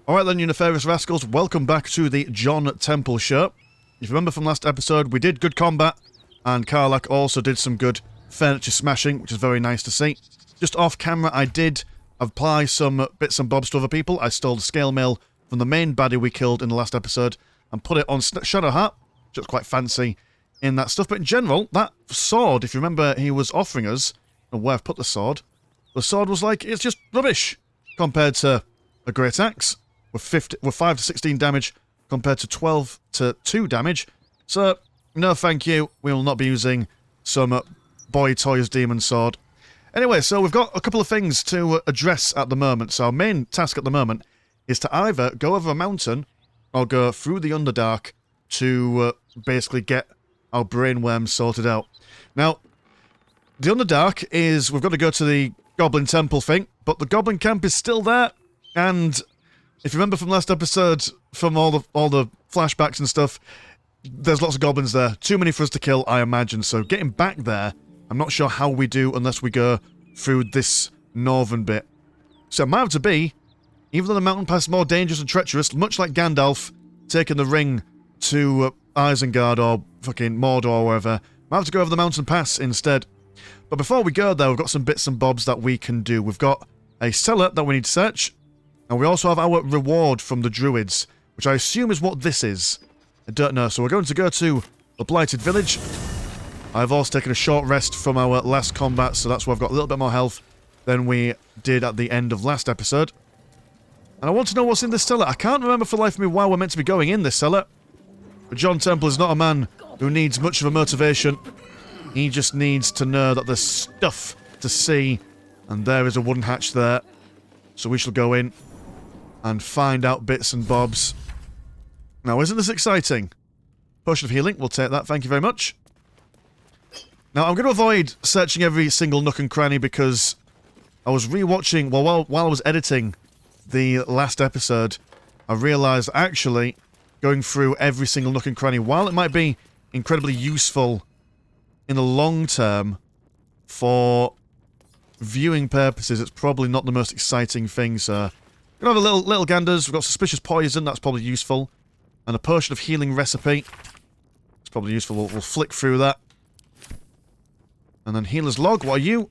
Alright then, you nefarious rascals, welcome back to the John Temple Show. If you remember from last episode, we did good combat, and Karlach also did some good furniture smashing, which is very nice to see. Just off camera, I did apply some bits and bobs to other people. I stole the scale mail from the main baddie we killed in the last episode, and put it on Shadowheart, which looks quite fancy in that stuff. But in general, that sword, if you remember, he was offering us, and where I've put the sword was like, it's just rubbish compared to a great axe. With 5 to 16 damage compared to 12 to 2 damage. So, no thank you. We will not be using some Boy Toys Demon Sword. Anyway, so we've got a couple of things to address at the moment. So our main task at the moment is to either go over a mountain or go through the Underdark to basically get our brainworms sorted out. Now, the Underdark is, we've got to go to the Goblin Temple thing, but the Goblin Camp is still there, and if you remember from last episode, from all the flashbacks and stuff, there's lots of goblins there. Too many for us to kill, I imagine. So getting back there, I'm not sure how we do unless we go through this northern bit. So it might have to be, even though the mountain pass is more dangerous and treacherous, much like Gandalf taking the ring to Isengard or fucking Mordor or wherever, might have to go over the mountain pass instead. But before we go there, we've got some bits and bobs that we can do. We've got a cellar that we need to search. And we also have our reward from the druids, which I assume is what this is. I don't know. So we're going to go to the Blighted Village. I've also taken a short rest from our last combat, so that's why I've got a little bit more health than we did at the end of last episode. And I want to know what's in this cellar. I can't remember for the life of me why we're meant to be going in this cellar. But John Temple is not a man who needs much of a motivation. He just needs to know that there's stuff to see. And there is a wooden hatch there. So we shall go in and find out bits and bobs. Now, isn't this exciting? Potion of healing, we'll take that, thank you very much. Now, I'm going to avoid searching every single nook and cranny because I was rewatching, well, while I was editing the last episode, I realised actually going through every single nook and cranny, while it might be incredibly useful in the long term for viewing purposes, it's probably not the most exciting thing, so we're going to have a little ganders. We've got suspicious poison, that's probably useful. And a potion of healing recipe. It's probably useful, we'll flick through that. And then healer's log, what are you?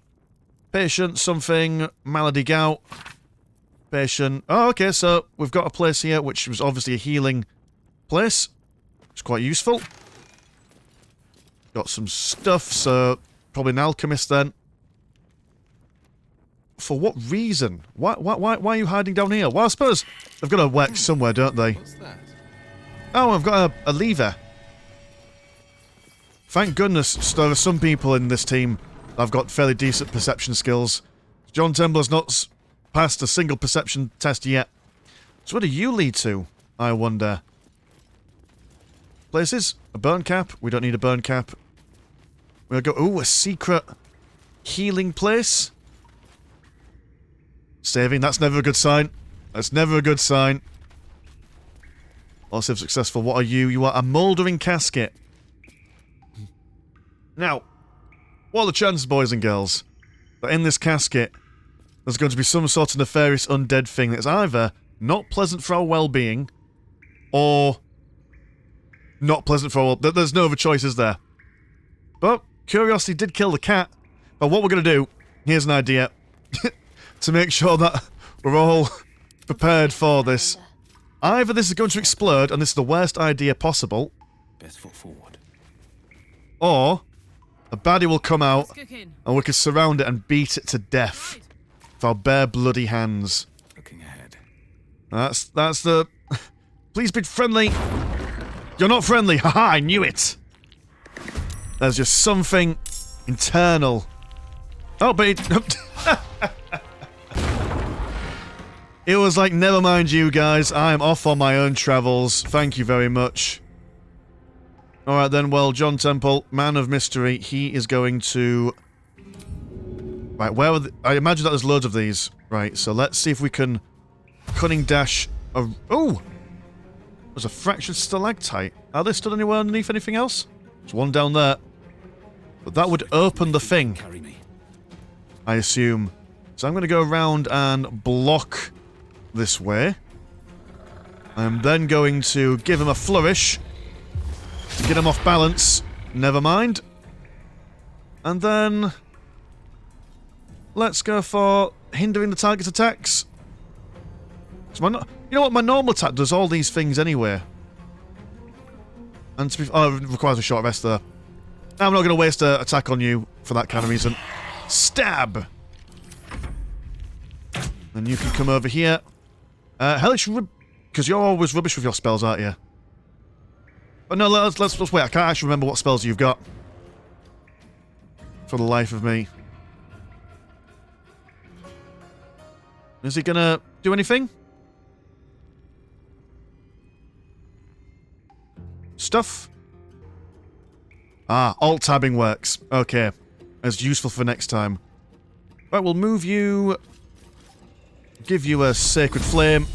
Patient, something, malady gout. Patient. Oh, okay, so we've got a place here, which was obviously a healing place. It's quite useful. Got some stuff, so probably an alchemist then. For what reason? Why are you hiding down here? Well, I suppose they've got to work somewhere, don't they? What's that? Oh, I've got a lever. Thank goodness there are some people in this team that have got fairly decent perception skills. John Temple has not passed a single perception test yet. So where do you lead to, I wonder? Places? A burn cap? We don't need a burn cap. We'll go... Ooh, a secret healing place? Saving, that's never a good sign. That's never a good sign. Also successful. What are you? You are a mouldering casket. Now, what are the chances, boys and girls, that in this casket there's going to be some sort of nefarious undead thing that's either not pleasant for our well-being or not pleasant for our well-being? There's no other choice, is there? But curiosity did kill the cat. But what we're going to do, here's an idea. To make sure that we're all prepared for this. Either this is going to explode, and this is the worst idea possible. Best foot forward. Or a baddie will come out, and we can surround it and beat it to death with our bare bloody hands. Looking ahead. That's the... Please be friendly. You're not friendly. Haha, I knew it. There's just something internal. Oh, but it... It was like, never mind you guys, I am off on my own travels. Thank you very much. Alright then, well, John Temple, man of mystery, he is going to... Right, where are I imagine that there's loads of these. Right, so let's see if we can... Cunning dash... Oh! There's a fractured stalactite. Are they stood anywhere underneath anything else? There's one down there. But that would open the thing, I assume. So I'm going to go around and block this way. I'm then going to give him a flourish to get him off balance. Never mind. And then let's go for hindering the target's attacks. So you know what? My normal attack does all these things anyway. And to be, oh, it requires a short rest there. I'm not going to waste an attack on you for that kind of reason. Stab! And you can come over here. Hellish because you're always rubbish with your spells, aren't you? But no, let's wait. I can't actually remember what spells you've got. For the life of me. Is he gonna do anything? Stuff? Ah, alt-tabbing works. Okay. That's useful for next time. Right, we'll move you... Give you a Sacred Flame.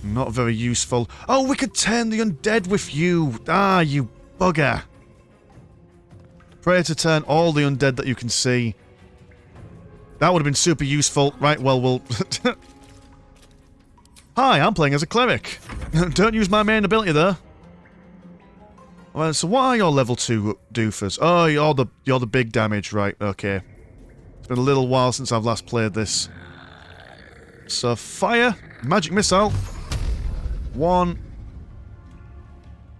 Not very useful. Oh, we could turn the undead with you. Ah, you bugger. Pray to turn all the undead that you can see. That would have been super useful. Right, well, we'll... Hi, I'm playing as a cleric. Don't use my main ability there. Well, so what are your level 2 doofers? Oh, you're the big damage, right, okay. It's been a little while since I've last played this. So, fire, magic missile. 1.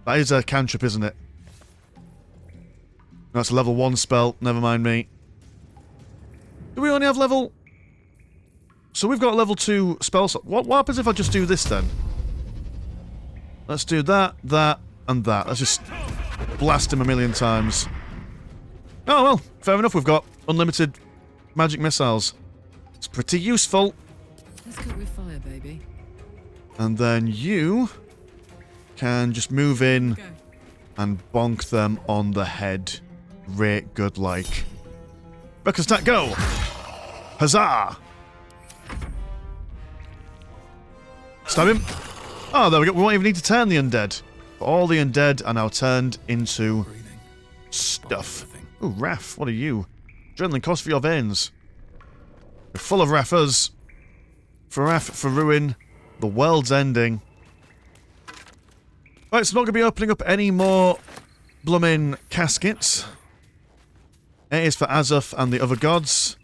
That is a cantrip, isn't it? No, it's a level 1 spell, never mind me. Do we only have level... So we've got level 2 spells. What happens if I just do this then? Let's do that, that, and that. Let's just blast him a million times. Oh well, fair enough, we've got unlimited magic missiles. It's pretty useful. Let's cook with fire, baby. And then you can just move in and bonk them on the head. Right good like. Reckless attack, go! Huzzah! Stab him. Oh, there we go. We won't even need to turn the undead. But all the undead are now turned into stuff. Ooh, Raph, what are you? Adrenaline cost for your veins. We're full of Raffers. For Raph, for ruin. The world's ending. Right, so not going to be opening up any more blooming caskets. It is for Azoth and the other gods.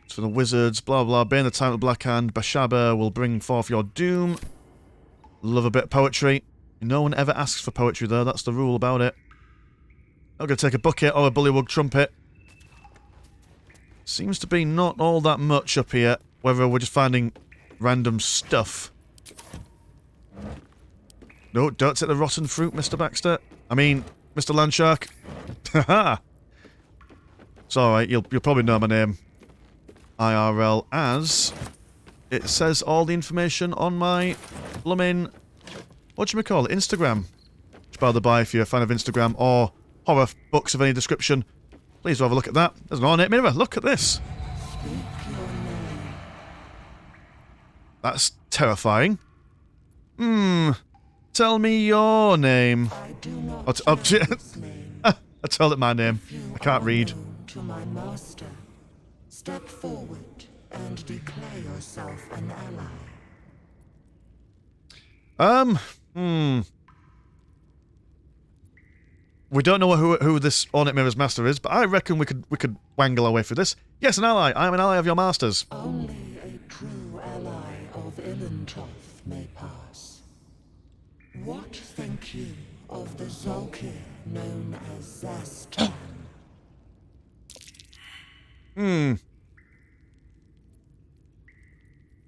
It's for the wizards, blah blah. Bane the time of the Black Hand. Bashaba will bring forth your doom. Love a bit of poetry. No one ever asks for poetry though, that's the rule about it. I'm going to take a bucket or a bullywug trumpet. Seems to be not all that much up here. Whether we're just finding random stuff. No, don't take the rotten fruit, Mr. Baxter. I mean, Mr. Landshark. Haha! It's alright, you'll probably know my name. IRL as... It says all the information on my blooming... Whatchamacallit? Instagram. Which, by the by, if you're a fan of Instagram or horror books of any description, please do have a look at that. There's an ornate mirror. Look at this. That's terrifying. Tell me your name. I tell it my name. I can't read. To my master, step forward and declare yourself an ally. We don't know who this Ornate Mirror's master is, but I reckon we could wangle our way through this. Yes, an ally. I am an ally of your master's. Only a true ally of Ilintoth may pass. What think you of the Zolkir known as Zastan?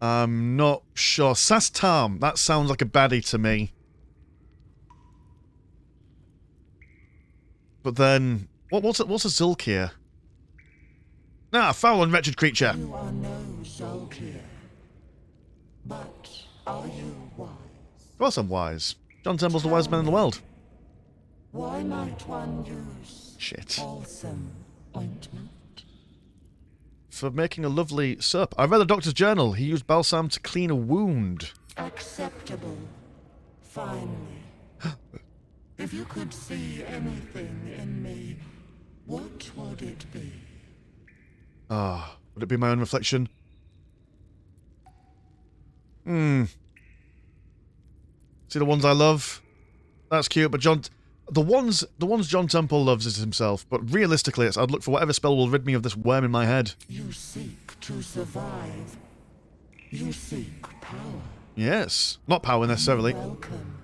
I'm not sure. Sastam. That sounds like a baddie to me. But then, what's a Zulkir? Ah, foul and wretched creature. You are no Zolkir, but are you wise? Of course I'm wise. John Temple's the wisest man in the world. Why might one use Shit. balsam ointment? For making a lovely soap. I read the doctor's journal. He used balsam to clean a wound. Acceptable. Finally. If you could see anything in me, what would it be? Ah, would it be my own reflection? See the ones I love? That's cute, but the ones John Temple loves is himself, but realistically, I'd look for whatever spell will rid me of this worm in my head. You seek to survive. You seek power. Yes. Not power, necessarily. Welcome.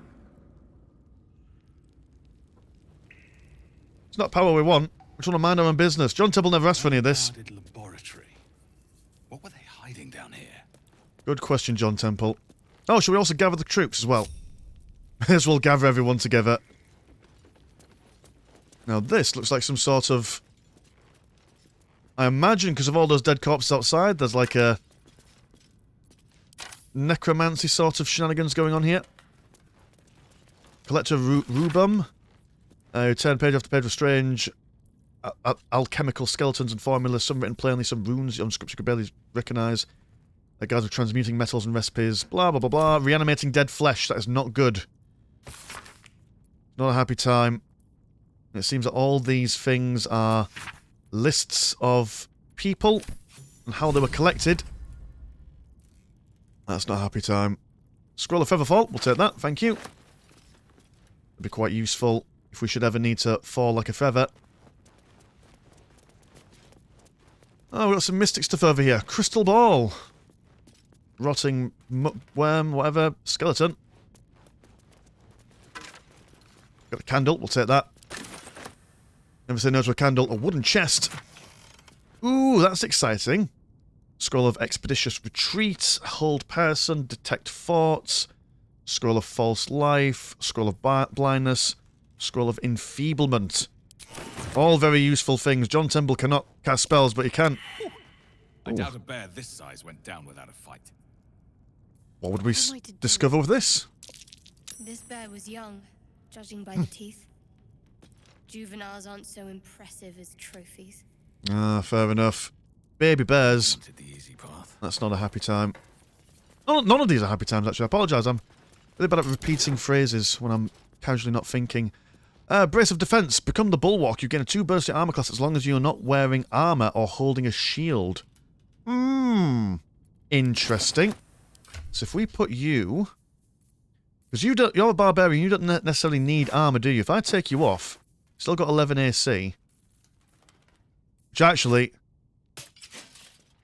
It's not power we want. We just want to mind our own business. John Temple never asked for any of this. Guarded laboratory. What were they hiding down here? Good question, John Temple. Oh, should we also gather the troops as well? May as well gather everyone together. Now this looks like some sort of... I imagine, because of all those dead corpses outside, there's like a... necromancy sort of shenanigans going on here. Collector Rubum. Turn page after page with strange alchemical skeletons and formulas, some written plainly, some runes on scripture you could barely recognise. Guys are transmuting metals and recipes, blah blah blah blah. Reanimating dead flesh, that is not good. Not a happy time. It seems that all these things are lists of people and how they were collected. That's not a happy time. Scroll of Featherfall, we'll take that, thank you. It'd be quite useful if we should ever need to fall like a feather. Oh, we've got some mystic stuff over here. Crystal ball. Rotting worm, whatever. Skeleton. Got a candle, we'll take that. Never say no to a candle. A wooden chest. Ooh, that's exciting. Scroll of Expeditious Retreat. Hold Person. Detect Forts. Scroll of False Life. Scroll of Blindness. Scroll of Enfeeblement. All very useful things. John Temple cannot cast spells, but he can. I doubt a bear this size went down without a fight. What would we discover with this? This bear was young, judging by the teeth. Juveniles aren't so impressive as trophies. Ah, fair enough. Baby bears. Wanted the easy path. That's not a happy time. None of these are happy times, actually. I apologise. I'm really bad at repeating phrases when I'm casually not thinking. Brace of Defense. Become the Bulwark. You gain a 2 bursty armor class as long as you're not wearing armor or holding a shield. Interesting. So if we put you... Because you're a barbarian, you don't necessarily need armor, do you? If I take you off, still got 11 AC. Which actually...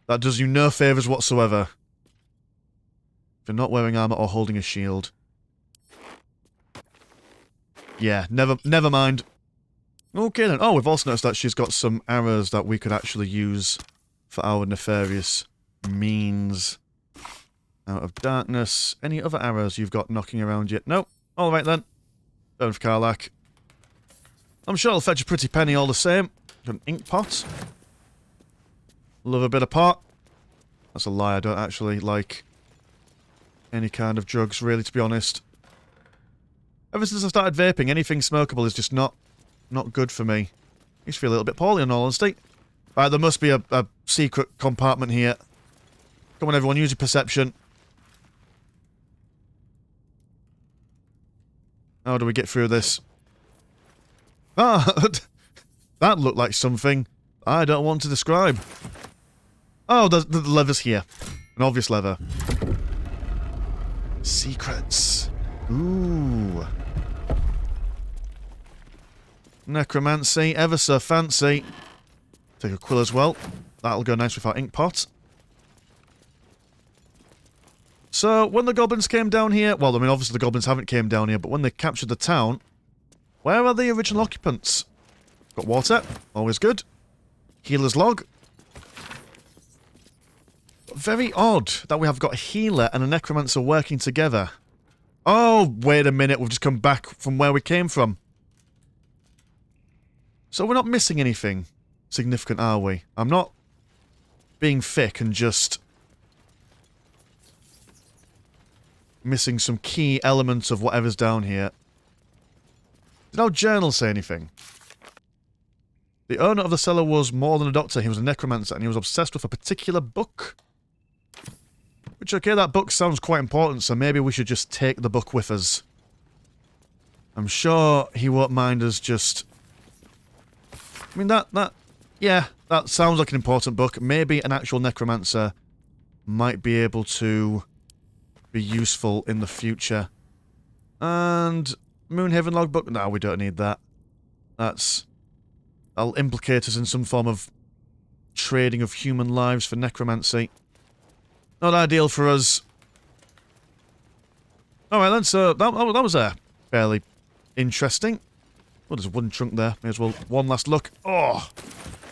that does you no favours whatsoever. If you're not wearing armor or holding a shield. Yeah, never mind. Okay then. Oh, we've also noticed that she's got some arrows that we could actually use for our nefarious means. Out of darkness. Any other arrows you've got knocking around yet? Nope. Alright then. Burn for Karlach. I'm sure I'll fetch a pretty penny all the same. Got an ink pot. Love a bit of pot. That's a lie, I don't actually like any kind of drugs, really, to be honest. Ever since I started vaping, anything smokable is just not good for me. I used to feel a little bit poorly, in all honesty. Right, there must be a secret compartment here. Come on, everyone, use your perception. How do we get through this? Ah, that looked like something I don't want to describe. Oh, the lever's here. An obvious lever. Secrets. Ooh. Necromancy, ever so fancy. Take a quill as well. That'll go nice with our ink pot. So, when the goblins came down here... Well, I mean, obviously the goblins haven't came down here, but when they captured the town... Where are the original occupants? Got water. Always good. Healer's log. Very odd that we have got a healer and a necromancer working together. Oh, wait a minute. We've just come back from where we came from. So we're not missing anything significant, are we? I'm not being thick and just missing some key elements of whatever's down here. Did our journal say anything? The owner of the cellar was more than a doctor. He was a necromancer and he was obsessed with a particular book. Which, okay, that book sounds quite important, so maybe we should just take the book with us. I'm sure he won't mind us just... I mean, yeah, that sounds like an important book. Maybe an actual necromancer might be able to be useful in the future. And Moonhaven logbook? No, we don't need that. That'll implicate us in some form of trading of human lives for necromancy. Not ideal for us. Alright then, so that was fairly interesting. Oh, there's a wooden trunk there. May as well one last look. Oh!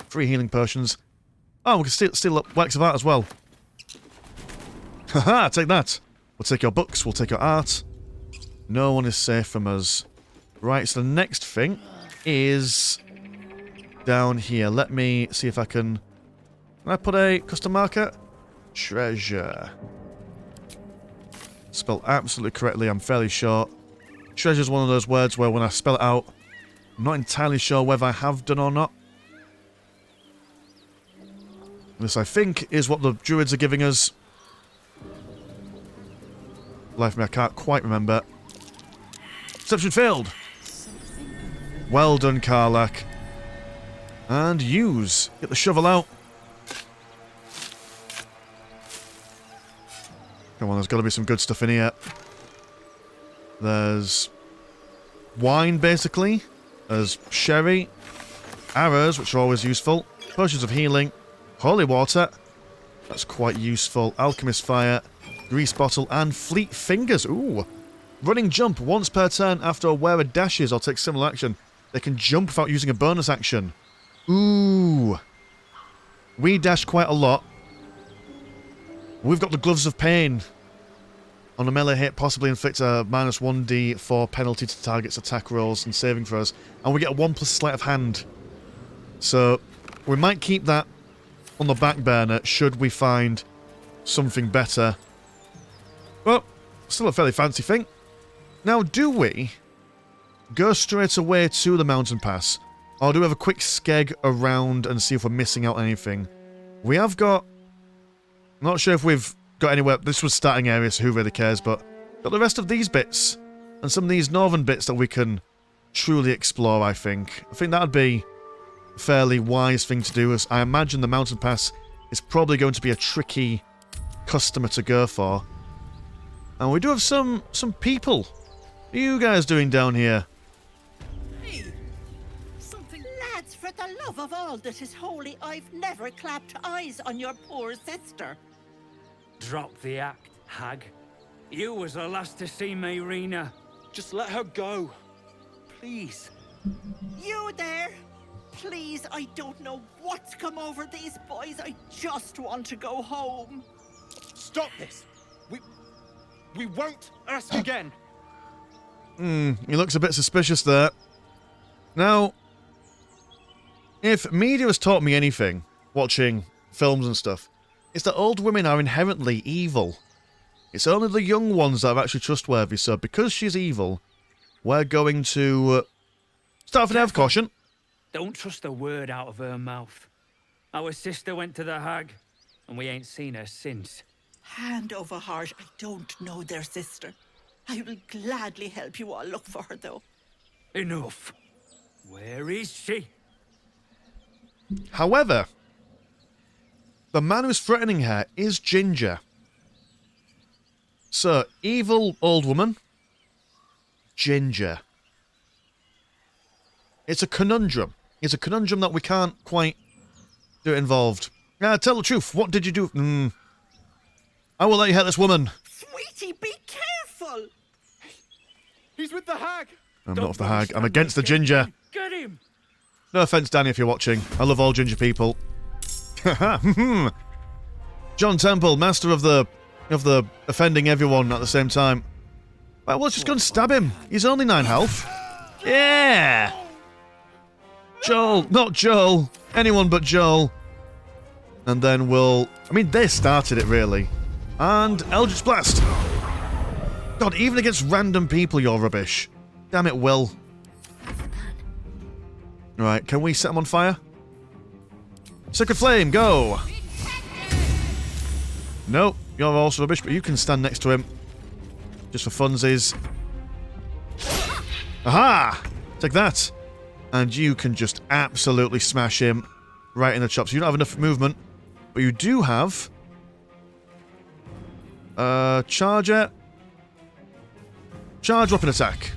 3 healing potions. Oh, we can steal up works of art as well. Haha, take that. We'll take your books, we'll take your art. No one is safe from us. Right, so the next thing is down here. Let me see if I can I put a custom marker? Treasure. Spelled absolutely correctly, I'm fairly sure. Treasure is one of those words where when I spell it out, I'm not entirely sure whether I have done or not. This, I think, is what the druids are giving us. Life of me, I can't quite remember. Perception failed. Well done, Karlach. And use. Get the shovel out. Come on, there's got to be some good stuff in here. There's wine, basically. There's sherry. Arrows, which are always useful. Potions of healing. Holy water. That's quite useful. Alchemist fire. Grease bottle. And fleet fingers. Ooh. Running jump. Once per turn after a wearer dashes or takes similar action, they can jump without using a bonus action. Ooh. We dash quite a lot. We've got the Gloves of Pain. On a melee hit, possibly inflict a minus 1d4 penalty to target's attack rolls and saving throws. And we get a 1+ sleight of hand. So, we might keep that on the back burner should we find something better. But, still a fairly fancy thing. Now, do we go straight away to the mountain pass? Or do we have a quick skeg around and see if we're missing out anything? We have got... Not sure if we've got anywhere... This was starting area, so who really cares, but... Got the rest of these bits. And some of these northern bits that we can truly explore, I think. I think that would be a fairly wise thing to do, as I imagine the mountain pass is probably going to be a tricky customer to go for. And we do have some people. What are you guys doing down here? Hey, something. Lads, for the love of all that is holy, I've never clapped eyes on your poor sister. Drop the act, hag. You was the last to see me, Rena. Just let her go. Please. You there? Please, I don't know what's come over these boys. I just want to go home. Stop this. We won't ask again. He looks a bit suspicious there. Now, if media has taught me anything, watching films and stuff, it's that old women are inherently evil. It's only the young ones that are actually trustworthy, so because she's evil, we're going to start with an air of caution. Don't trust a word out of her mouth. Our sister went to the hag, and we ain't seen her since. Hand over heart, I don't know their sister. I will gladly help you all look for her, though. Enough. Where is she? However, the man who's threatening her is Ginger. So, evil old woman, Ginger. It's a conundrum. It's a conundrum that we can't quite do it involved. Tell the truth, what did you do? I will let you hit this woman. Sweetie, be careful! He's with the hag. I'm not with the hag. I'm against the Ginger. Get him! No offense, Danny, if you're watching. I love all ginger people. John Temple, master of the offending everyone at the same time. Right, well, let's just go and stab him. He's only 9 health. Yeah! Joel, not Joel. Anyone but Joel. And then we'll... I mean, they started it, really. And Eldritch Blast. God, even against random people, you're rubbish. Damn it, Will. Right, can we set him on fire? Sacred Flame, go! Nope, you're also rubbish, but you can stand next to him. Just for funsies. Aha! Take that! And you can just absolutely smash him right in the chops. You don't have enough movement, but you do have Charge it. Charge, weapon attack.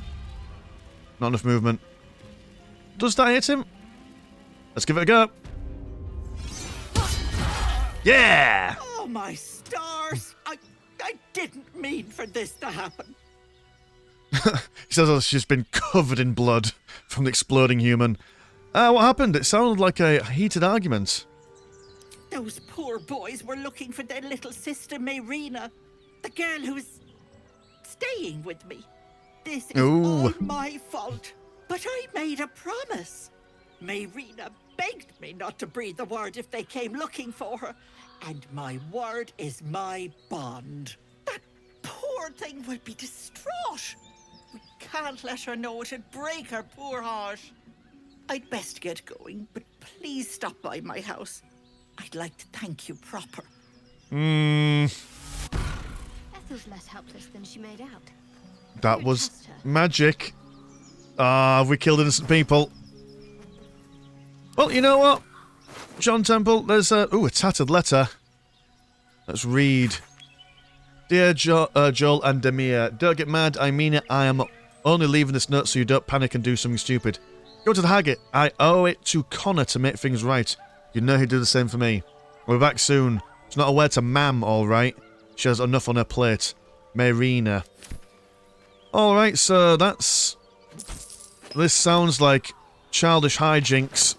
Not enough movement. Does that hit him? Let's give it a go. Yeah! Oh, my stars! I didn't mean for this to happen. He says she's been covered in blood from the exploding human. What happened? It sounded like a heated argument. Those poor boys were looking for their little sister, Mayrina. The girl who was staying with me. This is all my fault. But I made a promise. Mayrina begged me not to breathe a word if they came looking for her. And my word is my bond. That poor thing will be distraught. We can't let her know. It'd break her poor heart. I'd best get going, but please stop by my house. I'd like to thank you proper. Ethel's less helpless than she made out. That was magic. Have we killed innocent people? Well, you know what? John Temple, there's a tattered letter. Let's read. Dear Joel and Demir, don't get mad, I mean it, I am only leaving this note so you don't panic and do something stupid. Go to the Haggett, I owe it to Connor to make things right. You know he'd do the same for me. We're back soon. It's not a word to Mam, alright? She has enough on her plate. Mayrina. Alright, so that's... This sounds like childish hijinks.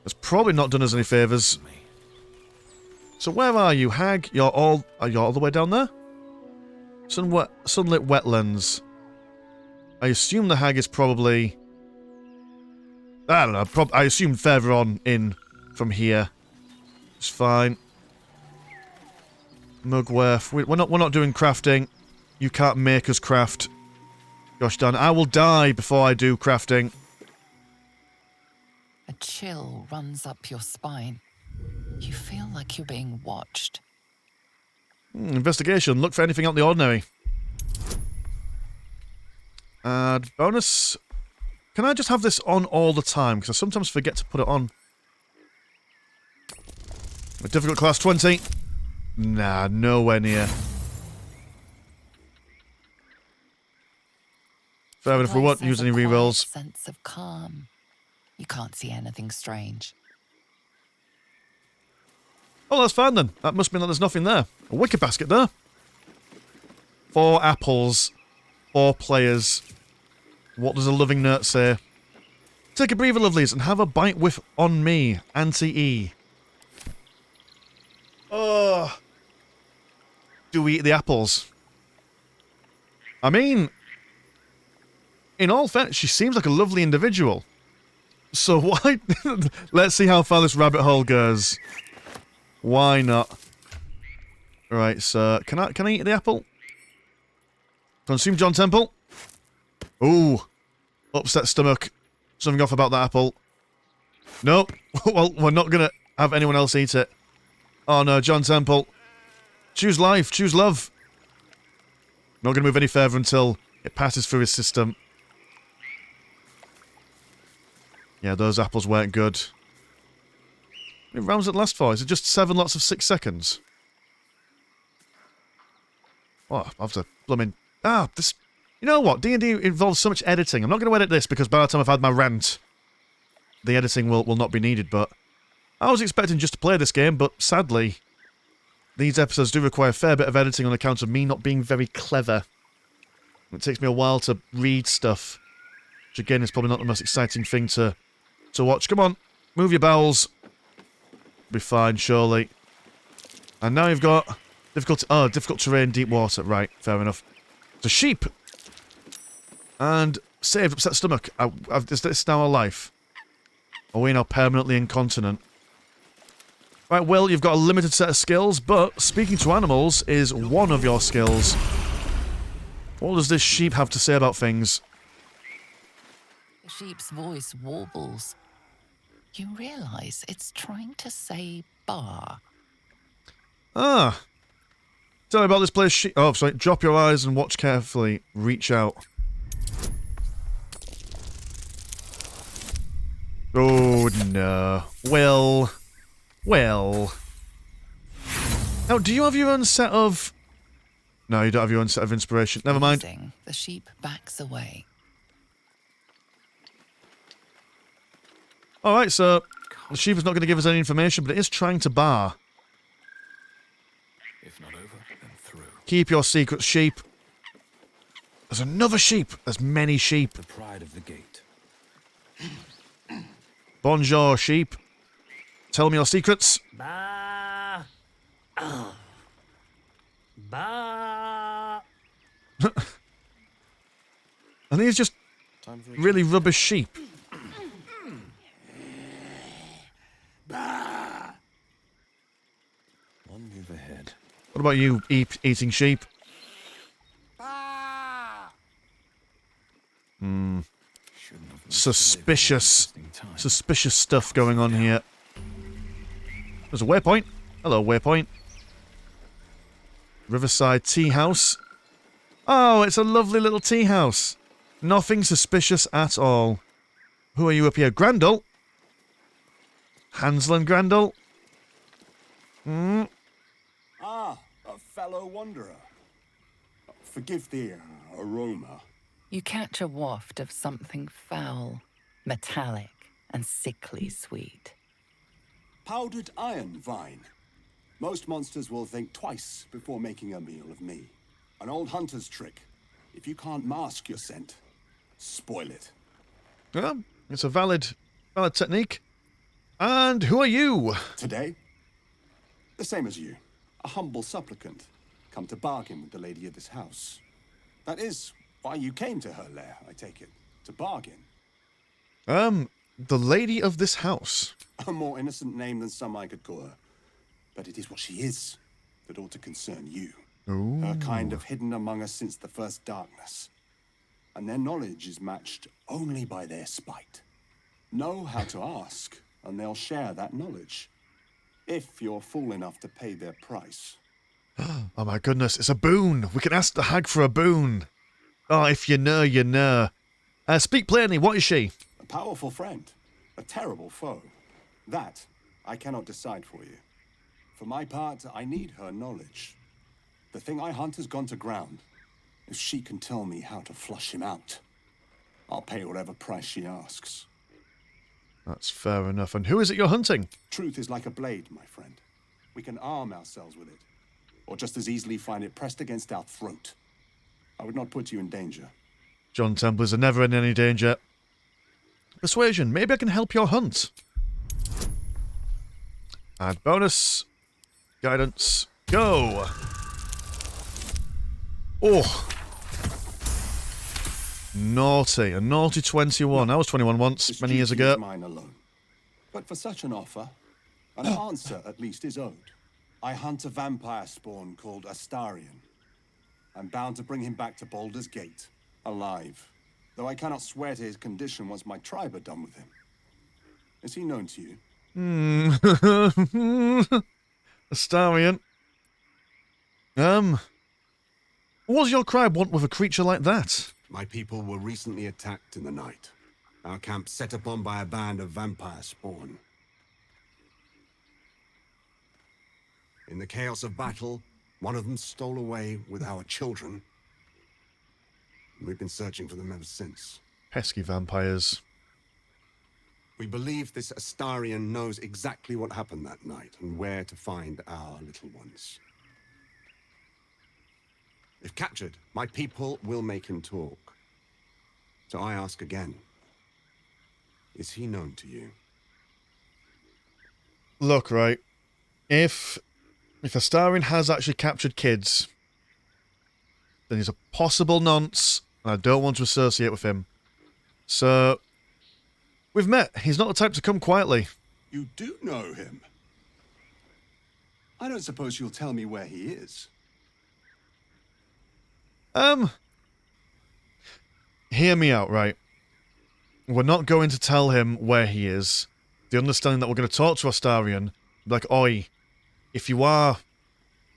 It's probably not done us any favours. So where are you, Hag? Are you all the way down there? Sunlit wetlands. I assume the Hag is probably... I don't know, I assume further on in from here. It's fine. Mugworth. We're not doing crafting. You can't make us craft. Gosh darn, I will die before I do crafting. A chill runs up your spine. You feel like you're being watched. Investigation. Look for anything out of the ordinary. Add bonus. Can I just have this on all the time? Because I sometimes forget to put it on. A difficult class 20. Nah, nowhere near. Fair enough, we won't use any rerolls. Sense of calm. You can't see anything strange. Oh, that's fine then. That must mean that there's nothing there. A wicker basket there. 4 apples. 4 players. What does a loving note say? Take a breather, lovelies, and have a bite with on me, Auntie E. Oh. Do we eat the apples? I mean, in all fairness, she seems like a lovely individual. So why... Let's see how far this rabbit hole goes. Why not? Right, so... Can I eat the apple? Consume John Temple. Ooh. Upset stomach. Something off about that apple. Nope. Well, we're not gonna have anyone else eat it. Oh no, John Temple. Choose life. Choose love. Not gonna move any further until it passes through his system. Yeah, those apples weren't good. How many rounds does it last for? Is it just 7 lots of 6 seconds? Oh, I have to blooming... this... You know what? D&D involves so much editing. I'm not going to edit this because by the time I've had my rant, the editing will not be needed, but... I was expecting just to play this game, but sadly, these episodes do require a fair bit of editing on account of me not being very clever. It takes me a while to read stuff, which again is probably not the most exciting thing to watch. Come on, move your bowels. Be fine, surely. And now you've got difficult terrain, deep water. Right, fair enough. It's a sheep. And saved upset stomach. Is this now our life? Are we now permanently incontinent? Right, Will, you've got a limited set of skills, but speaking to animals is one of your skills. What does this sheep have to say about things? The sheep's voice warbles. You realise it's trying to say bar. Ah. Tell me about this place, oh, sorry. Drop your eyes and watch carefully. Reach out. Oh, no. Well. Now, do you have your own set of... No, you don't have your own set of inspiration. Never mind. The sheep backs away. Alright, so the sheep is not going to give us any information, but it is trying to bar. If not over, then through. Keep your secrets, sheep. There's another sheep. There's many sheep. The pride of the gate. Bonjour, sheep. Tell me your secrets. Ba. Ba. And these just really rubbish sheep. One move ahead. What about you, eating sheep? Suspicious. Suspicious stuff going on here. There's a waypoint. Hello, waypoint. Riverside Tea House. Oh, it's a lovely little tea house. Nothing suspicious at all. Who are you up here? Grendel? Hansel and Grendel? Ah, a fellow wanderer. Forgive the aroma. You catch a waft of something foul, metallic, and sickly sweet. Powdered iron vine. Most monsters will think twice before making a meal of me. An old hunter's trick. If you can't mask your scent, spoil it. Yeah, it's a valid technique. And who are you? Today, the same as you. A humble supplicant. Come to bargain with the lady of this house. That is why you came to her lair, I take it. To bargain. The lady of this house. A more innocent name than some I could call her. But it is what she is that ought to concern you. Ooh. Her kind have hidden among us since the first darkness. And their knowledge is matched only by their spite. Know how to ask, and they'll share that knowledge. If you're fool enough to pay their price. Oh my goodness, it's a boon. We can ask the hag for a boon. Oh, if you know, you know. Speak plainly, what is she? A powerful friend. A terrible foe. That I cannot decide for you. For my part, I need her knowledge. The thing I hunt has gone to ground. If she can tell me how to flush him out, I'll pay whatever price she asks. That's fair enough. And who is it you're hunting? Truth is like a blade, my friend. We can arm ourselves with it, or just as easily find it pressed against our throat. I would not put you in danger. John Templars are never in any danger. Persuasion, maybe I can help your hunt. Add bonus. Guidance. Go! Oh! Naughty. A naughty 21. I was 21 once, This many years duty ago. is mine alone. But for such an offer, an answer at least is owed. I hunt a vampire spawn called Astarion. I'm bound to bring him back to Baldur's Gate, alive. Though I cannot swear to his condition once my tribe are done with him. Is he known to you? Astarion. What does your tribe want with a creature like that? My people were recently attacked in the night. Our camp set upon by a band of vampire spawn. In the chaos of battle, one of them stole away with our children. We've been searching for them ever since. Pesky vampires. We believe this Astarion knows exactly what happened that night and where to find our little ones. If captured, my people will make him talk. So I ask again, is he known to you? Look, right. If Astarion has actually captured kids, then he's a possible nonce, and I don't want to associate with him. So, we've met. He's not the type to come quietly. You do know him? I don't suppose you'll tell me where he is. Hear me out, right? We're not going to tell him where he is. The understanding that we're going to talk to Astarion, be like, oi, if you are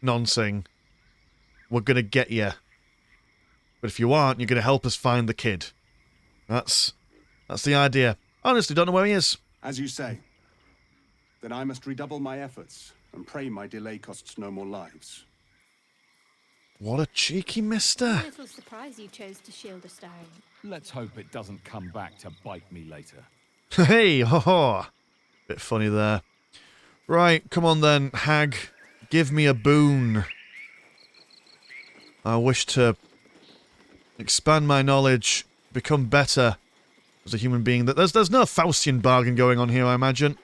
noncing, we're going to get you. But if you aren't, you're going to help us find the kid. That's the idea. Honestly, don't know where he is. As you say. Then I must redouble my efforts and pray my delay costs no more lives. What a cheeky mister. A little surprised you chose to shield Astarion. Let's hope it doesn't come back to bite me later. Hey, ho ho. Bit funny there. Right, come on then, hag. Give me a boon. I wish to expand my knowledge, become better as a human being. There's no Faustian bargain going on here, I imagine.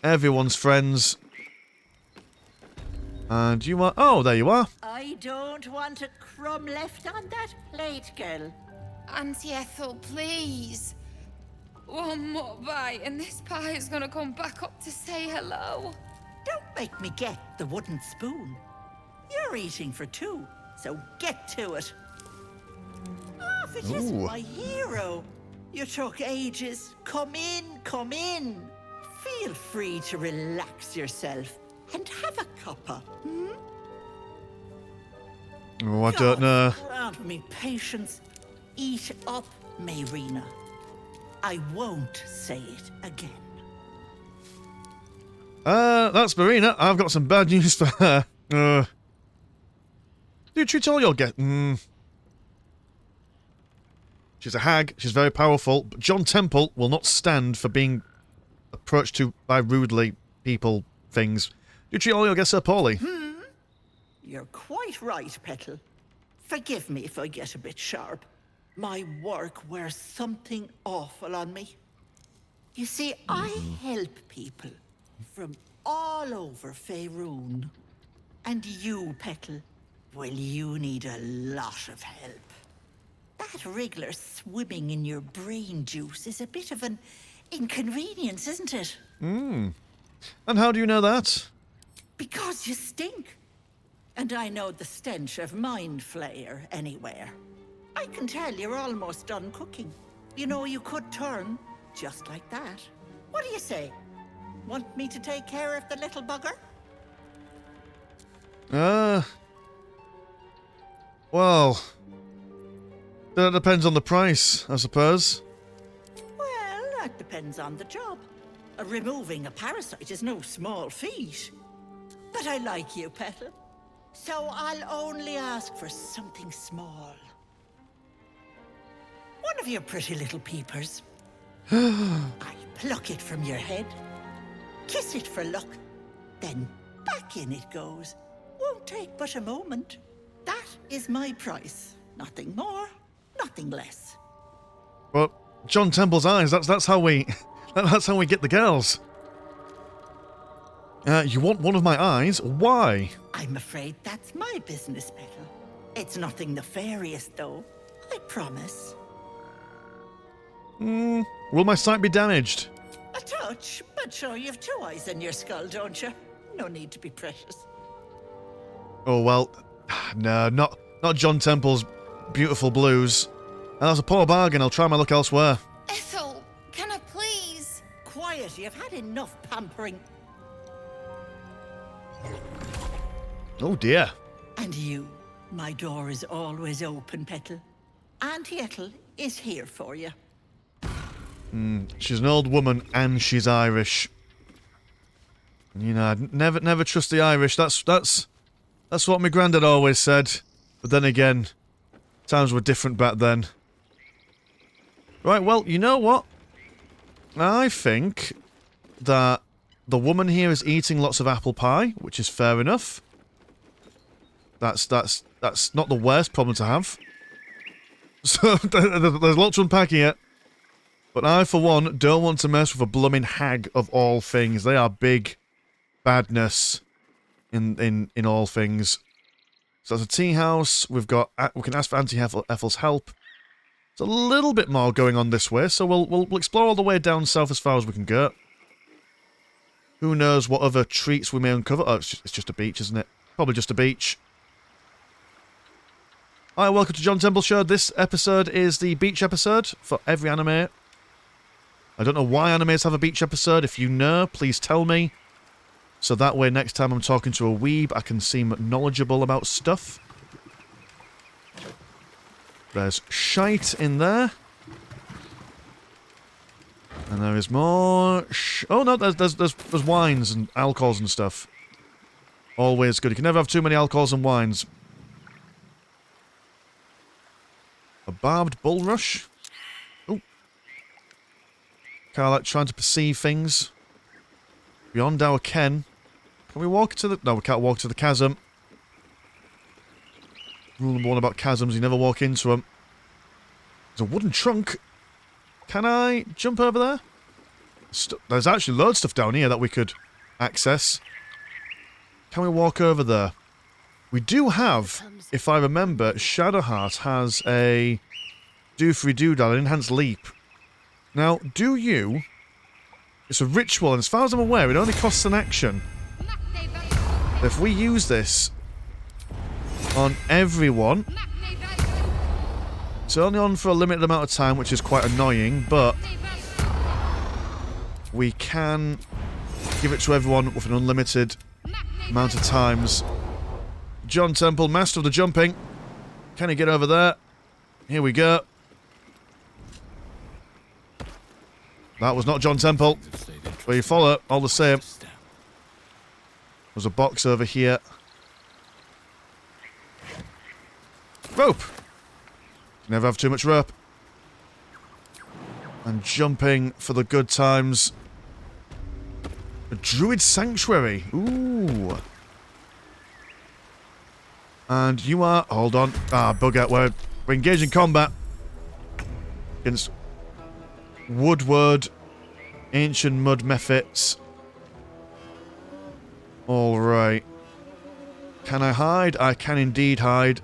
Everyone's friends. And you are... Oh, there you are. I don't want a crumb left on that plate, girl. Auntie Ethel, please. One more bite and this pie is gonna come back up to say hello. Don't make me get the wooden spoon. You're eating for two, so get to it. Oh, if it isn't my hero. You took ages. Come in, come in. Feel free to relax yourself and have a cuppa, hmm? Oh, I don't know. Grant me patience. Eat up, Mayrina. I won't say it again. That's Marina. I've got some bad news for her. You treat all your get. She's a hag. She's very powerful. But John Temple will not stand for being approached to by rudely people things. You treat all your guests so poorly. You're quite right, Petal. Forgive me if I get a bit sharp. My work wears something awful on me. You see, I help people from all over Faerun. And you, Petal, well, you need a lot of help. That wriggler swimming in your brain juice is a bit of an inconvenience, isn't it? And how do you know that? Because you stink. And I know the stench of mind flayer anywhere. I can tell you're almost done cooking. You know, you could turn just like that. What do you say? Want me to take care of the little bugger? Well, that depends on the price, I suppose. Well, that depends on the job. Removing a parasite is no small feat. But I like you, Petal. So I'll only ask for something small. One of your pretty little peepers. I pluck it from your head, kiss it for luck, then back in it goes. Won't take but a moment. That is my price. Nothing more, nothing less. Well, John Temple's eyes, that's how we that's how we get the girls. You want one of my eyes? Why? I'm afraid that's my business, Petal. It's nothing nefarious, though. I promise. Will my sight be damaged? A touch, but sure you've two eyes in your skull, don't you? No need to be precious. Oh, well, no, not John Temple's beautiful blues. That's a poor bargain. I'll try my luck elsewhere. Ethel, can I please? Quiet, you've had enough pampering. Oh, dear. And you, my door is always open, Petal. Auntie Ethel is here for you. She's an old woman and she's Irish. You know, I'd never trust the Irish. That's what my granddad always said. But then again, times were different back then. Right, well, you know what? I think that the woman here is eating lots of apple pie, which is fair enough. That's not the worst problem to have. So there's lots to unpack here. But I, for one, don't want to mess with a blooming hag of all things. They are big badness in all things. So that's a tea house. We can ask for Auntie Ethel's help. There's a little bit more going on this way, so we'll explore all the way down south as far as we can go. Who knows what other treats we may uncover? Oh, it's just a beach, isn't it? Probably just a beach. Hi, welcome to John Temple Show. This episode is the beach episode for every anime. I don't know why animes have a beach episode. If you know, please tell me. So that way, next time I'm talking to a weeb, I can seem knowledgeable about stuff. There's shite in there. And there is more... Oh, no, there's wines and alcohols and stuff. Always good. You can never have too many alcohols and wines. A barbed bulrush. Oh. Carla trying to perceive things. Beyond our ken. Can we walk to the... No, we can't walk to the chasm. Rule number 1 about chasms, you never walk into them. There's a wooden trunk. Can I jump over there? There's actually loads of stuff down here that we could access. Can we walk over there? We do have, if I remember, Shadowheart has a do-free-do-dad, an enhanced leap. Now, do you... It's a ritual, and as far as I'm aware, it only costs an action. If we use this on everyone... It's only on for a limited amount of time, which is quite annoying, but... We can give it to everyone with an unlimited amount of times. John Temple, master of the jumping. Can he get over there? Here we go. That was not John Temple. But you follow, all the same. There's a box over here. Rope! Never have too much rope. And jumping for the good times. A druid sanctuary. Ooh. And you are... Hold on. Ah, bugger. We're engaged in combat. Against Woodward. Ancient mud mephits. Alright. Can I hide? I can indeed hide.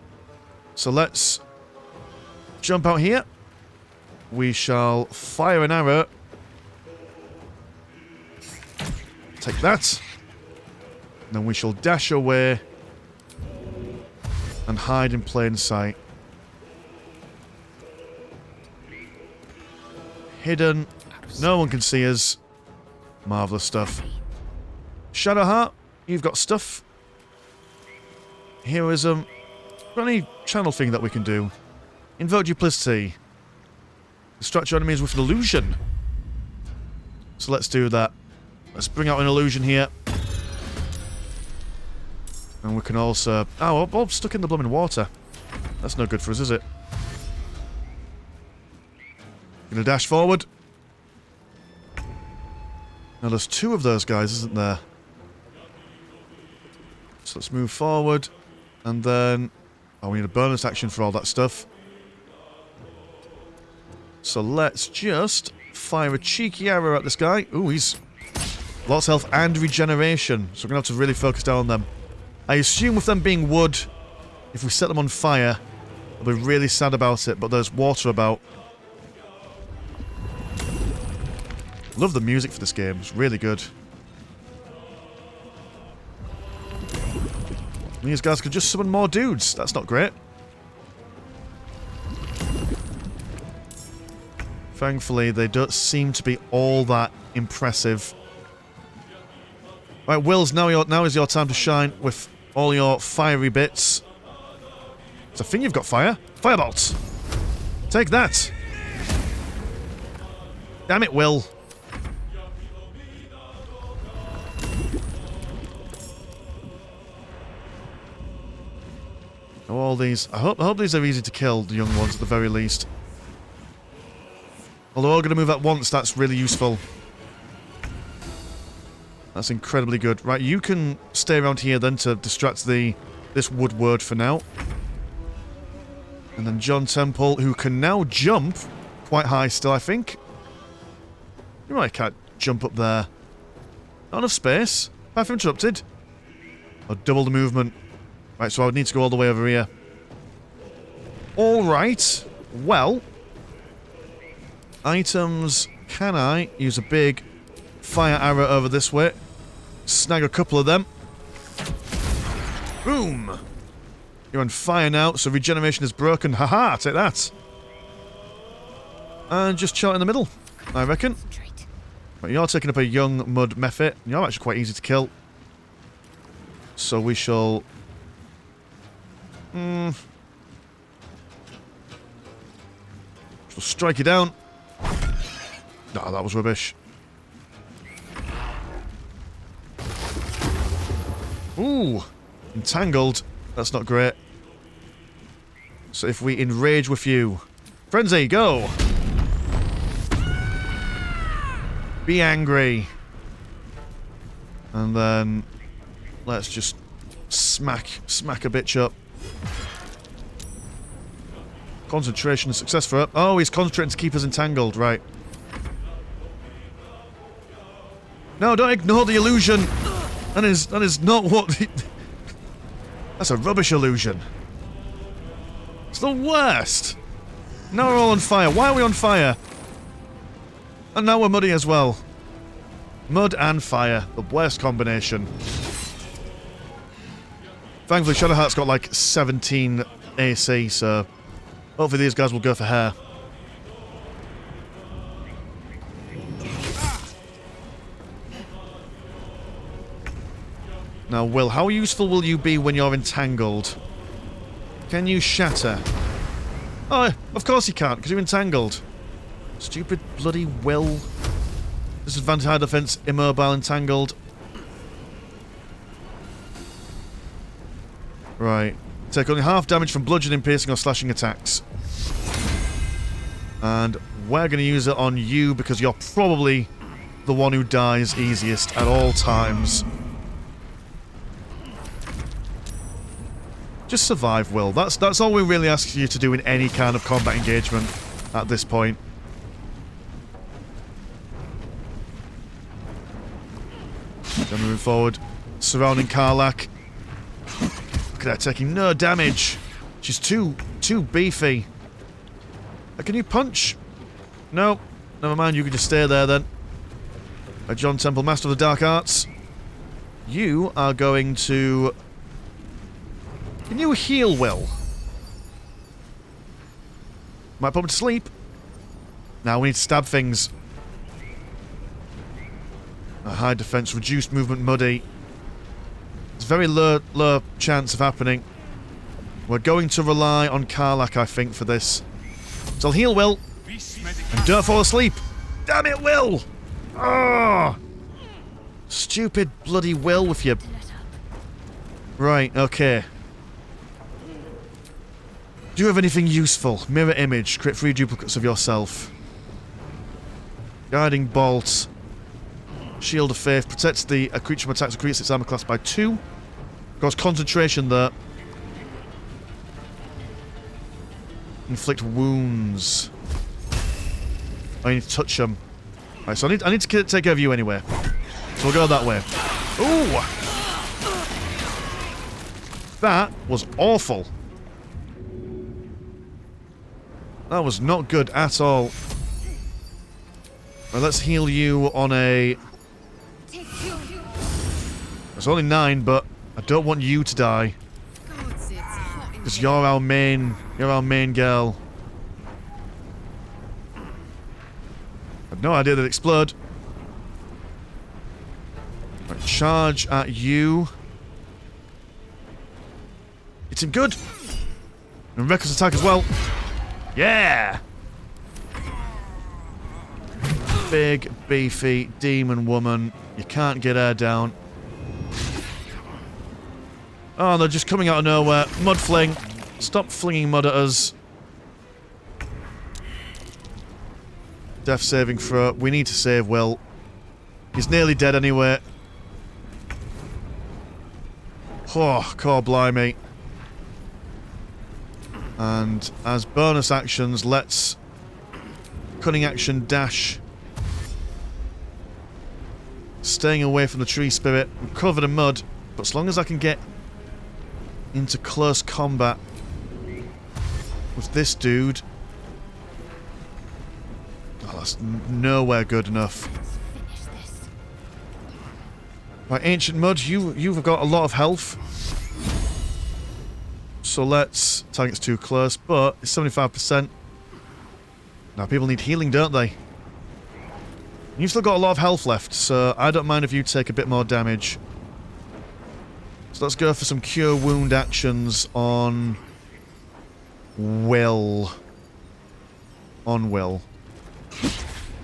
So let's jump out here. We shall fire an arrow. Take that. And then we shall dash away and hide in plain sight. Hidden. No one can see us. Marvellous stuff. Shadowheart, you've got stuff. Heroism. Got any channel thing that we can do? Invoke duplicity. Distract your enemies with an illusion. So let's do that. Let's bring out an illusion here. And we can also... Oh, I'm stuck in the blooming water. That's no good for us, is it? Gonna dash forward. Now there's two of those guys, isn't there? So let's move forward. And then... Oh, we need a bonus action for all that stuff. So let's just fire a cheeky arrow at this guy. Ooh, he's lots of health and regeneration. So we're going to have to really focus down on them. I assume with them being wood, if we set them on fire, I'll be really sad about it. But there's water about. Love the music for this game. It's really good. These guys could just summon more dudes. That's not great. Thankfully, they don't seem to be all that impressive. Right, Wills, now is your time to shine with all your fiery bits. So I think you've got fire. Firebolts! Take that! Damn it, Will. Oh, all these... I hope these are easy to kill, the young ones at the very least. Although we're going to move at once, that's really useful. That's incredibly good. Right, you can stay around here then to distract this Woodward for now. And then John Temple, who can now jump quite high still, I think. You might can't jump up there. Not enough space. Path interrupted. Or double the movement. Right, so I would need to go all the way over here. Alright. Well. Items. Can I use a big fire arrow over this way? Snag a couple of them. Boom! You're on fire now, so regeneration is broken. Haha, take that. And just chill in the middle, I reckon. Right, you're taking up a young mud mephit. You're actually quite easy to kill. So we shall... Shall strike you down. No, that was rubbish. Ooh, entangled. That's not great. So if we enrage with you. Frenzy, go! Be angry. And then let's just smack a bitch up. Concentration success for her. Oh, he's concentrating to keep us entangled, right. No, don't ignore the illusion. That is not what... That's a rubbish illusion. It's the worst. Now we're all on fire. Why are we on fire? And now we're muddy as well. Mud and fire. The worst combination. Thankfully, Shadowheart's got like 17 AC, so... Hopefully these guys will go for hair. Now, Will, how useful will you be when you're entangled? Can you shatter? Oh, of course you can't, because you're entangled. Stupid bloody Will. Disadvantage high defense, immobile, entangled. Right. Take only half damage from bludgeoning, piercing, or slashing attacks. And we're going to use it on you because you're probably the one who dies easiest at all times. Just survive, Will. That's all we really ask you to do in any kind of combat engagement at this point. Then moving forward, surrounding Karlach. Look at her taking no damage. She's too beefy. Can you punch? No. Never mind, you can just stay there then. John Temple, Master of the Dark Arts. You are going to... Can you heal, Will? Might put him to sleep. Now we need to stab things. A high defense, reduced movement, muddy. It's a very low chance of happening. We're going to rely on Karlach, I think, for this. So I'll heal Will. And don't fall asleep. Damn it, Will! Ah! Stupid bloody Will with you. Right, okay. Do you have anything useful? Mirror image. Create 3 duplicates of yourself. Guiding bolt. Shield of Faith. Protects the creature from attacks, increases its armor class by 2. Of course, concentration there. Inflict wounds. I need to touch them. Right, so I need to take care of you anyway. So we'll go that way. Ooh! That was awful. That was not good at all. Right, let's heal you on a... It's only 9, but I don't want you to die. Because you're our main girl. I had no idea they'd explode. Right, charge at you. It's him good. And reckless attack as well. Yeah! Big, beefy demon woman. You can't get her down. Oh, they're just coming out of nowhere. Mud fling. Stop flinging mud at us. Death saving throw. We need to save Will. He's nearly dead anyway. Oh, core blimey. And as bonus actions, let's cunning action dash. Staying away from the tree spirit. I'm covered in mud, but as long as I can get into close combat with this dude. Oh, that's nowhere good enough. Right, Ancient Mud, you've got a lot of health. So let's... Target's too close, but it's 75%. Now, people need healing, don't they? You've still got a lot of health left, so I don't mind if you take a bit more damage. So let's go for some Cure Wound actions on... Will. On Will.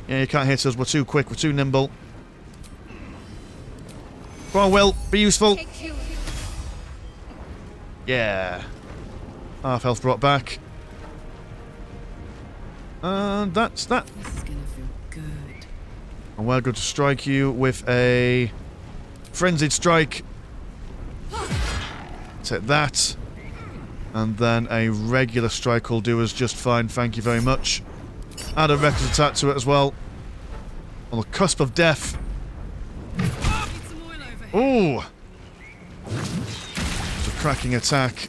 Yeah, you can't hit us. We're too quick. We're too nimble. Come on, Will. Be useful. Yeah. Half health brought back. And that's that. This is gonna feel good. And we're going to strike you with a frenzied strike. Take that. And then a regular strike will do us just fine. Thank you very much. Add a reckless attack to it as well. On the cusp of death. Ooh! It's a cracking attack.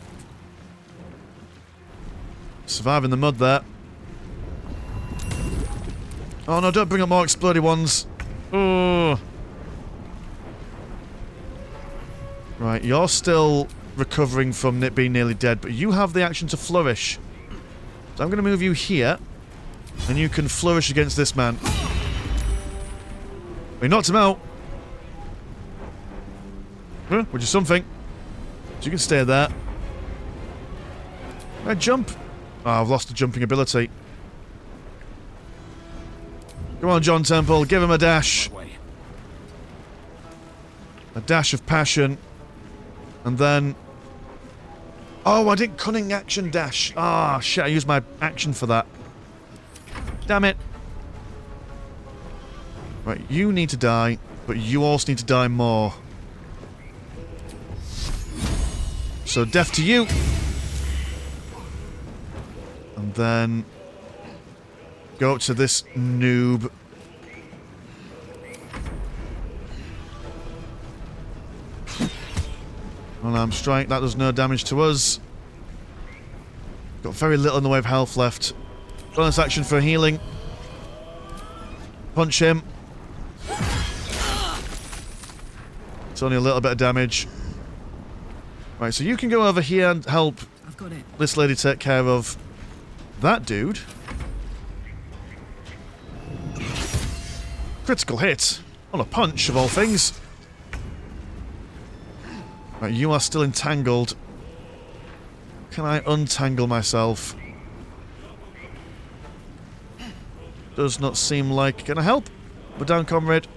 Surviving the mud there. Oh no, don't bring up more explodey ones. Oh. Right, you're still recovering from it being nearly dead, but you have the action to flourish. So I'm going to move you here, and you can flourish against this man. We knocked him out. Huh, which is something. So you can stay there. Right, jump. Oh, I've lost the jumping ability. Come on, John Temple, give him a dash. A dash of passion. And then... Oh, I didn't cunning action dash. Ah, shit, I used my action for that. Damn it. Right, you need to die, but you also need to die more. So, death to you. And then... Go up to this noob. Unarmed strike, that does no damage to us. Got very little in the way of health left. Bonus action for healing. Punch him. It's only a little bit of damage. Right, so you can go over here and help this lady take care of that dude. Critical hit. On a punch, of all things. Right, you are still entangled. Can I untangle myself? Does not seem like... Can I help? We're down, comrade.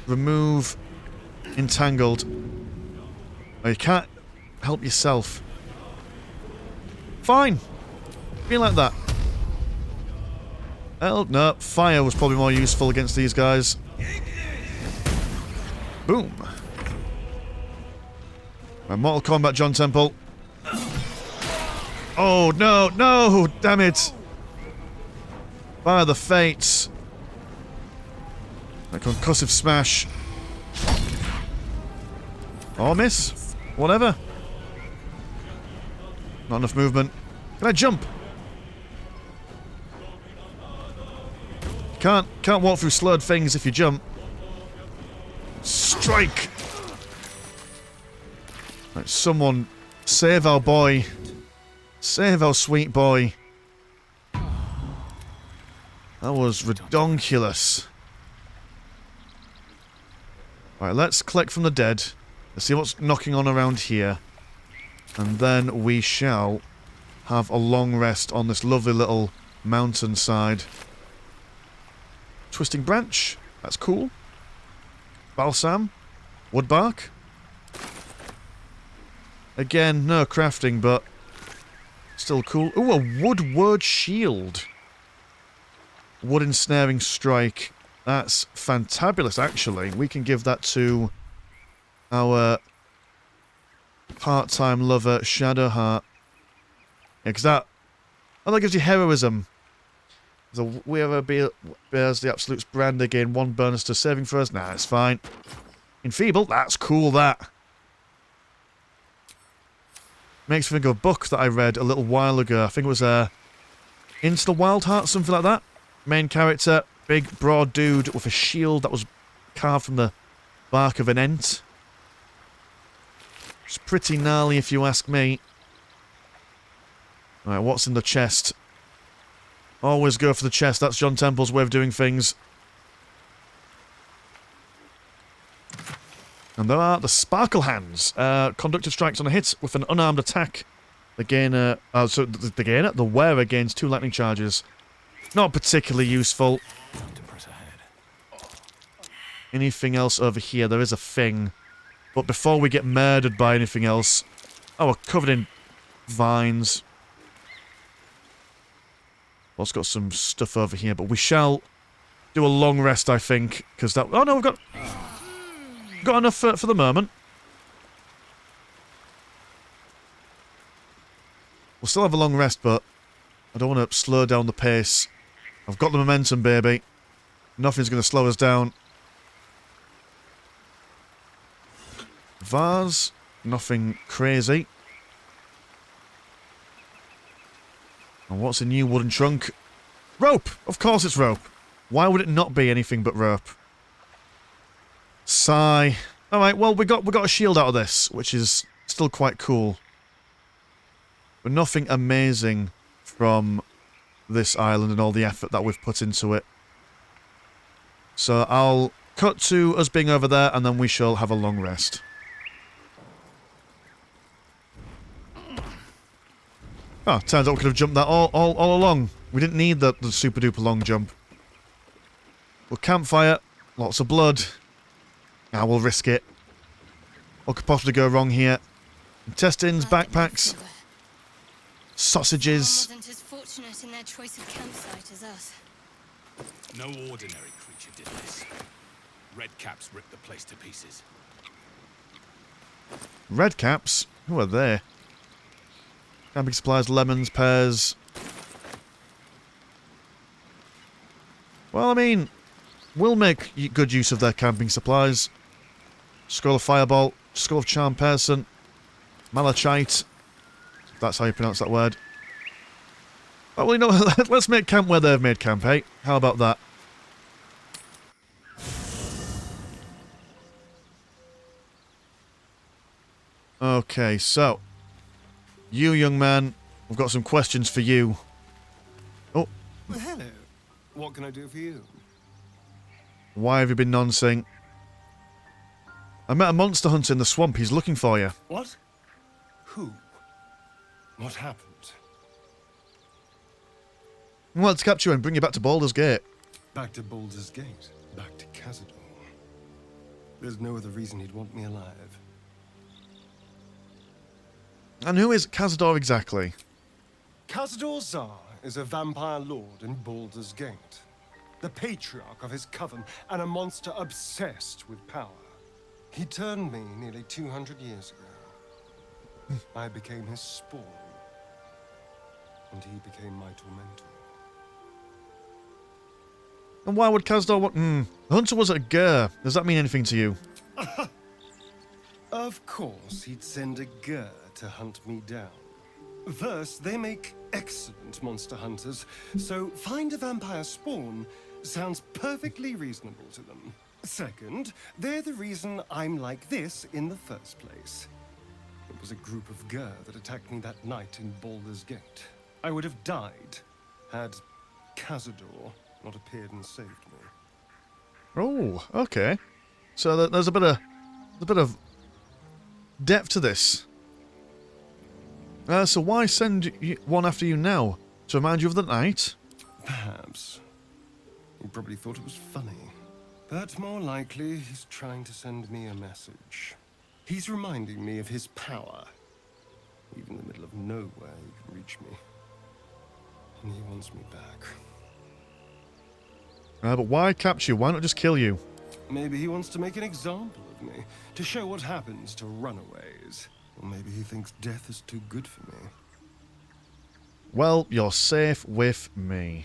Remove. Entangled. Oh, you can't help yourself. Fine. Be like that. Well, no. Fire was probably more useful against these guys. Boom. My Mortal Kombat John Temple. Oh, no, no! Damn it! By the fates. A concussive smash. Or miss. Whatever. Not enough movement. Can I jump? Can't walk through slurred things if you jump. Strike! Right, someone save our boy. Save our sweet boy. That was redonkulous. Right, let's collect from the dead. Let's see what's knocking on around here. And then we shall have a long rest on this lovely little mountainside. Twisting branch. That's cool. Balsam. Woodbark. Again, no crafting, but still cool. Ooh, a wood word shield. Wood ensnaring strike. That's fantabulous, actually. We can give that to our part-time lover, Shadowheart. Yeah, because that gives you heroism. So whoever bears the Absolute's brand again, one bonus to saving throws. Nah, it's fine. Enfeeble, that's cool, that. Makes me think of a book that I read a little while ago. I think it was Into the Wild Heart, something like that. Main character, big, broad dude with a shield that was carved from the bark of an ent. It's pretty gnarly if you ask me. Alright, what's in the chest? Always go for the chest. That's John Temple's way of doing things. And there are the Sparkle Hands. Conductive strikes on a hit with an unarmed attack. The gainer... the wearer gains 2 lightning charges. Not particularly useful. anything else over here? There is a thing. But before we get murdered by anything else... Oh, we're covered in vines. Also got some stuff over here, but we shall do a long rest, I think, because that... Oh, no, we've got enough for the moment. We'll still have a long rest, but I don't want to slow down the pace. I've got the momentum, baby. Nothing's going to slow us down. Vase. Nothing crazy. And what's a new wooden trunk? Rope! Of course it's rope. Why would it not be anything but rope? Sigh. Alright, well, we got a shield out of this, which is still quite cool. But nothing amazing from this island and all the effort that we've put into it. So I'll cut to us being over there, and then we shall have a long rest. Oh, turns out we could have jumped that all along. We didn't need the super duper long jump. Well, campfire, lots of blood. Now we'll risk it. What could possibly go wrong here? Intestines, backpacks, sausages. Wasn't as fortunate in their choice of campsite as us. No ordinary creature did this. Redcaps ripped the place to pieces. Redcaps? Who are they? Camping supplies, lemons, pears. Well, I mean, we'll make good use of their camping supplies. Scroll of Fireball, Scroll of Charm Person, Malachite. If that's how you pronounce that word. Oh, well, you know, let's make camp where they've made camp, hey? How about that? Okay, so... You, young man, I've got some questions for you. Oh. Well, hello. What can I do for you? Why have you been noncing? I met a monster hunter in the swamp. He's looking for you. What? Who? What happened? Well, to capture you and bring you back to Baldur's Gate. Back to Baldur's Gate? Back to Cazador? There's no other reason he'd want me alive. And who is Cazador exactly? Cazador Zar is a vampire lord in Baldur's Gate. The patriarch of his coven and a monster obsessed with power. He turned me nearly 200 years ago. I became his spawn. And he became my tormentor. And why would Cazador want... The hunter was at Gur. Does that mean anything to you? Of course, he'd send a Gur to hunt me down. First, they make excellent monster hunters, so find a vampire spawn sounds perfectly reasonable to them. Second, they're the reason I'm like this in the first place. It was a group of Gur that attacked me that night in Baldur's Gate. I would have died had Cazador not appeared and saved me. Oh, okay. So there's a bit of depth to this. So why send one after you now? To remind you of the night? Perhaps. He probably thought it was funny. But more likely, he's trying to send me a message. He's reminding me of his power. Even in the middle of nowhere, he can reach me. And he wants me back. But why capture you? Why not just kill you? Maybe he wants to make an example of me, to show what happens to runaways. Or maybe he thinks death is too good for me. Well, you're safe with me.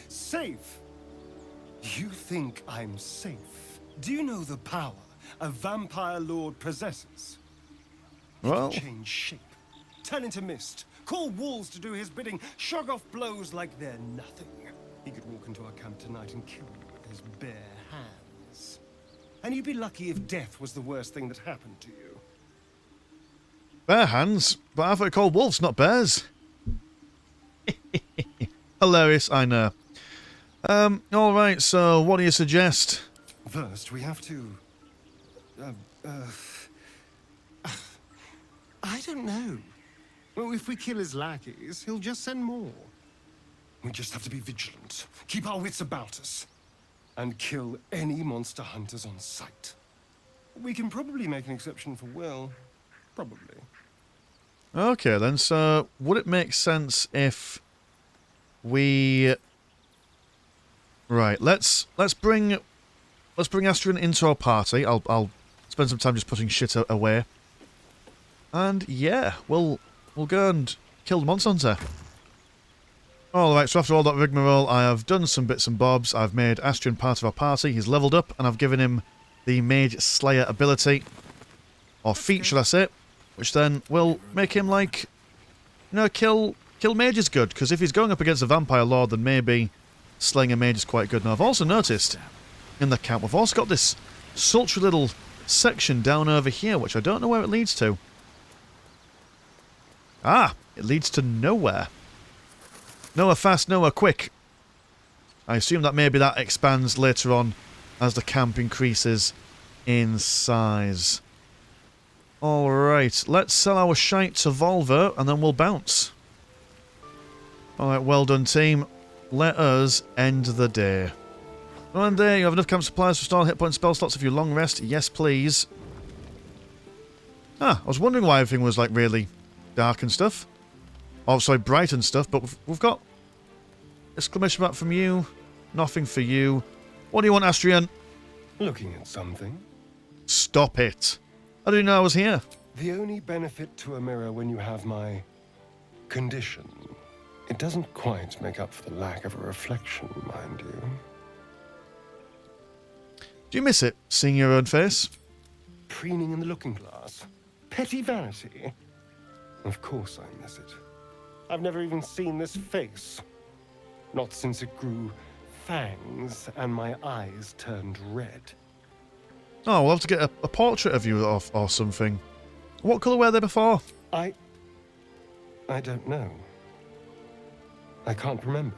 Safe? You think I'm safe? Do you know the power a vampire lord possesses? Well... He can change shape, turn into mist, call walls to do his bidding, shrug off blows like they're nothing. He could walk into our camp tonight and kill you with his bare hands. And you'd be lucky if death was the worst thing that happened to you. Bare hands? But I thought you called wolves, not bears. Hilarious, I know. Alright, so what do you suggest? First, we have to... I don't know. Well, if we kill his lackeys, he'll just send more. We just have to be vigilant. Keep our wits about us. and kill any monster hunters on sight. We can probably make an exception for Will. Probably. Okay then, so would it make sense if we... Right, let's bring Astrian into our party. I'll spend some time just putting shit away. And yeah, we'll go and kill the monster hunter. Alright, so after all that rigmarole, I have done some bits and bobs. I've made Astrian part of our party. He's leveled up, and I've given him the Mage Slayer ability. Or feat, should I say. Which then will make him, like, you know, kill mages good. Because if he's going up against a vampire lord, then maybe slaying a mage is quite good. Now, I've also noticed in the camp, we've also got this sultry little section down over here, which I don't know where it leads to. Ah, it leads to nowhere. Nowhere fast, nowhere quick. I assume that maybe that expands later on as the camp increases in size. Alright, let's sell our shite to Volvo and then we'll bounce. Alright, well done team. Let us end the day. One day, you have enough camp supplies to restore hit point spell slots if you long rest. Yes, please. Ah, I was wondering why everything was like really dark and stuff. Oh, sorry, bright and stuff, but we've got exclamation mark from you. Nothing for you. What do you want, Astrian? Looking at something. Stop it. I didn't know I was here. The only benefit to a mirror when you have my condition, it doesn't quite make up for the lack of a reflection, mind you. Do you miss it, seeing your own face? Preening in the looking glass. Petty vanity. Of course I miss it. I've never even seen this face. Not since it grew fangs and my eyes turned red. Oh, we'll have to get a portrait of you or something. What colour were they before? I don't know. I can't remember.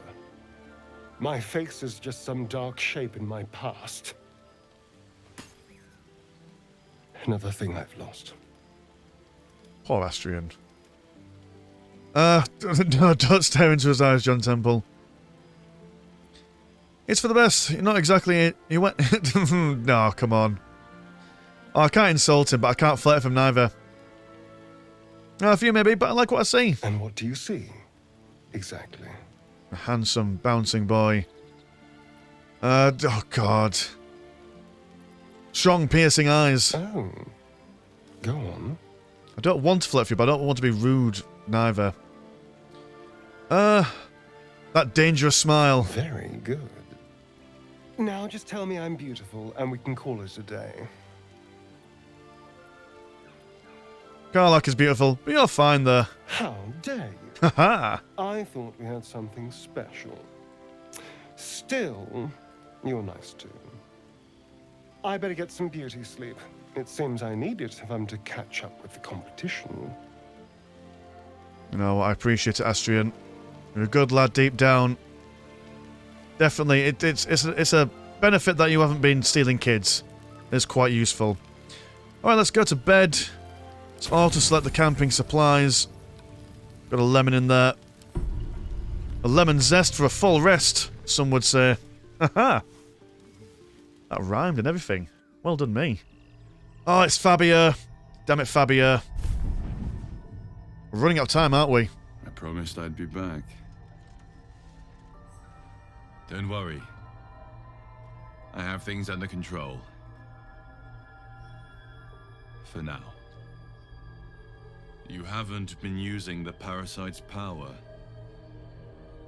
My face is just some dark shape in my past. Another thing I've lost. Poor Astrian. No, don't stare into his eyes, John Temple. It's for the best. You're not exactly... You went... No, come on. Oh, I can't insult him, but I can't flirt with him neither. A few maybe, but I like what I see. And what do you see? Exactly. A handsome, bouncing boy. Oh, God. Strong, piercing eyes. Oh. Go on. I don't want to flirt with you, but I don't want to be rude neither. That dangerous smile. Very good. Now just tell me I'm beautiful, and we can call it a day. Karlach is beautiful, but you're fine there. How dare you? Haha! I thought we had something special. Still, you're nice too. I better get some beauty sleep. It seems I need it if I'm to catch up with the competition. You know, I appreciate it, Astrian. You're a good lad deep down. Definitely, it's a benefit that you haven't been stealing kids. It's quite useful. Alright, let's go to bed. Let's auto-select the camping supplies. Got a lemon in there. A lemon zest for a full rest, some would say. Haha! That rhymed and everything. Well done me. Oh, it's Fabio. Damn it, Fabio. We're running out of time, aren't we? I promised I'd be back. Don't worry. I have things under control. For now. You haven't been using the parasite's power.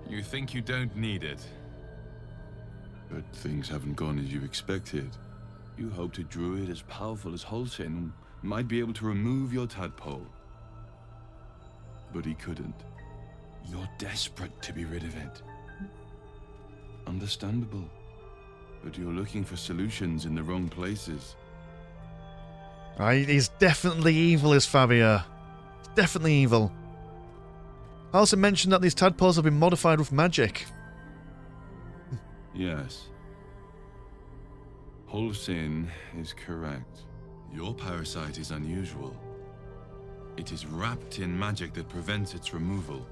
You think you don't need it. But things haven't gone as you expected. You hoped a druid as powerful as Holsin might be able to remove your tadpole. But he couldn't. You're desperate to be rid of it. Understandable. But you're looking for solutions in the wrong places. He's definitely evil, is Fabio. Definitely evil. I also mentioned that these tadpoles have been modified with magic. Yes. Holsin is correct. Your parasite is unusual. It is wrapped in magic that prevents its removal.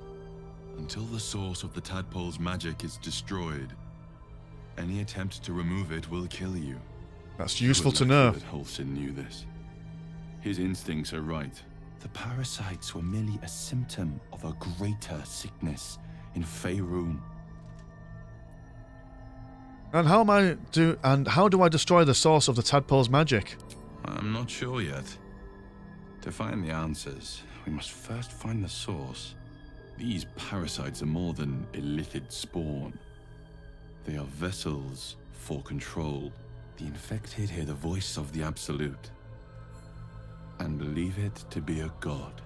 Until the source of the tadpole's magic is destroyed, Any attempt to remove it will kill you. That's useful to know. That Halsin knew this. His instincts are right. The parasites were merely a symptom of a greater sickness in Faerun. And how do I destroy the source of the tadpole's magic? I'm not sure yet. To find the answers, we must first find the source. These parasites are more than illithid spawn. They are vessels for control. The infected hear the voice of the Absolute and believe it to be a god.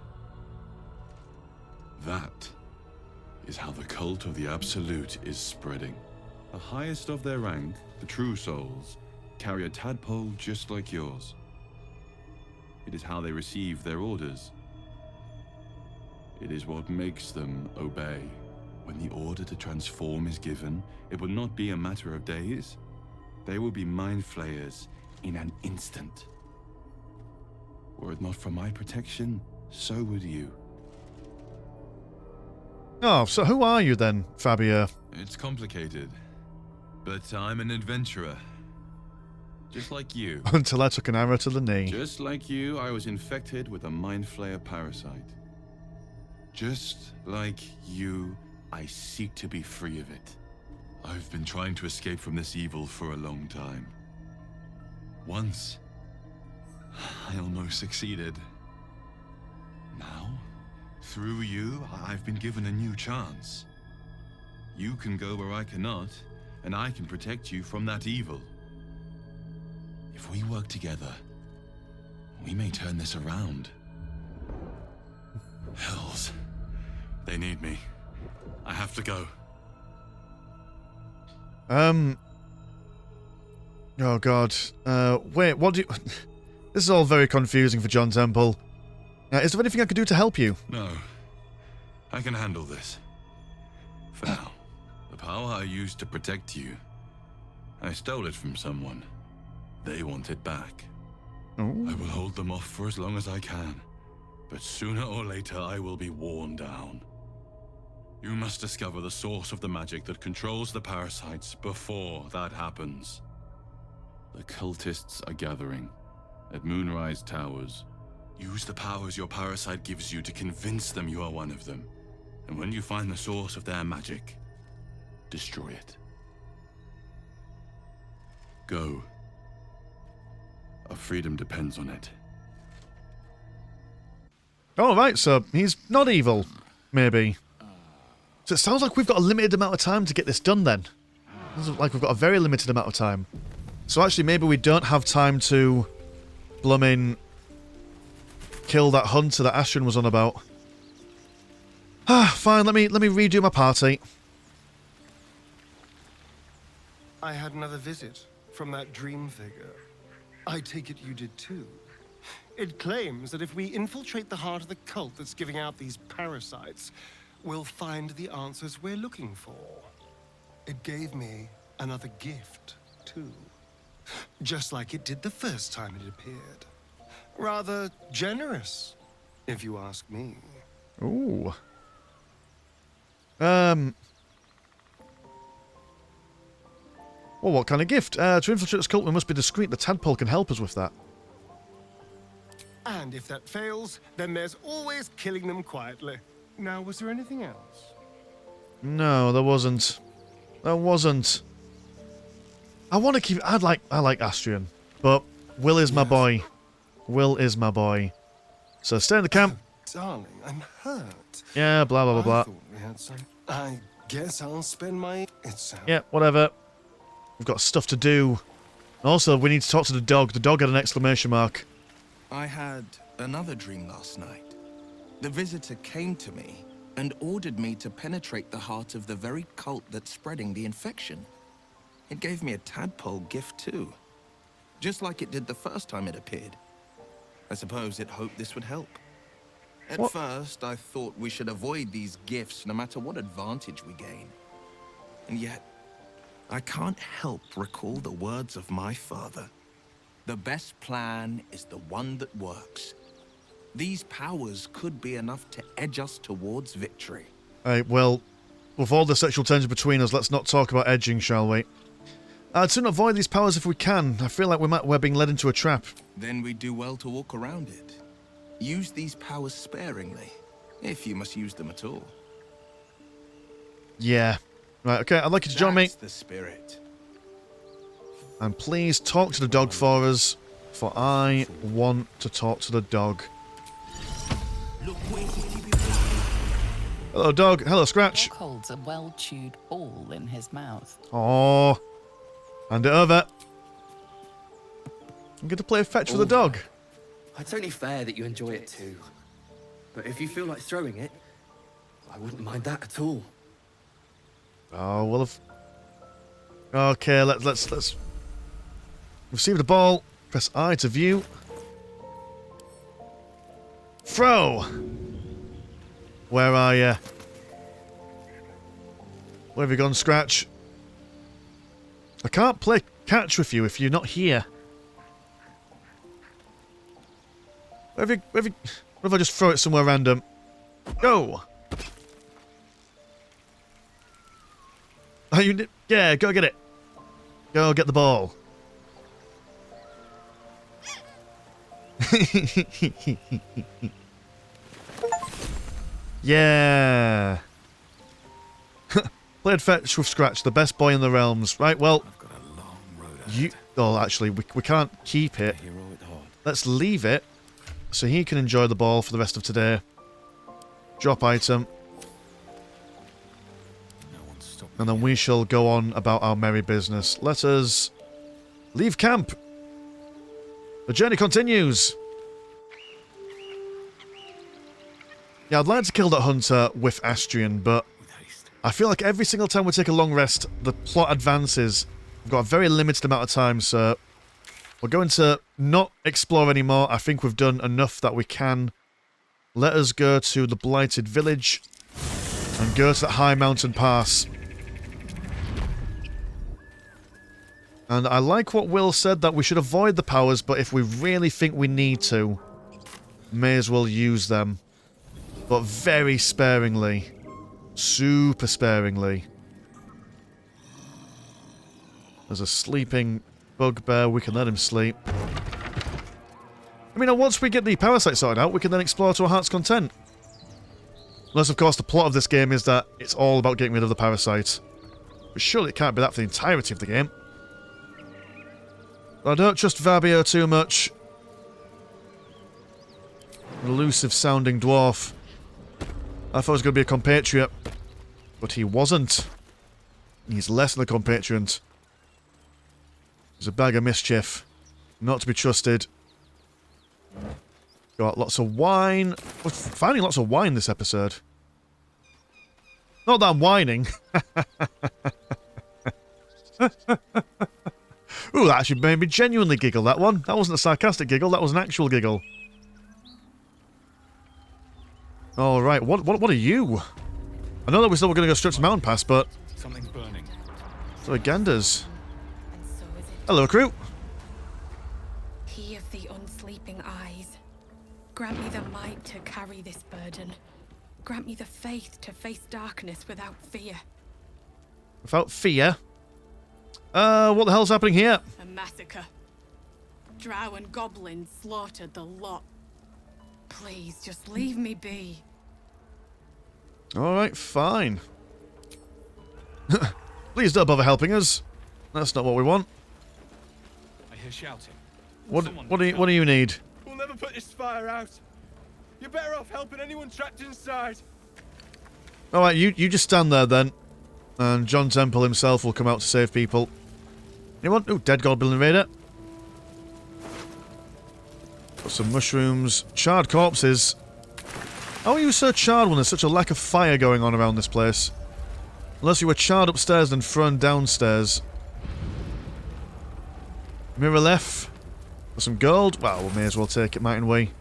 That is how the cult of the Absolute is spreading. The highest of their rank, the True Souls, carry a tadpole just like yours. It is how they receive their orders. It is what makes them obey. When the order to transform is given, it will not be a matter of days. They will be mind flayers in an instant. Were it not for my protection, so would you. Oh, so who are you then, Fabio? It's complicated, but I'm an adventurer. Just like you. Until I took an arrow to the knee. Just like you, I was infected with a mind flayer parasite. Just like you, I seek to be free of it. I've been trying to escape from this evil for a long time. Once, I almost succeeded. Now, through you, I've been given a new chance. You can go where I cannot, and I can protect you from that evil. If we work together, we may turn this around. Hells. They need me. I have to go. Oh god. Wait, what do you... This is all very confusing for John Temple. Is there anything I could do to help you? No. I can handle this. For now. The power I used to protect you, I stole it from someone. They want it back. Ooh. I will hold them off for as long as I can. But sooner or later, I will be worn down. You must discover the source of the magic that controls the parasites before that happens. The cultists are gathering at Moonrise Towers. Use the powers your parasite gives you to convince them you are one of them. And when you find the source of their magic, destroy it. Go. Our freedom depends on it. Oh, right, so he's not evil, maybe. So it sounds like we've got a limited amount of time to get this done then. It sounds like we've got a very limited amount of time. So actually, maybe we don't have time to blummin' kill that hunter that Astrid was on about. Fine, let me redo my party. I had another visit from that dream figure. I take it you did too. It claims that if we infiltrate the heart of the cult that's giving out these parasites, we'll find the answers we're looking for. It gave me another gift, too. Just like it did the first time it appeared. Rather generous, if you ask me. Ooh. Well, what kind of gift? To infiltrate this cult, we must be discreet. The tadpole can help us with that. And if that fails, then there's always killing them quietly. Now, was there anything else? No, there wasn't. There wasn't. I want to keep... I like Astrian, but Will is my boy. Will is my boy. So stay in the camp. Oh, darling, I'm hurt. Yeah, blah, blah, blah, blah. I thought we had some... I guess I'll spend my... Yeah, whatever. We've got stuff to do. Also, we need to talk to the dog. The dog had an exclamation mark. I had another dream last night. The visitor came to me and ordered me to penetrate the heart of the very cult that's spreading the infection. It gave me a tadpole gift too, just like it did the first time it appeared. I suppose it hoped this would help. At first, I thought we should avoid these gifts no matter what advantage we gain. And yet, I can't help recall the words of my father. The best plan is the one that works. These powers could be enough to edge us towards victory. Well, with all the sexual tension between us, let's not talk about edging, shall we? To avoid these powers if we can. I feel like we're being led into a trap. Then we do well to walk around it. Use these powers sparingly, if you must use them at all. Yeah. Right, okay, I'd like you to join me. That's the spirit. And please talk to the dog for us, for I want to talk to the dog. Hello, dog. Hello, Scratch. Dog holds a well-chewed ball in his mouth. Oh, hand it over. I'm going to play fetch with the dog. It's only fair that you enjoy it too. But if you feel like throwing it, I wouldn't mind that at all. Oh, well, okay, let's receive the ball. Press I to view. Throw. Where are you? Where have you gone, Scratch? I can't play catch with you if you're not here. What if I just throw it somewhere random? Go! Oh, yeah, go get it. Go get the ball. Yeah. Played fetch with Scratch, the best boy in the realms. Right, well, oh, actually, we can't keep it. Let's leave it so he can enjoy the ball for the rest of today. Drop item. And then we shall go on about our merry business. Let us leave camp. The journey continues. Yeah, I'd like to kill that hunter with Astrian, but I feel like every single time we take a long rest, the plot advances. We've got a very limited amount of time, so we're going to not explore anymore. I think we've done enough that we can. Let us go to the Blighted Village and go to that high mountain pass. And I like what Will said, that we should avoid the powers, but if we really think we need to, may as well use them. But very sparingly. Super sparingly. There's a sleeping bugbear, we can let him sleep. I mean, once we get the parasite sorted out, we can then explore to our heart's content. Unless, of course, the plot of this game is that it's all about getting rid of the parasite. But surely it can't be that for the entirety of the game. I don't trust Vabio too much. An elusive sounding dwarf. I thought he was going to be a compatriot. But he wasn't. He's less than a compatriot. He's a bag of mischief. Not to be trusted. Got lots of wine. We're finding lots of wine this episode. Not that I'm whining. Ooh, that actually made me genuinely giggle, that one. That wasn't a sarcastic giggle, that was an actual giggle. Alright, what are you? I know that we said we're going to go straight to Mountain Pass, but... Something's burning. So Gandas. Hello, crew. He of the unsleeping eyes. Grant me the might to carry this burden. Grant me the faith to face darkness without fear. Without fear? What the hell's happening here? A massacre. Drow and goblins slaughtered the lot. Please, just leave me be. Alright, fine. Please don't bother helping us. That's not what we want. I hear shouting. What do you need? We'll never put this fire out. You're better off helping anyone trapped inside. Alright, you just stand there then. And John Temple himself will come out to save people. Anyone? Ooh, dead goblin raider. Got some mushrooms. Charred corpses. How are you so charred when there's such a lack of fire going on around this place? Unless you were charred upstairs and thrown downstairs. Mirror left. For some gold. Well, we may as well take it, mightn't we?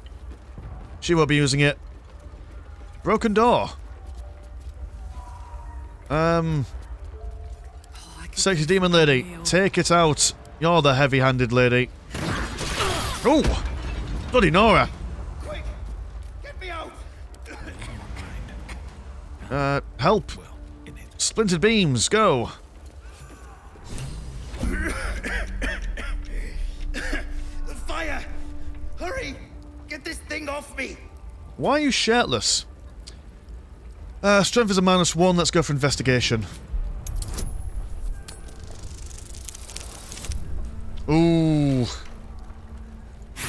She won't be using it. Broken door. Sexy demon lady, take it out. You're the heavy-handed lady. Oh! Bloody Nora. Quick! Get me out! Help. Splintered beams, go. Why are you shirtless? Strength is a -1. Let's go for investigation. Ooh.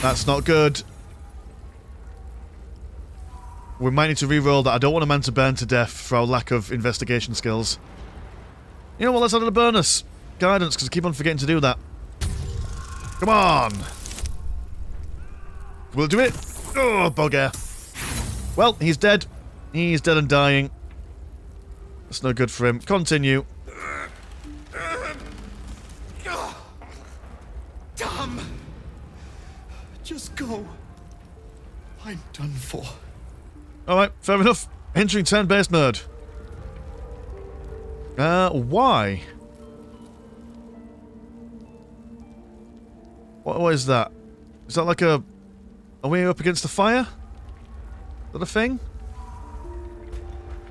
That's not good. We might need to re-roll that. I don't want a man to burn to death for our lack of investigation skills. You know what, let's add a bonus. Guidance, because I keep on forgetting to do that. Come on! We'll do it! Oh, bugger. Well, he's dead. He's dead and dying. That's no good for him. Continue. Damn! Just go. I'm done for. Alright, fair enough. Entering turn-based mode. Why? What is that? Is that like a... Are we up against the fire? Is that a thing?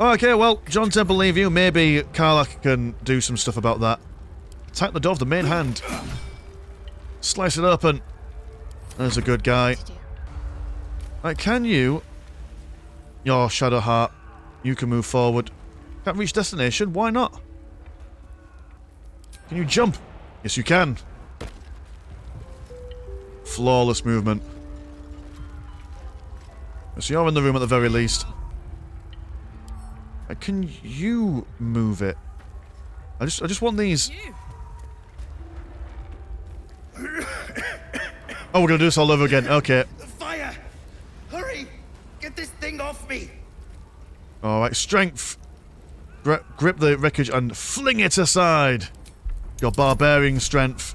Okay, well, John Temple leave you. Maybe Karlach can do some stuff about that. Attack the door with the main hand. Slice it open. There's a good guy. Right, can you... Your Shadow Heart. You can move forward. Can't reach destination. Why not? Can you jump? Yes, you can. Flawless movement. So you're in the room at the very least. Can you move it? I just want these. Oh, we're gonna do this all over again. Okay. The fire! Hurry! Get this thing off me! Alright, strength. Grip the wreckage and fling it aside. Your barbarian strength.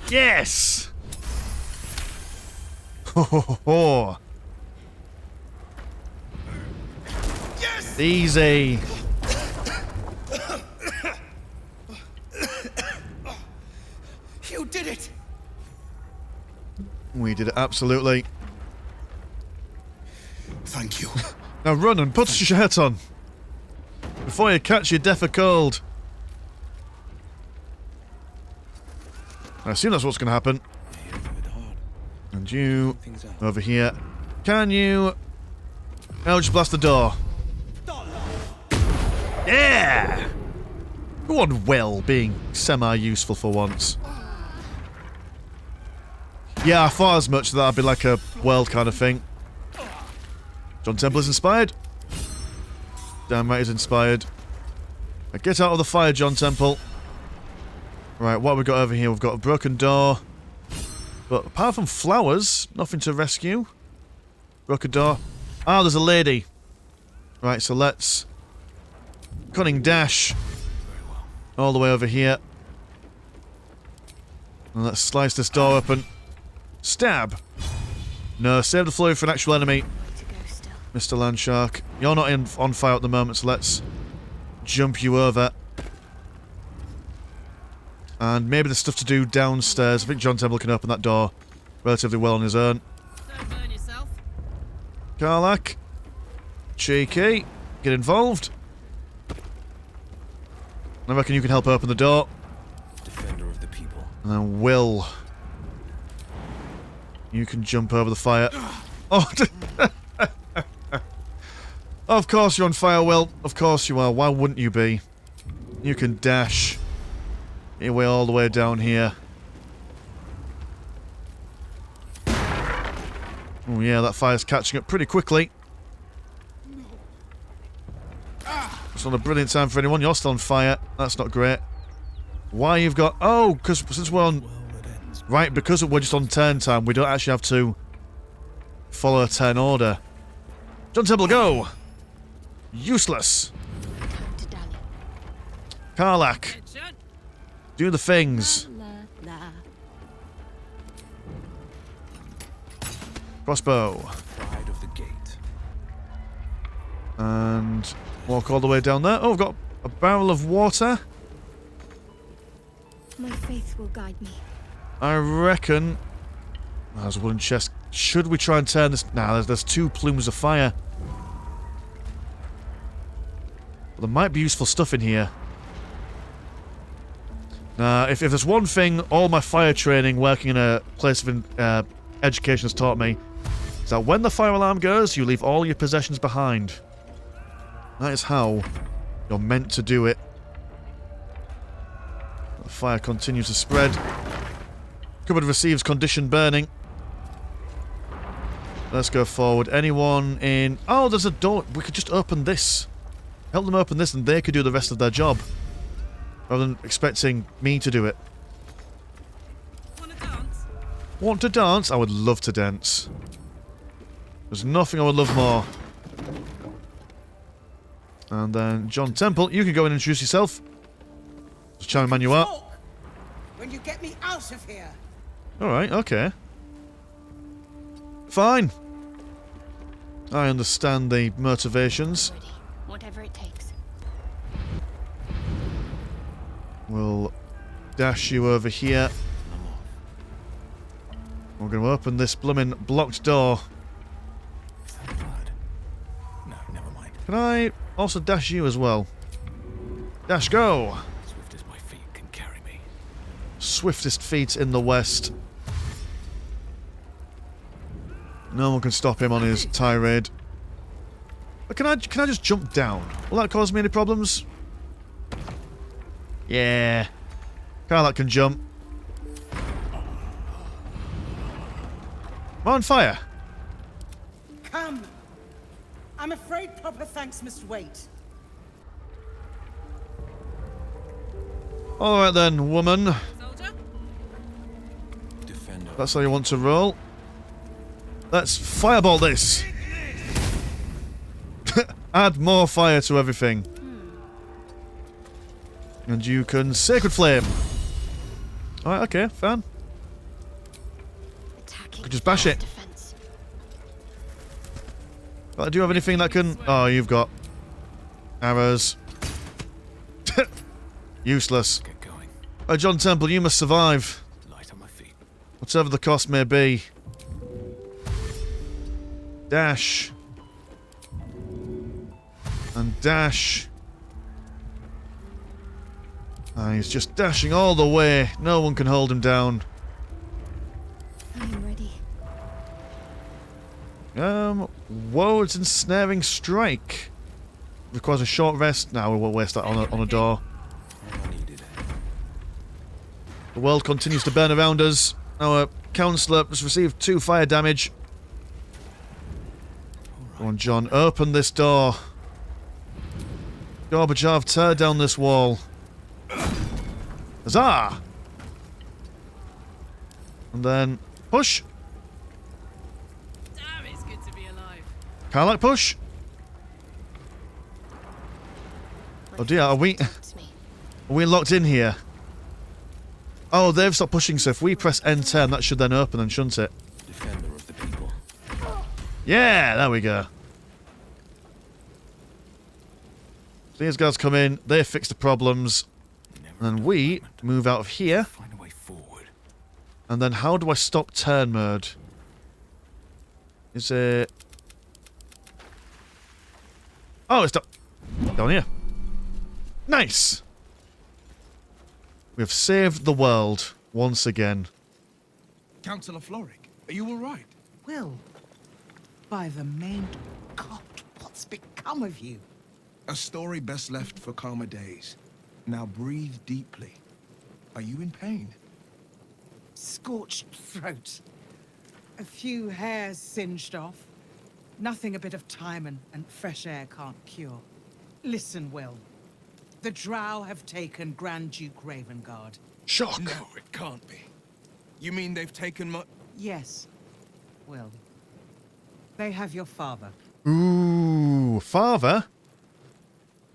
Yes! Ho ho ho ho. Yes! Easy. You did it! We did it, absolutely. Thank you. Now run and put your shirt on. Before you catch your death of cold. I assume that's what's going to happen. And you, over here. Can you... Eldritch blast the door. Yeah! Go on, well, being semi-useful for once. Yeah, I thought as much that that'd be like a world kind of thing. John Temple is inspired. Damn right he's inspired. Now get out of the fire, John Temple. Right, what have we got over here? We've got a broken door. But apart from flowers, nothing to rescue. Broken door. Ah, there's a lady. Right, so let's... Cunning dash. All the way over here. And let's slice this door open. Stab. No, save the fluid for an actual enemy. Mr. Landshark. You're not on fire at the moment, so let's jump you over. And maybe there's stuff to do downstairs. I think John Temple can open that door relatively well on his own. Don't burn yourself. Karlach. Cheeky. Get involved. I reckon you can help open the door. Defender of the people. And then Will. You can jump over the fire. Oh, of course you're on fire, Will. Of course you are. Why wouldn't you be? You can dash your way all the way down here. Oh yeah, that fire's catching up pretty quickly. It's not a brilliant time for anyone. You're still on fire. That's not great. Why you've got... Oh, because since we're on... Right, because we're just on turn time, we don't actually have to follow a turn order. John Temple, go! Useless. Karlach. Do the things. Crossbow. Pride of the gate. And walk all the way down there. Oh, we've got a barrel of water. My faith will guide me. I reckon... Oh, there's a wooden chest. Should we try and turn this... Nah, there's two plumes of fire. Well, there might be useful stuff in here. Nah, if there's one thing all my fire training working in a place of education has taught me, So when the fire alarm goes, you leave all your possessions behind. That is how you're meant to do it. The fire continues to spread. Cupboard receives conditioned burning. Let's go forward. Anyone in... Oh, there's a door. We could just open this. Help them open this and they could do the rest of their job. Rather than expecting me to do it. Want to dance? I would love to dance. There's nothing I would love more. And then John Temple, you can go and introduce yourself. Just charming man you are. When you get me out of here. Alright, okay. Fine. I understand the motivations. Whatever it takes. We'll dash you over here. We're going to open this blooming blocked door. No, never mind. Can I also dash you as well? Dash, go! Swift as my feet can carry me. Swiftest feet in the West. No one can stop him on his tirade. But can I just jump down? Will that cause me any problems? Yeah. Karlach can jump. I'm on fire. Come. I'm afraid proper thanks must wait. Alright then, woman. Soldier? Defender. That's how you want to roll. Let's fireball this. Add more fire to everything. And you can Sacred Flame. Alright, okay, fine. Could just bash it. But do you have anything that can... Oh, you've got arrows. Useless. John Temple, you must survive. Light on my feet. Whatever the cost may be. Dash. And dash. Ah, he's just dashing all the way. No one can hold him down. I'm ready. Woad's ensnaring strike. Requires a short rest. Now we won't waste that on a door. The world continues to burn around us. Our councillor has received 2 fire damage. Go on, John. Open this door. Gorbachev, tear down this wall. Huzzah! And then push. Damn, it's good to be alive. Karlach, push. Oh dear, are we locked in here? Oh, they've stopped pushing, so if we press N10, that should then open, then shouldn't it? Defender of the people. Yeah, there we go. These guys come in, they fix the problems, and we move out of here. Find a way forward. And then how do I stop turn mode? Is it... Oh, it's down here. Nice! We have saved the world once again. Councillor Floric, are you all right? Will, by the main God, what's become of you? A story best left for calmer days. Now breathe deeply. Are you in pain? Scorched throat. A few hairs singed off. Nothing a bit of time and fresh air can't cure. Listen, Will. The Drow have taken Grand Duke Ravengard. Shock! No, it can't be. You mean they've taken my... Yes, Will. They have your father. Ooh, father?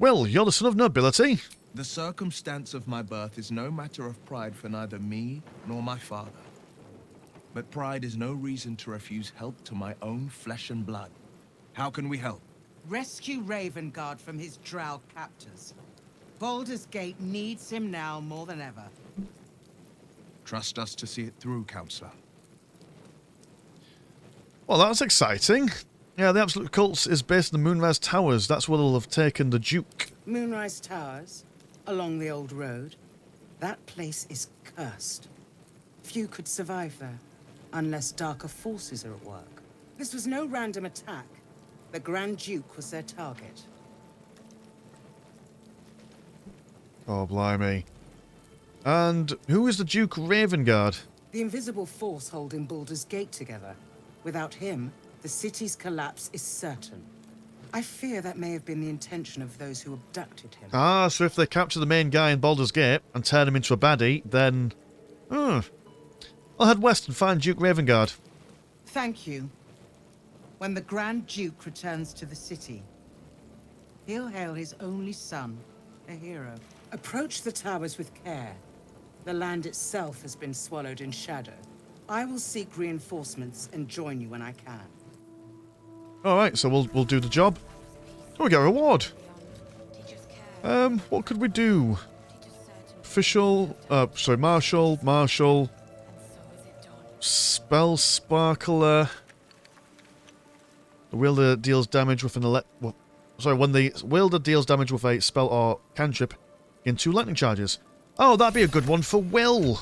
Will, you're the son of nobility. The circumstance of my birth is no matter of pride for neither me nor my father. But pride is no reason to refuse help to my own flesh and blood. How can we help? Rescue Ravengard from his Drow captors. Baldur's Gate needs him now more than ever. Trust us to see it through, Councillor. Well, that's exciting. Yeah, the Absolute Cult is based in the Moonrise Towers. That's where they'll have taken the Duke. Moonrise Towers, along the old road. That place is cursed. Few could survive there, unless darker forces are at work. This was no random attack. The Grand Duke was their target. Oh, blimey. And who is the Duke Ravengard? The invisible force holding Baldur's Gate together. Without him, the city's collapse is certain. I fear that may have been the intention of those who abducted him. Ah, so if they capture the main guy in Baldur's Gate and turn him into a baddie, then... I'll head west and find Duke Ravengard. Thank you. When the Grand Duke returns to the city, he'll hail his only son, a hero. Approach the towers with care. The land itself has been swallowed in shadow. I will seek reinforcements and join you when I can. Alright, so we'll do the job. Oh, we get a reward. What could we do? Official, Marshal. Spell Sparkler. The wielder deals damage with an when the wielder deals damage with a spell or cantrip in 2 lightning charges. Oh, that'd be a good one for Will.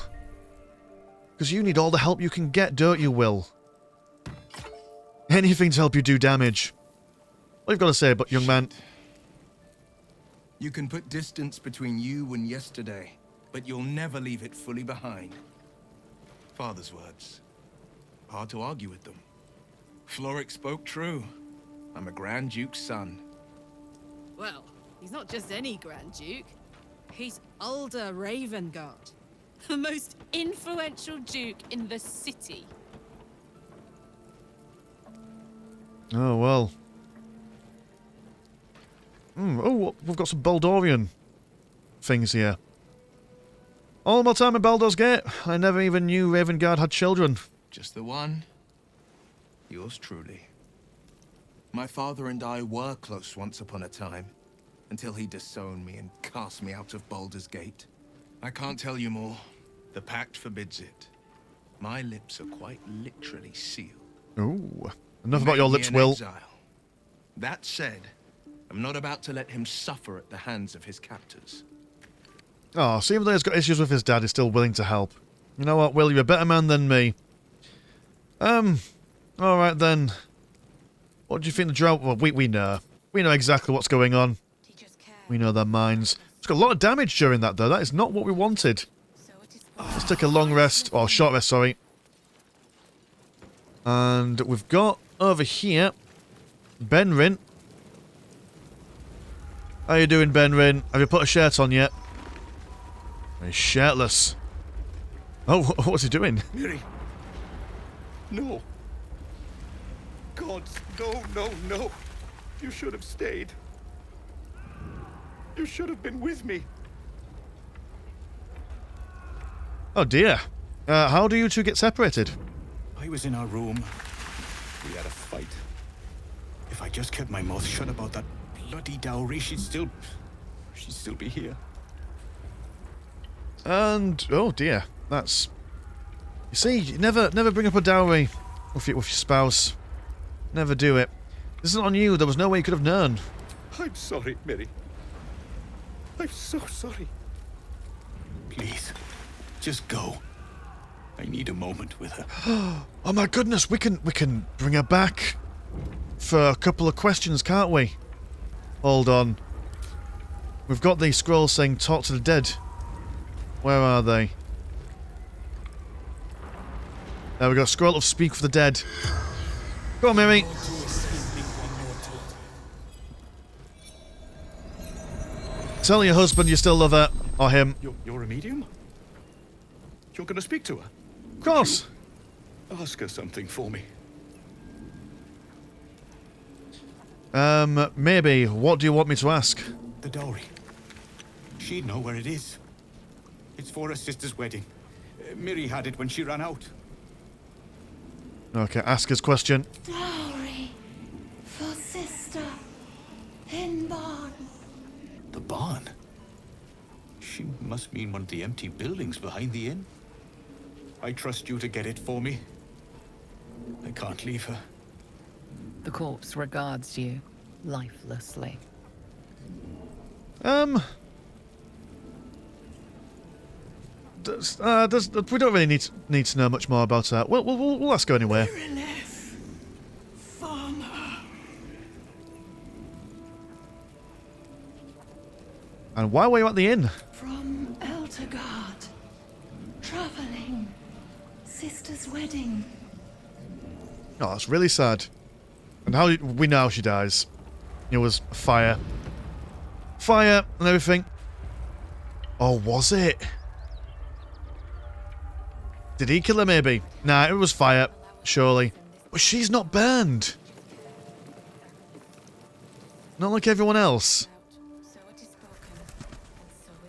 Because you need all the help you can get, don't you, Will? Anything to help you do damage. What you've got to say, but young man? You can put distance between you and yesterday, but you'll never leave it fully behind. Father's words. Hard to argue with them. Floric spoke true. I'm a Grand Duke's son. Well, he's not just any Grand Duke. He's Baldur Ravengard, the most influential duke in the city. Oh, well. Oh, we've got some Baldurian things here. All my time in Baldur's Gate, I never even knew Ravengard had children. Just the one. Yours truly. My father and I were close once upon a time, until he disowned me and cast me out of Baldur's Gate. I can't tell you more. The pact forbids it. My lips are quite literally sealed. Ooh. Enough about your lips, Will. Exile. That said, I'm not about to let him suffer at the hands of his captors. Oh, so even though he's got issues with his dad, he's still willing to help. You know what, Will? You're a better man than me. Alright then. What do you think the drought... Well, we know. We know exactly what's going on. We know their minds. It's got a lot of damage during that, though. That is not what we wanted. Let's take a long rest. Or short rest, sorry. And we've got over here Benrin. How you doing, Benrin? Have you put a shirt on yet? He's shirtless. Oh, what's he doing? Miri. No. God, no. You should have stayed. You should have been with me. Oh dear. How do you two get separated? I was in our room. We had a fight. If I just kept my mouth shut about that bloody dowry, she'd still be here. And oh dear, that's... You see, you never bring up a dowry with your spouse. Never do it. This isn't on you. There was no way you could have known. I'm sorry, Miri. I'm so sorry. Please, just go. I need a moment with her. Oh my goodness, we can bring her back for a couple of questions, can't we? Hold on. We've got these scrolls saying talk to the dead. Where are they? There we go, scroll of speak for the dead. Go on, Miri. Tell your husband you still love her, or him. You're a medium? You're gonna speak to her? Of course. Ask her something for me. Maybe. What do you want me to ask? The dowry. She'd know where it is. It's for her sister's wedding. Miri had it when she ran out. Okay, ask his question. Dowry for sister in barn. The barn? She must mean one of the empty buildings behind the inn. I trust you to get it for me. I can't leave her. The corpse regards you lifelessly. We don't really need to know much more about that. We'll ask her anyway. And why were you at the inn? From Eltergard. Traveling. Sister's wedding. Oh, that's really sad. And how did we know how she dies? It was fire. Fire and everything. Oh, was it? Did he kill her maybe? Nah, it was fire. Surely. But she's not burned. Not like everyone else.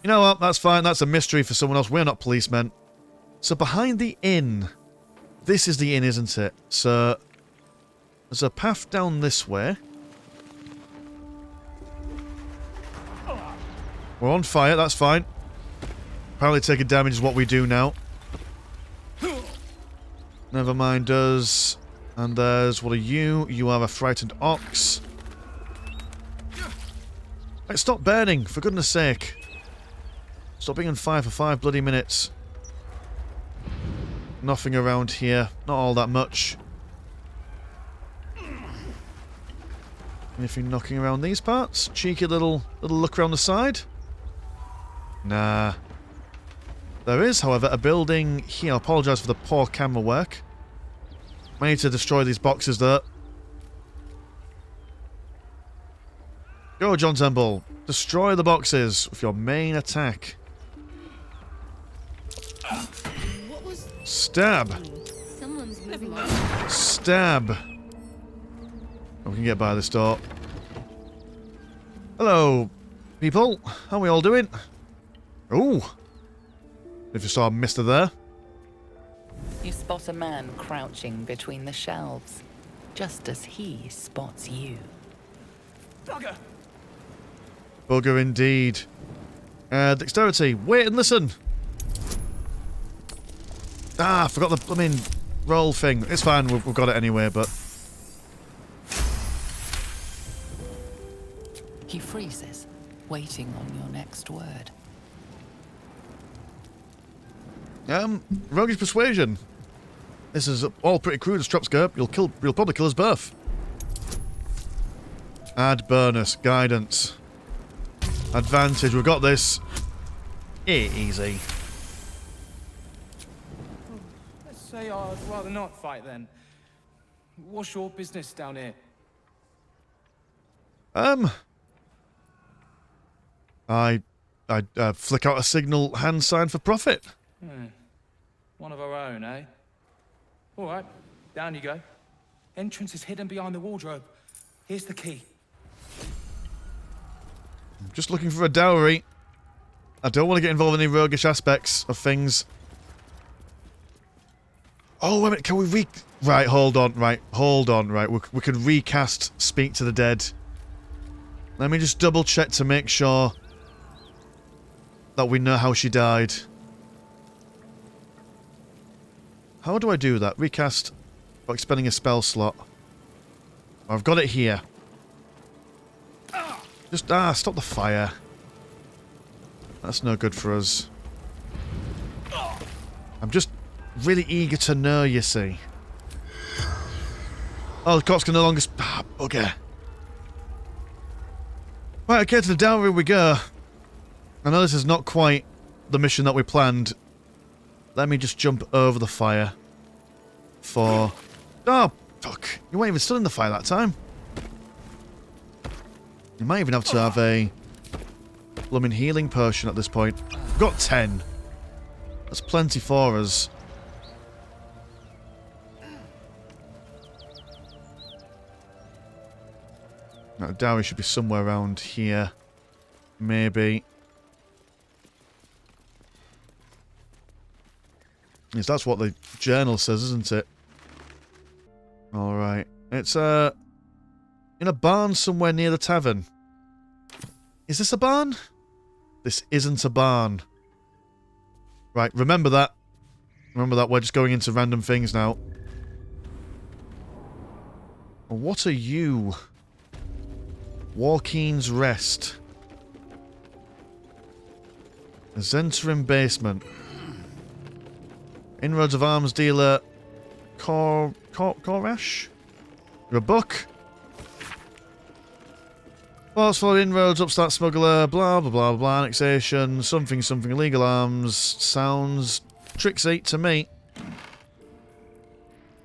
You know what? That's fine. That's a mystery for someone else. We're not policemen. So behind the inn. This is the inn, isn't it? So there's a path down this way. We're on fire. That's fine. Apparently taking damage is what we do now. Never mind us. And there's... What are you? You are a frightened ox. Right, stop burning, for goodness sake. Stop being on fire for 5 bloody minutes. Nothing around here. Not all that much. Anything knocking around these parts? Cheeky little look around the side? Nah. There is, however, a building here. I apologise for the poor camera work. I need to destroy these boxes there. Go, John Temple. Destroy the boxes with your main attack. What was... Stab. Someone's moving on. Stab. Oh, we can get by this door. Hello, people. How are we all doing? Ooh. If you saw a mister there. You spot a man crouching between the shelves, just as he spots you. Bugger! Bugger indeed. Dexterity. Wait and listen. Ah, I forgot the blooming roll thing. It's fine, we've got it anyway, but... He freezes, waiting on your next word. Roguish Persuasion. This is all pretty crude as Tropscurp. You'll probably kill us both. Add bonus. Guidance. Advantage. We've got this. Easy. Let's say I'd rather not fight then. What's your business down here? I flick out a signal hand sign for profit. One of our own, eh? All right, down you go. Entrance is hidden behind the wardrobe. Here's the key. I'm just looking for a dowry. I don't want to get involved in any roguish aspects of things. Oh, wait a minute, can we Right, hold on, right. We can recast Speak to the Dead. Let me just double check to make sure that we know how she died. How do I do that? Recast by expending a spell slot. I've got it here. Just, stop the fire. That's no good for us. I'm just really eager to know, you see. Oh, the cops can no longer... bugger. Right, okay, to the dowry we go. I know this is not quite the mission that we planned. Let me just jump over the fire. Oh, fuck. You weren't even still in the fire that time. You might even have to have a blooming healing potion at this point. We've got 10. That's plenty for us. Now, dowry should be somewhere around here. Maybe. Yes, that's what the journal says, isn't it? Alright. It's, in a barn somewhere near the tavern. Is this a barn? This isn't a barn. Right, remember that. Remember that, we're just going into random things now. What are you? Walkeen's Rest. A Zentrim basement. Inroads of arms dealer Korash? You're a book? Forceful inroads, upstart smuggler, blah blah blah blah, annexation, something something, illegal arms. Sounds tricksy to me.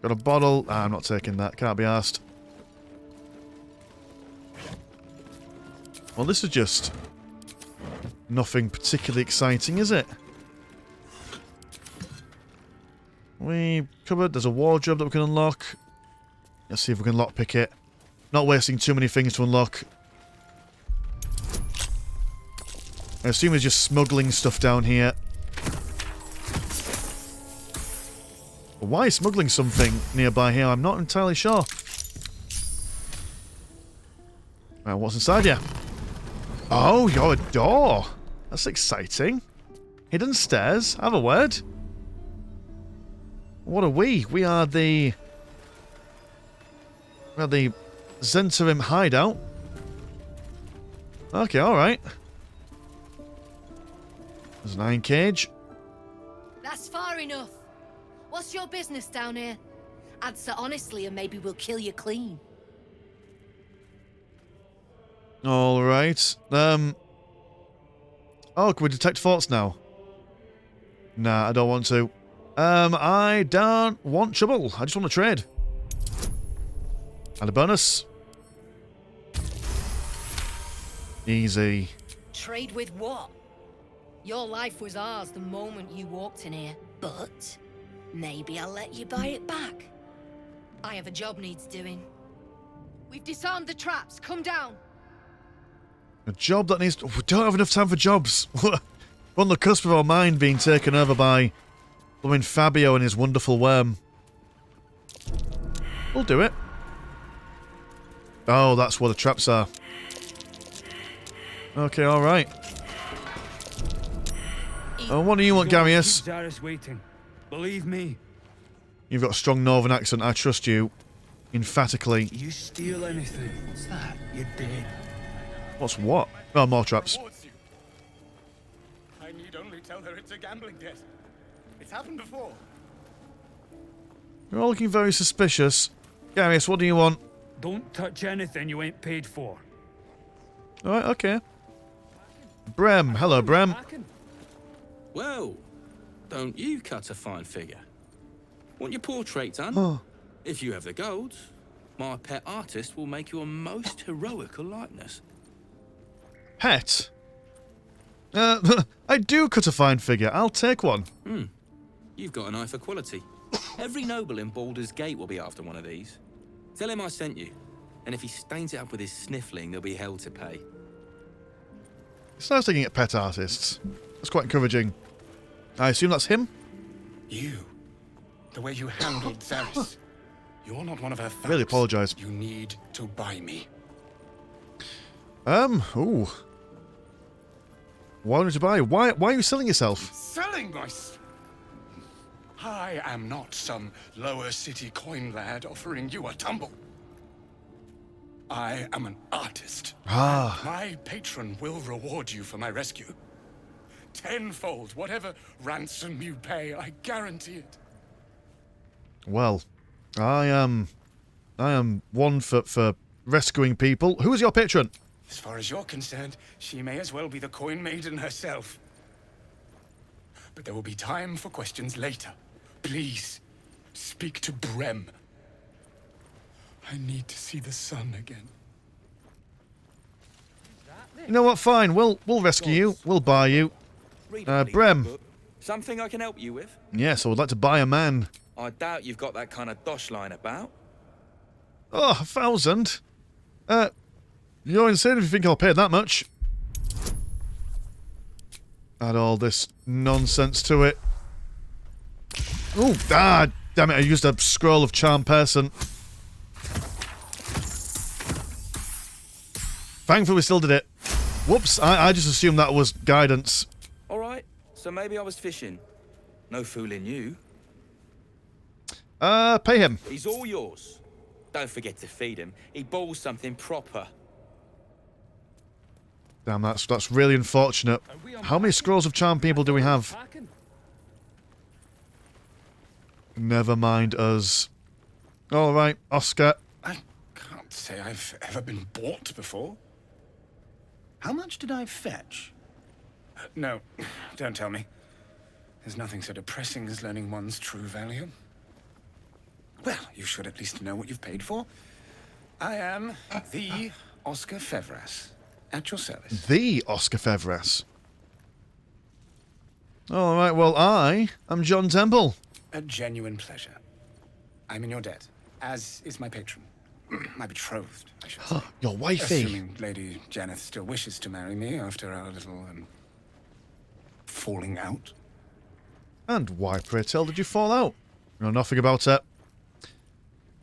Got a bottle. Ah, I'm not taking that. Can't be asked. Well, this is just nothing particularly exciting, is it? We covered. There's a wardrobe that we can unlock. Let's see if we can lockpick it. Not wasting too many things to unlock. I assume he's just smuggling stuff down here. Why smuggling something nearby here? I'm not entirely sure. Right, what's inside here? Oh, you're a door. That's exciting. Hidden stairs. Have a word. What are we? We are the Zentarim hideout. Okay, alright. There's an iron cage. That's far enough. What's your business down here? Answer honestly and maybe we'll kill you clean. Alright. Oh, can we detect thoughts now? Nah, I don't want to. I don't want trouble. I just want to trade. And a bonus. Easy. Trade with what? Your life was ours the moment you walked in here, but maybe I'll let you buy it back. I have a job needs doing. We've disarmed the traps. Come down. A job that needs... We don't have enough time for jobs. We're on the cusp of our mind being taken over by blooming Fabio and his wonderful worm. We'll do it. Oh, that's where the traps are. Okay, alright. What do you want, Garius? Keep waiting. Believe me. You've got a strong northern accent. I trust you. Emphatically. You steal anything. What's that? You're dead. What's what? Oh, more traps. I need only tell her it's a gambling debt. It's happened before. You're all looking very suspicious. Garius, what do you want? Don't touch anything you ain't paid for. Alright, okay. Brem. Hello, Brem. Well, don't you cut a fine figure? Want your portrait done? Oh. If you have the gold, my pet artist will make you a most heroical likeness. Pet? I do cut a fine figure. I'll take one. You've got an eye for quality. Every noble in Baldur's Gate will be after one of these. Tell him I sent you, and if he stains it up with his sniffling, there'll be hell to pay. It's nice looking at pet artists. That's quite encouraging. I assume that's him? You. The way you handled Zaris. You're not one of her folks. Really apologise. You need to buy me. Ooh. Why don't you buy? Why are you selling yourself? Selling myself? I am not some lower city coin lad offering you a tumble. I am an artist. Ah. My patron will reward you for my rescue. Tenfold, whatever ransom you pay, I guarantee it. Well, I am one for rescuing people. Who is your patron? As far as you're concerned, she may as well be the coin maiden herself. But there will be time for questions later. Please, speak to Brem. I need to see the sun again. You know what? Fine. We'll rescue you. We'll buy you. Brem. Something I can help you with? Yes, I would like to buy a man. I doubt you've got that kind of dosh line about. Oh, 1,000? You're insane if you think I'll pay that much. Add all this nonsense to it. Oh, damn it, I used a scroll of charm person. Thankfully we still did it. Whoops, I just assumed that was guidance. Alright, so maybe I was fishing. No fooling you. Pay him. He's all yours. Don't forget to feed him. He balls something proper. Damn, that's really unfortunate. How many scrolls of charm people do we have? Never mind us. Alright, Oscar. I can't say I've ever been bought before. How much did I fetch? No, don't tell me. There's nothing so depressing as learning one's true value. Well, you should at least know what you've paid for. I am the Oscar Fevras, at your service. The Oscar Fevras. All right, well, I am John Temple. A genuine pleasure. I'm in your debt, as is my patron. My betrothed, I should say. Your wifey. Assuming Lady Janeth still wishes to marry me after our little, falling out. And why, pray tell, did you fall out? I know nothing about it.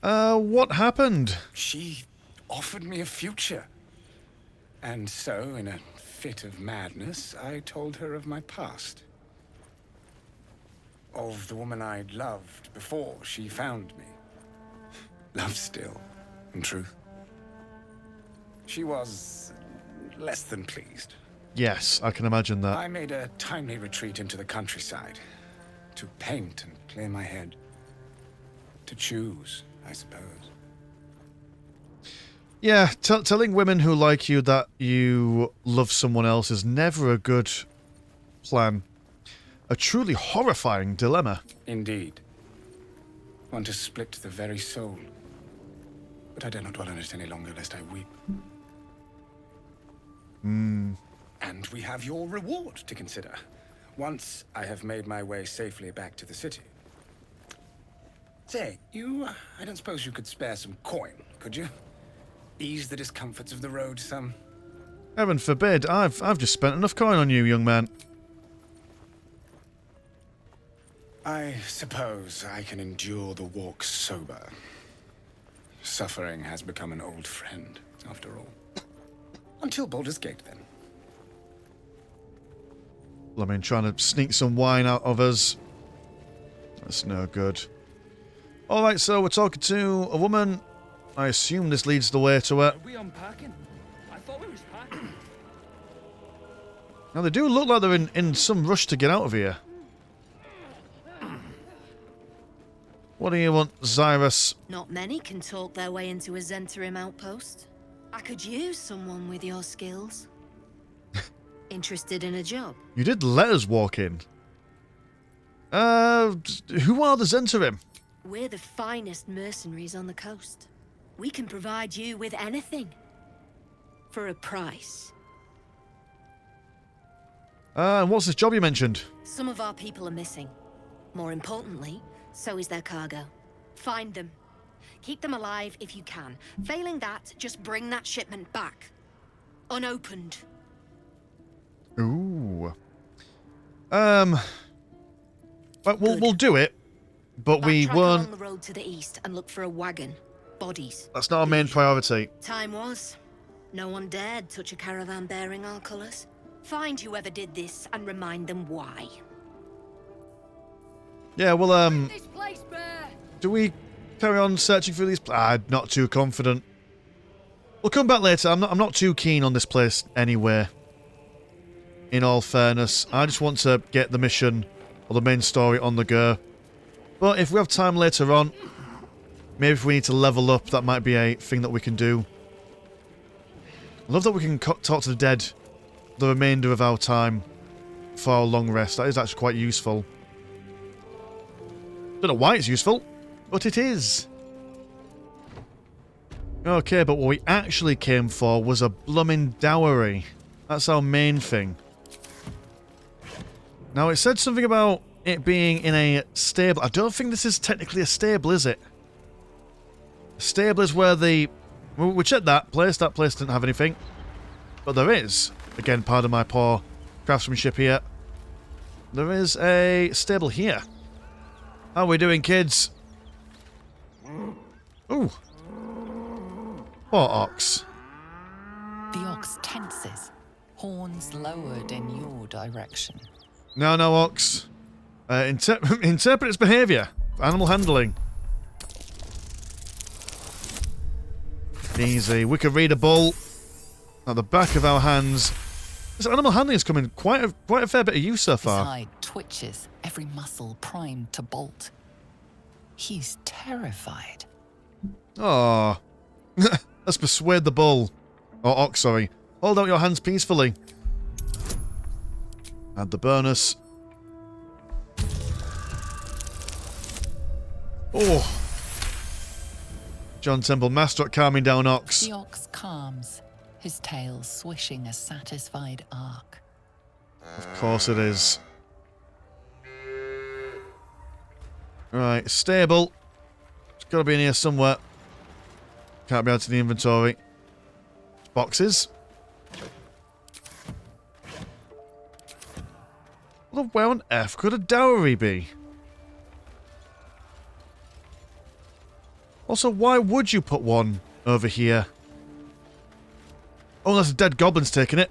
What happened? She offered me a future. And so, in a fit of madness, I told her of my past. Of the woman I'd loved before she found me. Love still, in truth. She was less than pleased. Yes, I can imagine that. I made a timely retreat into the countryside. To paint and clear my head. To choose, I suppose. Yeah, telling women who like you that you love someone else is never a good plan. A truly horrifying dilemma. Indeed. One to split the very soul. But I dare not dwell on it any longer, lest I weep. And we have your reward to consider. Once I have made my way safely back to the city. Say, I don't suppose you could spare some coin, could you? Ease the discomforts of the road some. Heaven forbid, I've just spent enough coin on you, young man. I suppose I can endure the walk sober. Suffering has become an old friend, after all. Until Baldur's Gate, then. I mean, trying to sneak some wine out of us. That's no good. Alright, so we're talking to a woman. I assume this leads the way to her. Are we unpacking? I thought we was packing. Now, they do look like they're in some rush to get out of here. What do you want, Cyrus? Not many can talk their way into a Zentarim outpost. I could use someone with your skills. Interested in a job? You did let us walk in. Who are the Zentarim? We're the finest mercenaries on the coast. We can provide you with anything. For a price. And what's this job you mentioned? Some of our people are missing. More importantly, so is their cargo. Find them. Keep them alive if you can. Failing that, just bring that shipment back. Unopened. Ooh. But we'll do it, but we Backtrack won't. along the road to the east and look for a wagon. Bodies. That's not our main priority. Time was. No one dared touch a caravan bearing our colours. Find whoever did this and remind them why. Yeah, well, This place bare. do we carry on searching for these? Not too confident. We'll come back later. I'm not too keen on this place anyway. In all fairness, I just want to get the mission or the main story on the go. But if we have time later on, maybe if we need to level up, that might be a thing that we can do. I love that we can talk to the dead the remainder of our time for our long rest. That is actually quite useful. Don't know why it's useful, but it is. Okay, but what we actually came for was a blooming dowry. That's our main thing. Now, it said something about it being in a stable. I don't think this is technically a stable, is it? A stable is where the... We checked that place. That place didn't have anything. But there is. Again, pardon my poor craftsmanship here. There is a stable here. How are we doing, kids? Ooh. Poor ox. The ox tenses, horns lowered in your direction. No, ox. Interpret its behaviour. Animal handling. Easy. We can read a bull at the back of our hands. This animal handling is coming quite a fair bit of use so far. His hide twitches, every muscle primed to bolt. He's terrified. Aww. Let's persuade the bull. Or ox, sorry. Hold out your hands peacefully. Add the bonus. Oh. John Temple, master at calming down ox. The ox calms, his tail swishing a satisfied arc. Of course it is. Right, stable. It's got to be in here somewhere. Can't be added to the inventory. Boxes. Well, where on earth could a dowry be? Also, why would you put one over here? Oh, that's a dead goblin's taking it.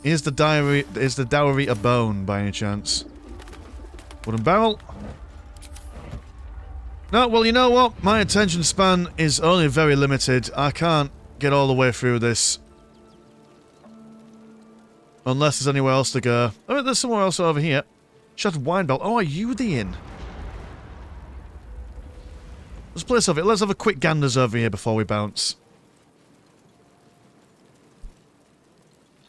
Is the dowry a bone by any chance? Wooden barrel. No, well, you know what? My attention span is only very limited. I can't get all the way through this. Unless there's anywhere else to go. Oh, there's somewhere else over here. Shattered wine bell. Oh, are you the inn? Let's place over it. Let's have a quick ganders over here before we bounce.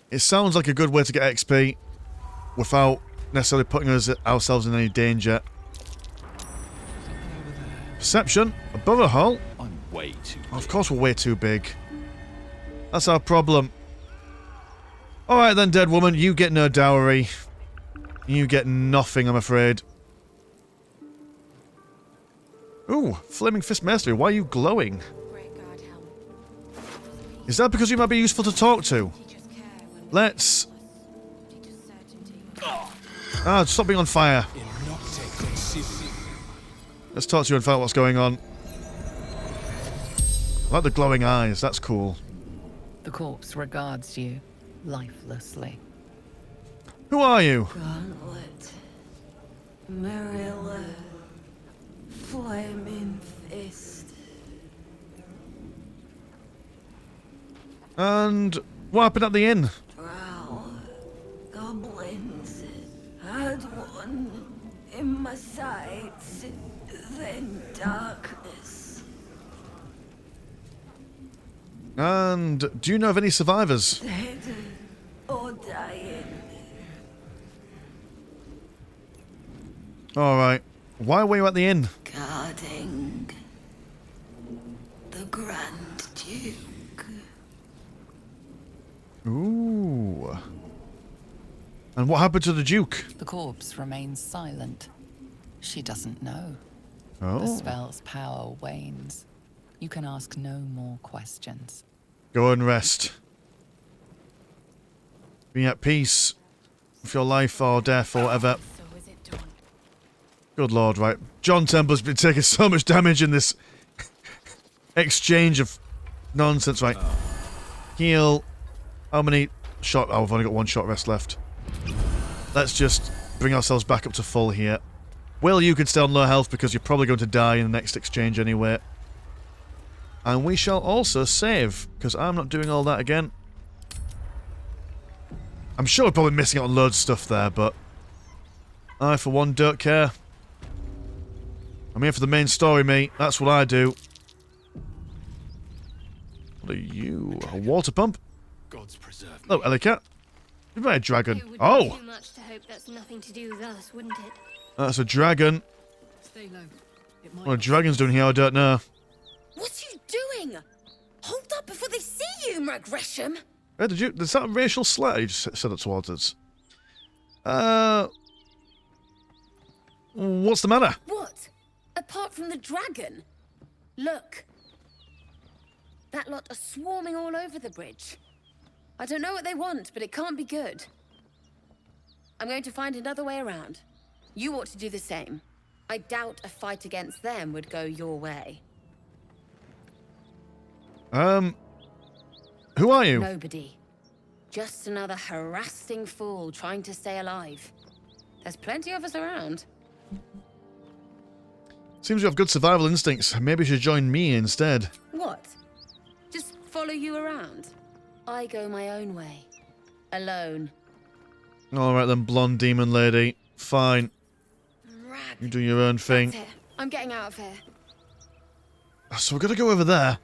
It sounds like a good way to get XP without necessarily putting ourselves in any danger. Perception. Above a hole. I'm way too big. Of course we're way too big. That's our problem. Alright then, dead woman. You get no dowry. You get nothing, I'm afraid. Ooh, Flaming Fist Mastery. Why are you glowing? Is that because you might be useful to talk to? Let's... Ah, stop being on fire. Let's talk to you and find out what's going on. I like the glowing eyes. That's cool. The corpse regards you lifelessly. Who are you? Gauntlet. Marilla. Flaming Fist. And what happened at the inn? Drow. Goblins. Had one in my sights. Then darkness. And do you know of any survivors? Dead or dying. Alright. Why were you at the inn? Guarding the Grand Duke. Ooh. And what happened to the Duke? The corpse remains silent. She doesn't know. Oh. The spell's power wanes. You can ask no more questions. Go and rest. Be at peace with your life or death or whatever. Good lord, right. John Temple's been taking so much damage in this exchange of nonsense, right. Heal. How many shot? Oh, I've only got one shot rest left. Let's just bring ourselves back up to full here. Will, you can stay on low health because you're probably going to die in the next exchange anyway. And we shall also save, because I'm not doing all that again. I'm sure we're probably missing out on loads of stuff there, but I, for one, don't care. I'm here for the main story, mate. That's what I do. What are you? A water pump? God's preserve. Oh, Ellicat. You've met a dragon. It would be Oh! too much to hope that's nothing to do with us, wouldn't it? That's a dragon. Stay low. It might What a dragon's doing here, I don't know. What are you doing? Hold up before they see you, Mag Gresham. Hey, is that a racial slur you just said it towards us? What's the matter? What? Apart from the dragon? Look. That lot are swarming all over the bridge. I don't know what they want, but it can't be good. I'm going to find another way around. You ought to do the same. I doubt a fight against them would go your way. Who are you? Nobody. Just another harassing fool trying to stay alive. There's plenty of us around. Seems you have good survival instincts. Maybe you should join me instead. What? Just follow you around? I go my own way. Alone. Alright then, blonde demon lady. Fine. You do your own thing. That's it. I'm getting out of here. So we're gonna go over there.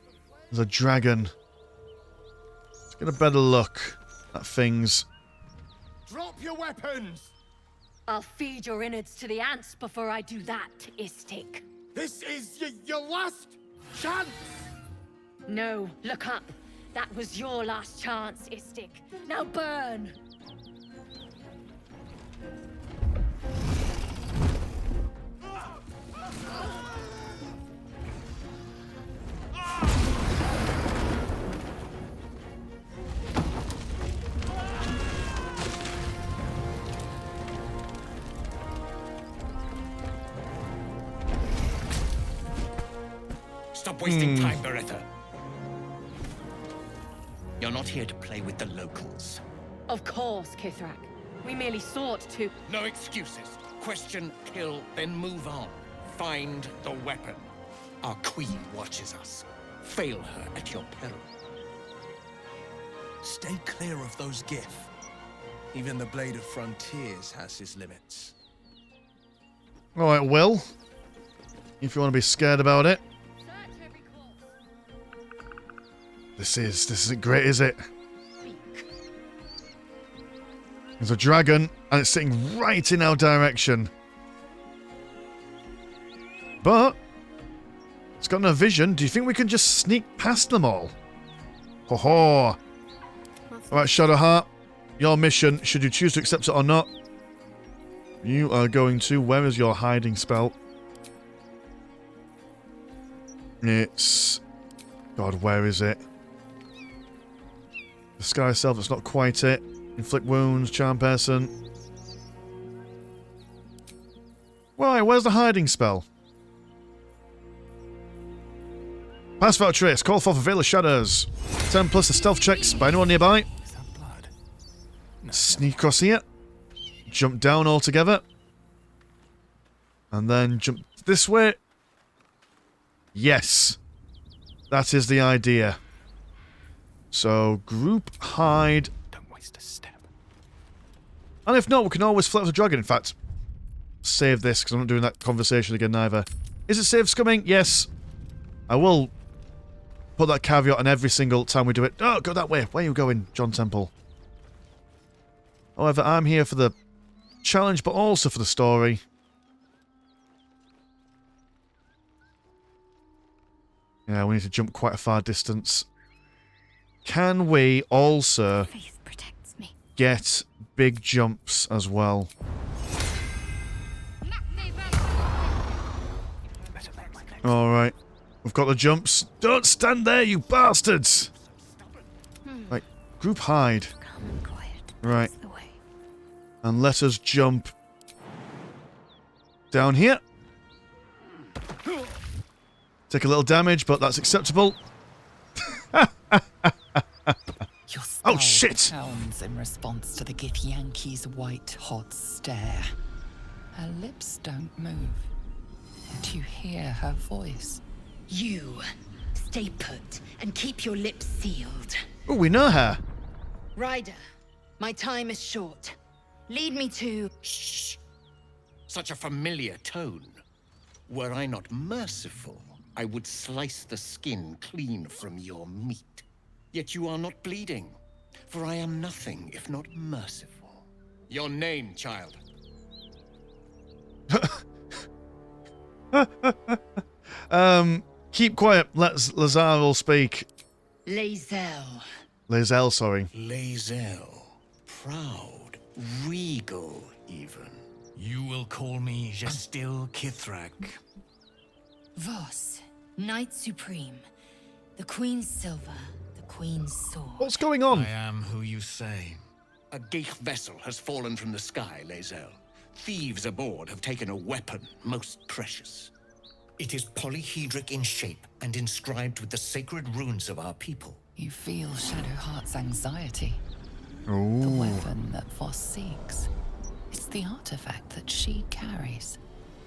There's a dragon. get a better look at things. Drop your weapons! I'll feed your innards to the ants before I do that, Istik. This is your last chance! No, look up. That was your last chance, Istik. Now burn! Stop wasting time, Beretta. You're not here to play with the locals. Of course, Kithrak. We merely sought to... No excuses. Question, kill, then move on. Find the weapon. Our queen watches us. Fail her at your peril. Stay clear of those Gith. Even the Blade of Frontiers has his limits. Alright, Will. If you want to be scared about it. This isn't great, is it? There's a dragon, and it's sitting right in our direction. But it's got no vision. Do you think we can just sneak past them all? Ho ho! Alright, Shadowheart. Your mission, should you choose to accept it or not, you are going to... Where is your hiding spell? It's... God, where is it? The Sky Self, that's not quite it. Inflict wounds, charm person. Right, where's the hiding spell? Pass without trace. Call forth a veil of shadows. 10 plus the stealth checks by anyone nearby. Sneak across here. Jump down altogether. And then jump this way. Yes. That is the idea. So, group hide. Don't waste a step. And if not, we can always flip the dragon. In fact, save this, because I'm not doing that conversation again either. Is it safe scumming? Yes. I will put that caveat on every single time we do it. Oh, go that way. Where are you going, John Temple? However, I'm here for the challenge, but also for the story. Yeah, we need to jump quite a far distance. Can we also get big jumps as well? Alright. We've got the jumps. Don't stand there, you bastards! Right. Group hide. Right. And let us jump down here. Take a little damage, but that's acceptable. Oh shit! Pounds in response to the Githyanki's white, hot stare. Her lips don't move. Yet you hear her voice. You, stay put and keep your lips sealed. Oh, we know her. Ryder, my time is short. Lead me to... Shh! Such a familiar tone. Were I not merciful, I would slice the skin clean from your meat. Yet you are not bleeding, for I am nothing if not merciful. Your name, child? Keep quiet. Lazar will speak. Lae'zel. Lae'zel, sorry. Lae'zel. Proud. Regal, even. You will call me Gestil Kithrak. Voss, Knight Supreme. The Queen's silver, the Queen's sword. What's going on? I am who you say. A Geich vessel has fallen from the sky, Lae'zel. Thieves aboard have taken a weapon most precious. It is polyhedric in shape and inscribed with the sacred runes of our people. You feel Shadowheart's anxiety. Ooh. The weapon that Voss seeks. It's the artifact that she carries.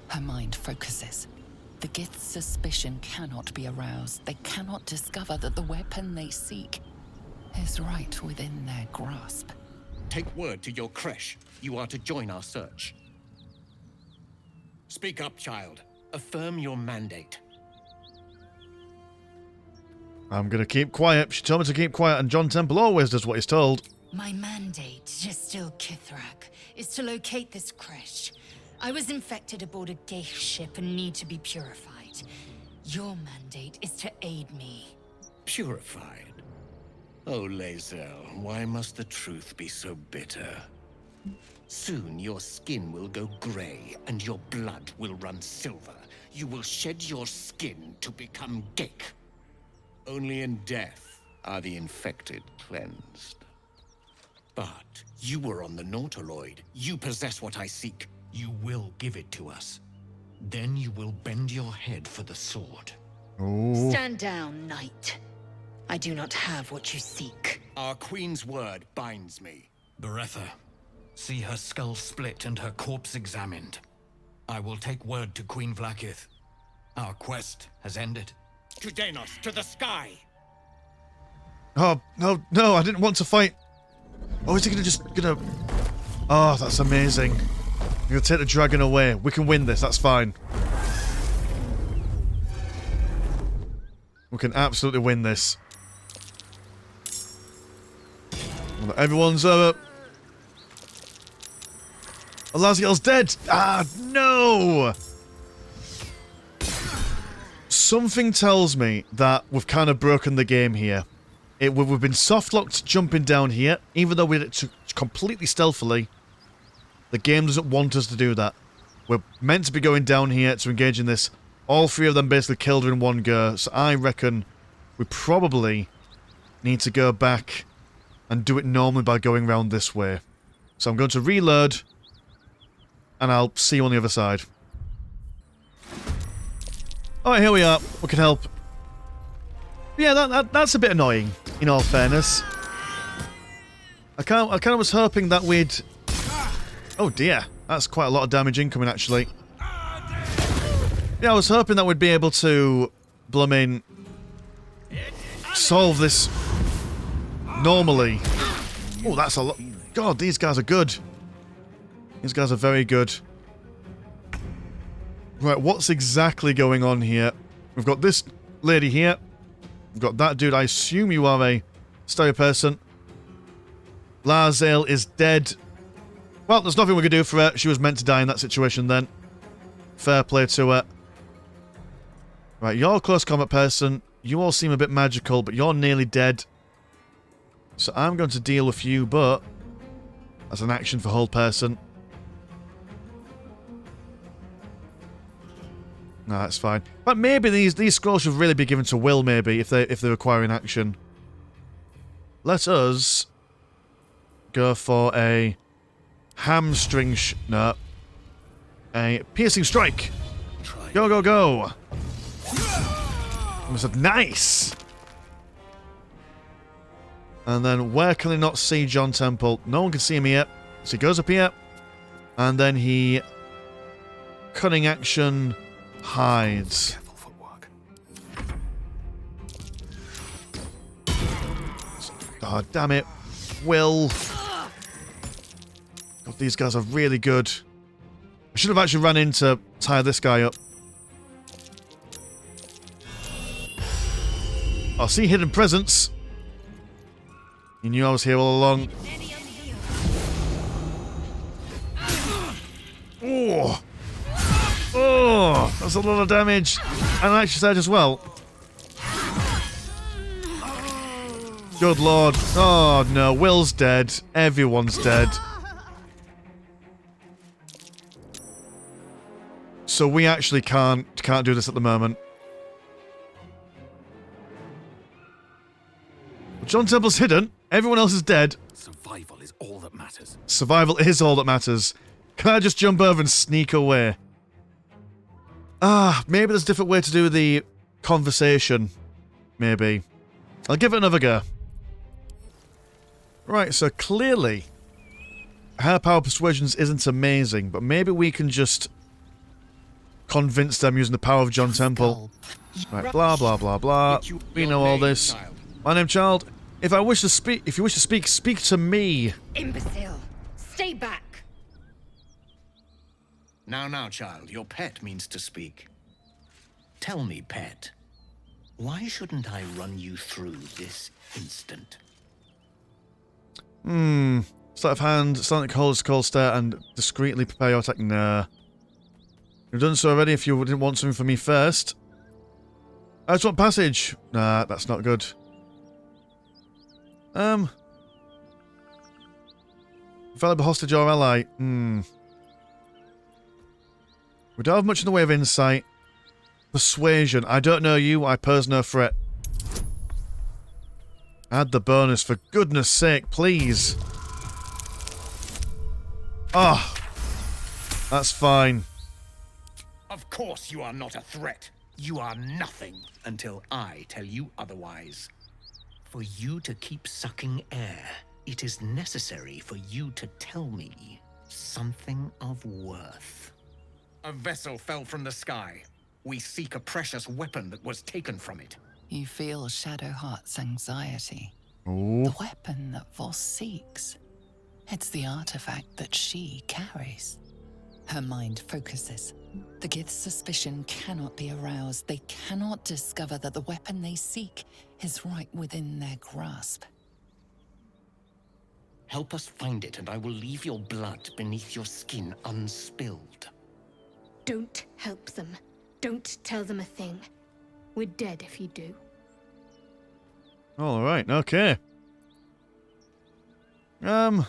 Her mind focuses. The Gith's suspicion cannot be aroused. They cannot discover that the weapon they seek is right within their grasp. Take word to your creche. You are to join our search. Speak up, child. Affirm your mandate. I'm gonna keep quiet. She told me to keep quiet, and John Temple always does what he's told. My mandate to still Kithrak is to locate this creche. I was infected aboard a Geich ship and need to be purified. Your mandate is to aid me. Purified? Oh, Lae'zel, why must the truth be so bitter? Soon your skin will go grey, and your blood will run silver. You will shed your skin to become Geich. Only in death are the infected cleansed. But you were on the Nautiloid. You possess what I seek. You will give it to us. Then you will bend your head for the sword. Ooh. Stand down, knight. I do not have what you seek. Our queen's word binds me. Beretha, see her skull split and her corpse examined. I will take word to Queen Vlaakith. Our quest has ended. To Danos, to the sky! Oh, no, no, I didn't want to fight. Oh, is he gonna... Oh, that's amazing. You're gonna take the dragon away. We can win this, that's fine. We can absolutely win this. Everyone's, Laziel's dead! Ah, no! Something tells me that we've kind of broken the game here. We've been soft-locked jumping down here, even though we did it completely stealthily. The game doesn't want us to do that. We're meant to be going down here to engage in this. All three of them basically killed her in one go, so I reckon we probably need to go back and do it normally by going round this way. So I'm going to reload, and I'll see you on the other side. Alright, here we are. We can help. Yeah, that's a bit annoying, in all fairness. I kind of was hoping that we'd... Oh dear, that's quite a lot of damage incoming, actually. Yeah, I was hoping that we'd be able to... Blummin... solve this... normally. Oh, that's a lot... God, these guys are good. These guys are very good. Right, what's exactly going on here? We've got this lady here. We've got that dude. I assume you are a stereo person. Lae'zel is dead. Well, there's nothing we can do for her. She was meant to die in that situation then. Fair play to her. Right, you're a close combat person. You all seem a bit magical, but you're nearly dead. So I'm going to deal with you, but as an action for hold person. No, that's fine. But maybe these scrolls should really be given to Will, maybe, if they require an action. Let us go for a hamstring no. A piercing strike. Go, go, go. I said nice. And then where can I not see John Temple? No one can see him here. So he goes up here. And then he cunning action hides. Oh, damn it. Will. God, these guys are really good. I should have actually run in to tie this guy up. Oh, see hidden presence. You knew I was here all along. Oh. Oh, that's a lot of damage. And an extra side as well. Good lord. Oh no, Will's dead. Everyone's dead. So we actually can't do this at the moment. John Temple's hidden. Everyone else is dead. Survival is all that matters. Survival is all that matters. Can I just jump over and sneak away? Ah, maybe there's a different way to do the conversation. Maybe. I'll give it another go. Right, so clearly her power persuasions isn't amazing, but maybe we can just convince them using the power of John Temple. Right, blah blah blah blah. We know all this. My name's Child. If you wish to speak, speak to me. Imbecile! Stay back! Now, child, your pet means to speak. Tell me, pet, Why shouldn't I run you through this instant? Sleight of hand, silently hold a cold stare, and discreetly prepare your attack. Nah. You've done so already if you didn't want something from me first. I just want passage. Nah, that's not good. Valuable hostage or ally. We don't have much in the way of insight. Persuasion. I don't know you, I pose no threat. Add the bonus, for goodness sake, please. Ah, that's fine. Of course you are not a threat. You are nothing until I tell you otherwise. For you to keep sucking air, it is necessary for you to tell me something of worth. A vessel fell from the sky. We seek a precious weapon that was taken from it. You feel Shadowheart's anxiety. Ooh. The weapon that Voss seeks. It's the artifact that she carries. Her mind focuses. The Gith's suspicion cannot be aroused. They cannot discover that the weapon they seek is right within their grasp. Help us find it, and I will leave your blood beneath your skin unspilled. Don't help them. Don't tell them a thing. We're dead if you do. Alright, okay. You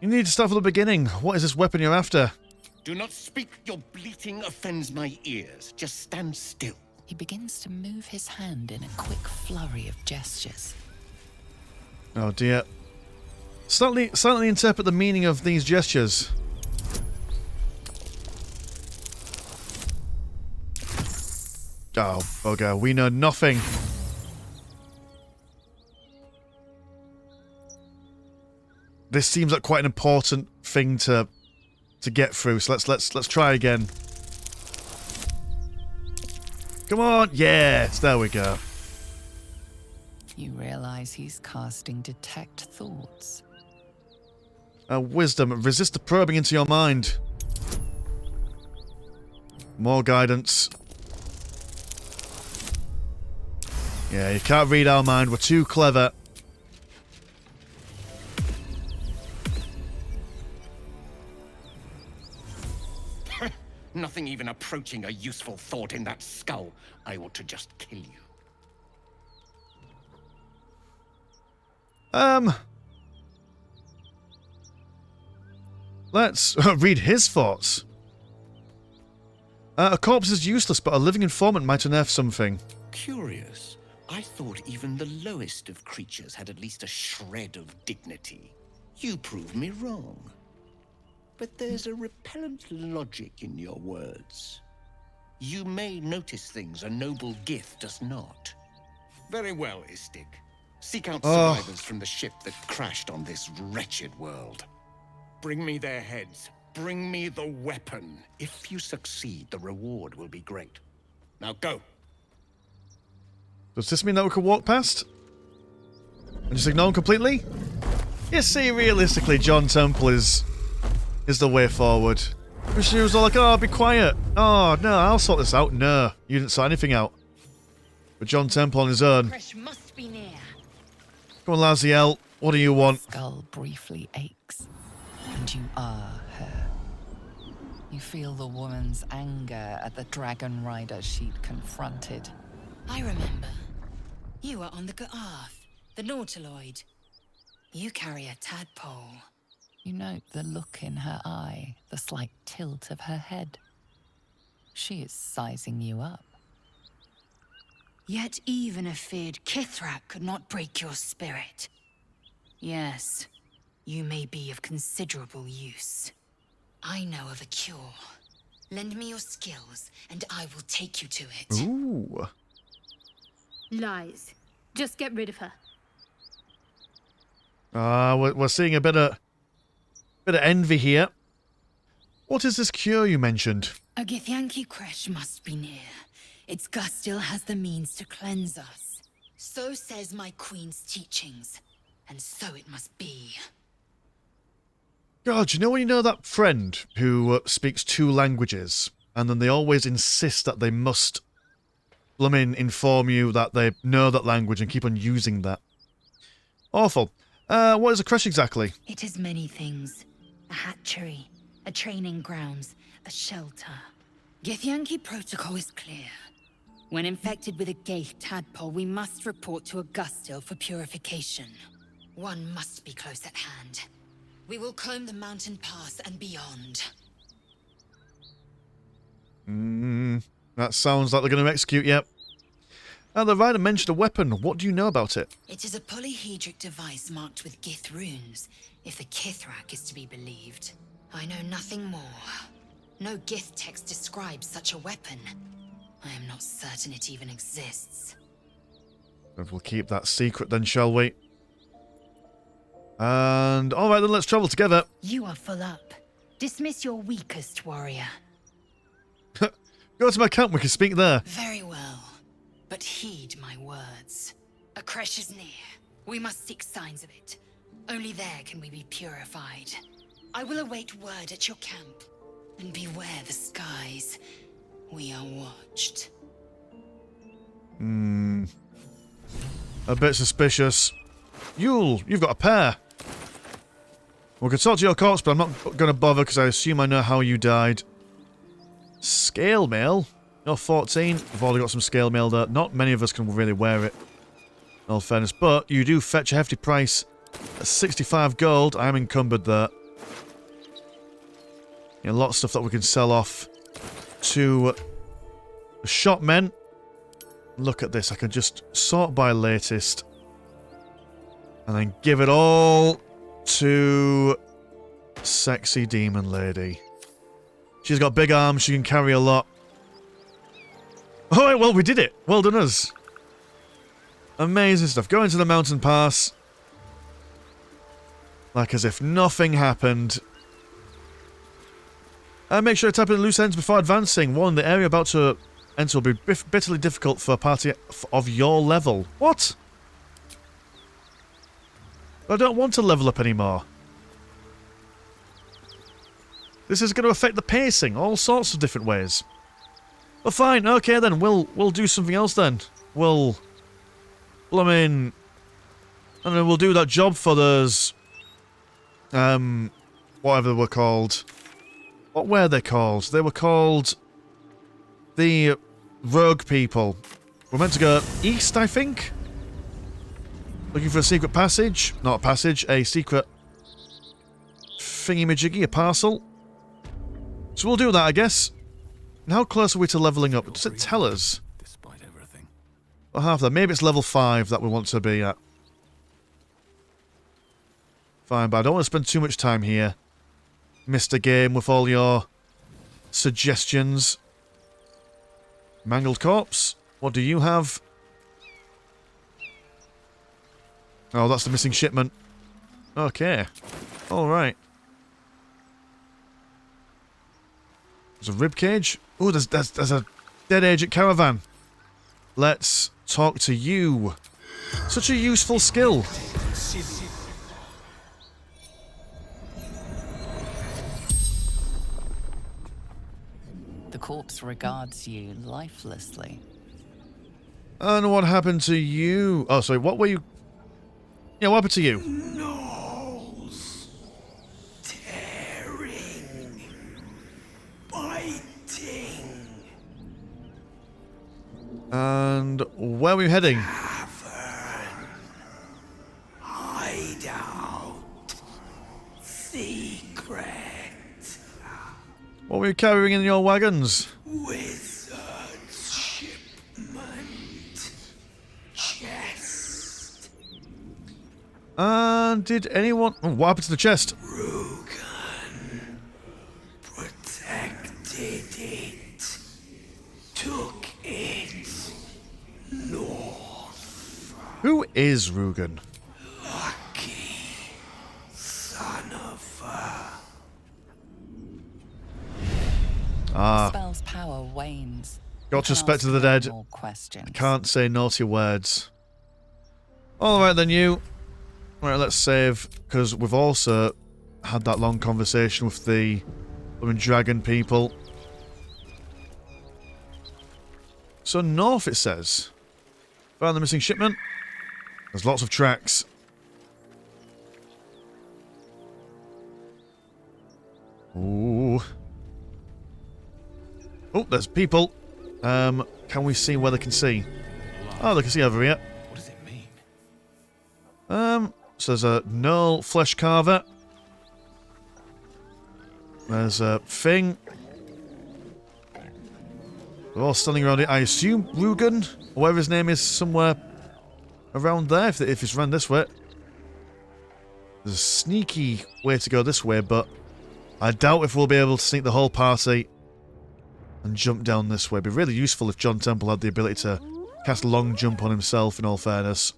need to start from the beginning. What is this weapon you're after? Do not speak. Your bleating offends my ears. Just stand still. He begins to move his hand in a quick flurry of gestures. Oh dear. Silently interpret the meaning of these gestures. Oh, bugger. We know nothing. This seems like quite an important thing to get through. So let's try again. Come on, yes, there we go. You realize he's casting Detect Thoughts. Wisdom, resist the probing into your mind. More guidance. Yeah, you can't read our mind. We're too clever. Nothing even approaching a useful thought in that skull. I ought to just kill you. Let's read his thoughts. A corpse is useless, but a living informant might unearth something. Curious. I thought even the lowest of creatures had at least a shred of dignity. You prove me wrong. But there's a repellent logic in your words. You may notice things a noble Gith does not. Very well, Istik. Seek out survivors from the ship that crashed on this wretched world. Bring me their heads. Bring me the weapon. If you succeed, the reward will be great. Now go. Does this mean that we can walk past? And just ignore him completely? You see, realistically, John Temple is the way forward. She was all like, oh, be quiet. Oh, no, I'll sort this out. No, you didn't sort anything out. But John Temple on his own. Must be near. Come on, Laziel. What do you want? Skull briefly aches, and you are her. You feel the woman's anger at the dragon rider she'd confronted. I remember. You were on the G'arth, the Nautiloid. You carry a tadpole. You note the look in her eye, the slight tilt of her head. She is sizing you up. Yet even a feared Kithrak could not break your spirit. Yes, you may be of considerable use. I know of a cure. Lend me your skills, and I will take you to it. Ooh. Lies. Just get rid of her. We're seeing a bit of envy here. What is this cure you mentioned? A Githyanki Kresh must be near. Its gust still has the means to cleanse us. So says my queen's teachings, and so it must be. God, you know when you know that friend who speaks 2 languages, and then they always insist that they must inform you that they know that language and keep on using that. Awful. What is a creche exactly? It is many things. A hatchery, a training grounds, a shelter. Githyanki protocol is clear. When infected with a Gaith tadpole, we must report to Augusto for purification. One must be close at hand. We will comb the mountain pass and beyond. That sounds like they're going to execute, yep. The rider mentioned a weapon. What do you know about it? It is a polyhedric device marked with Gith runes, if the Kithrak is to be believed. I know nothing more. No Gith text describes such a weapon. I am not certain it even exists. We'll keep that secret then, shall we? And alright then, let's travel together. You are full up. Dismiss your weakest warrior. Go to my camp, we can speak there. Very well. But heed my words. A creche is near. We must seek signs of it. Only there can we be purified. I will await word at your camp. And beware the skies. We are watched. A bit suspicious. Yule, you've got a pair. We can talk to your corpse, but I'm not going to bother because I assume I know how you died. Scale mail? You're 14. We've already got some scale mail there. Not many of us can really wear it, in all fairness. But you do fetch a hefty price. At 65 gold, I'm encumbered there. A lot of stuff that we can sell off to the shopmen. Look at this. I can just sort by latest. And then give it all to sexy demon lady. She's got big arms. She can carry a lot. Alright, well, we did it. Well done us. Amazing stuff. Go into the mountain pass. Like as if nothing happened. Make sure to tap in loose ends before advancing. One, the area about to enter will be bitterly difficult for a party of your level. What? I don't want to level up anymore. This is going to affect the pacing, all sorts of different ways. But fine, okay then, we'll do something else then. Well, I mean, I don't know, we'll do that job for those, whatever they were called. What were they called? They were called the rogue people. We're meant to go east, I think? Looking for a secret passage. Not a passage, a secret thingy-majiggy, a parcel. So we'll do that, I guess. And how close are we to leveling up? Does it tell us? Despite everything. Or half that. Maybe it's level 5 that we want to be at. Fine, but I don't want to spend too much time here. Mr. Game, with all your suggestions. Mangled corpse. What do you have? Oh, that's the missing shipment. Okay. Alright. There's a ribcage. Oh, there's a dead agent caravan. Let's talk to you. Such a useful skill. The corpse regards you lifelessly. And what happened to you? Oh, sorry, what were you... Yeah, what happened to you? Gnawls. Tearing. Biting. And where were you heading? Hideout. Secret. What were you carrying in your wagons? Wizard's shipment. Chest. And did anyone... Oh, what happened to the chest? Rugen protected it. Took it north. Who is Rugen? Lucky son of a... Ah. The spell's power wanes. Got to respect to the dead. More questions. I can't say naughty words. Alright then, you. Alright, let's save, because we've also had that long conversation with the dragon people. So north, it says. Found the missing shipment. There's lots of tracks. Ooh. Oh, there's people. Can we see where they can see? Oh, they can see over here. What does it mean? So there's a Null flesh carver. There's a thing. They're all standing around it. I assume Rugen, or whatever his name is, somewhere around there, if it's run this way. There's a sneaky way to go this way, but I doubt if we'll be able to sneak the whole party and jump down this way. It'd be really useful if John Temple had the ability to cast long jump on himself, in all fairness.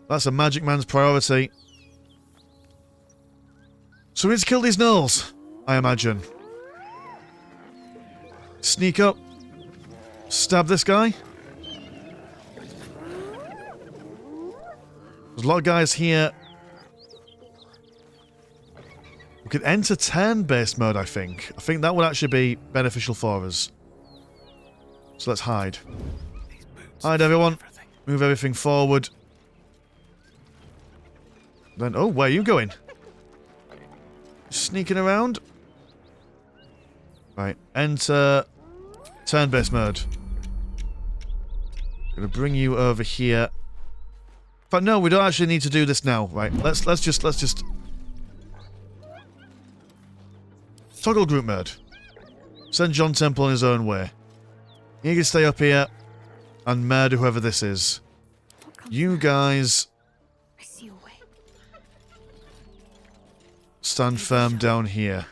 That's a magic man's priority. So we need to kill these gnolls, I imagine. Sneak up. Stab this guy. There's a lot of guys here. We could enter turn-based mode, I think. I think that would actually be beneficial for us. So let's hide. Hide, everyone. Move everything forward. Then, oh, where are you going? Sneaking around. Right, enter turn-based mode. Gonna bring you over here. But no, we don't actually need to do this now. Right, let's just toggle group mode. Send John Temple on his own way. You can stay up here and murder whoever this is. You guys stand firm down here.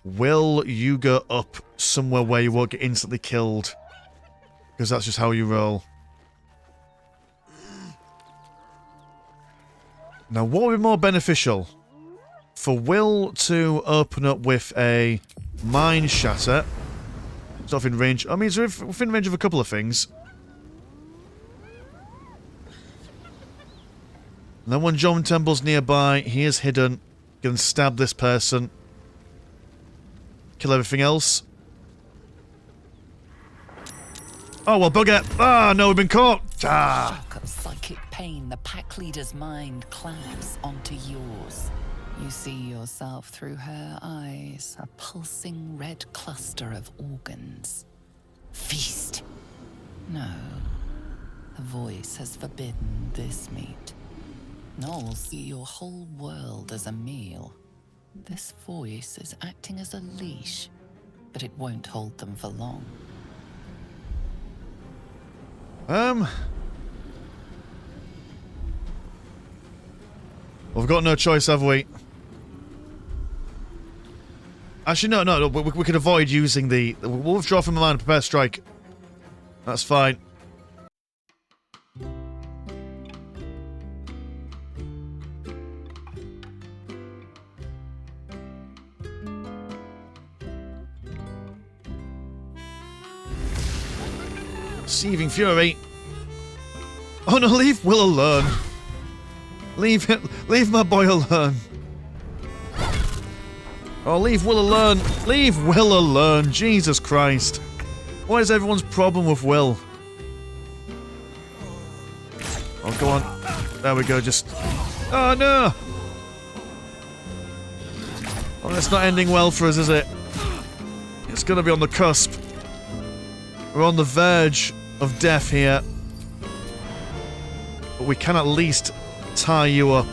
Will you go up somewhere where you won't get instantly killed? Because that's just how you roll. Now, what would be more beneficial? For Will to open up with a Mind Shatter. It's not within range. I mean, it's within range of a couple of things. And then when John Temple's nearby, he is hidden. You can stab this person. Kill everything else. Oh, well, bugger. Ah, no, we've been caught. Ah. Shock of psychic pain, the pack leader's mind clamps onto yours. You see yourself through her eyes, a pulsing red cluster of organs. Feast. No. The voice has forbidden this meat. Gnolls see your whole world as a meal. This voice is acting as a leash, but it won't hold them for long. We've got no choice, have we? Actually, no, we could avoid using the... We'll withdraw from the line and prepare strike. That's fine. Seething Fury. Oh no, leave Will alone. Leave my boy alone. Oh, leave Will alone. Leave Will alone. Jesus Christ. What is everyone's problem with Will? Oh, go on. There we go, just... Oh, no! Oh, that's not ending well for us, is it? It's gonna be on the cusp. We're on the verge of death here. But we can at least tie you up.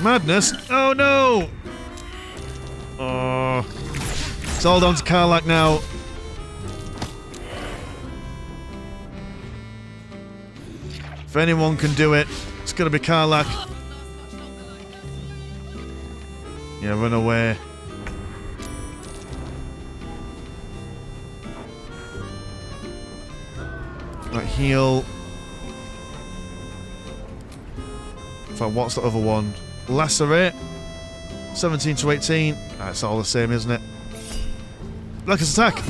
Madness? Oh no! Oh. It's all down to Karlach now. If anyone can do it, it's gonna be Karlach. Yeah, run away. Right, heal. In fact, what's the other one? Lacerate. 17 to 18. That's all the same, isn't it? Blackest attack.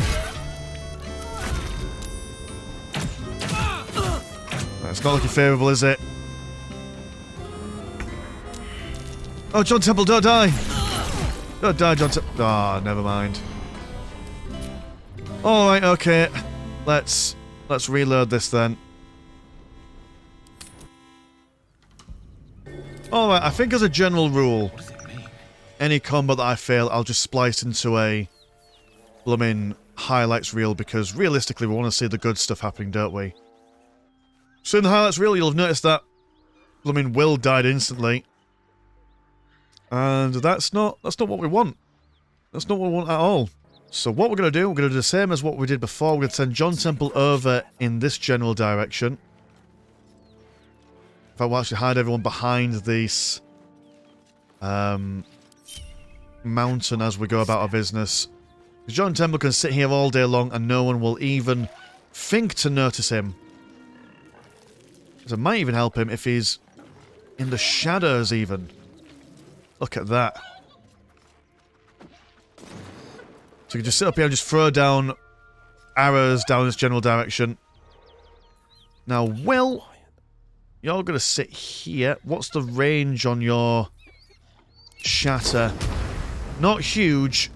That's not looking favourable, is it? Oh, John Temple, don't die. Oh, die, John. Ah, never mind. Alright, okay. Let's reload this then. Alright, I think as a general rule, any combat that I fail, I'll just splice into a blooming highlights reel, because realistically we want to see the good stuff happening, don't we? So in the highlights reel, you'll have noticed that blooming Will died instantly. And that's not what we want. That's not what we want at all. So what we're going to do, we're going to do the same as what we did before. We're going to send John Temple over in this general direction. In fact, we'll actually hide everyone behind this mountain as we go about our business. John Temple can sit here all day long and no one will even think to notice him. So it might even help him if he's in the shadows even. Look at that. So you can just sit up here and just throw down arrows down this general direction. Now, Will, you're going to sit here. What's the range on your shatter? Not huge.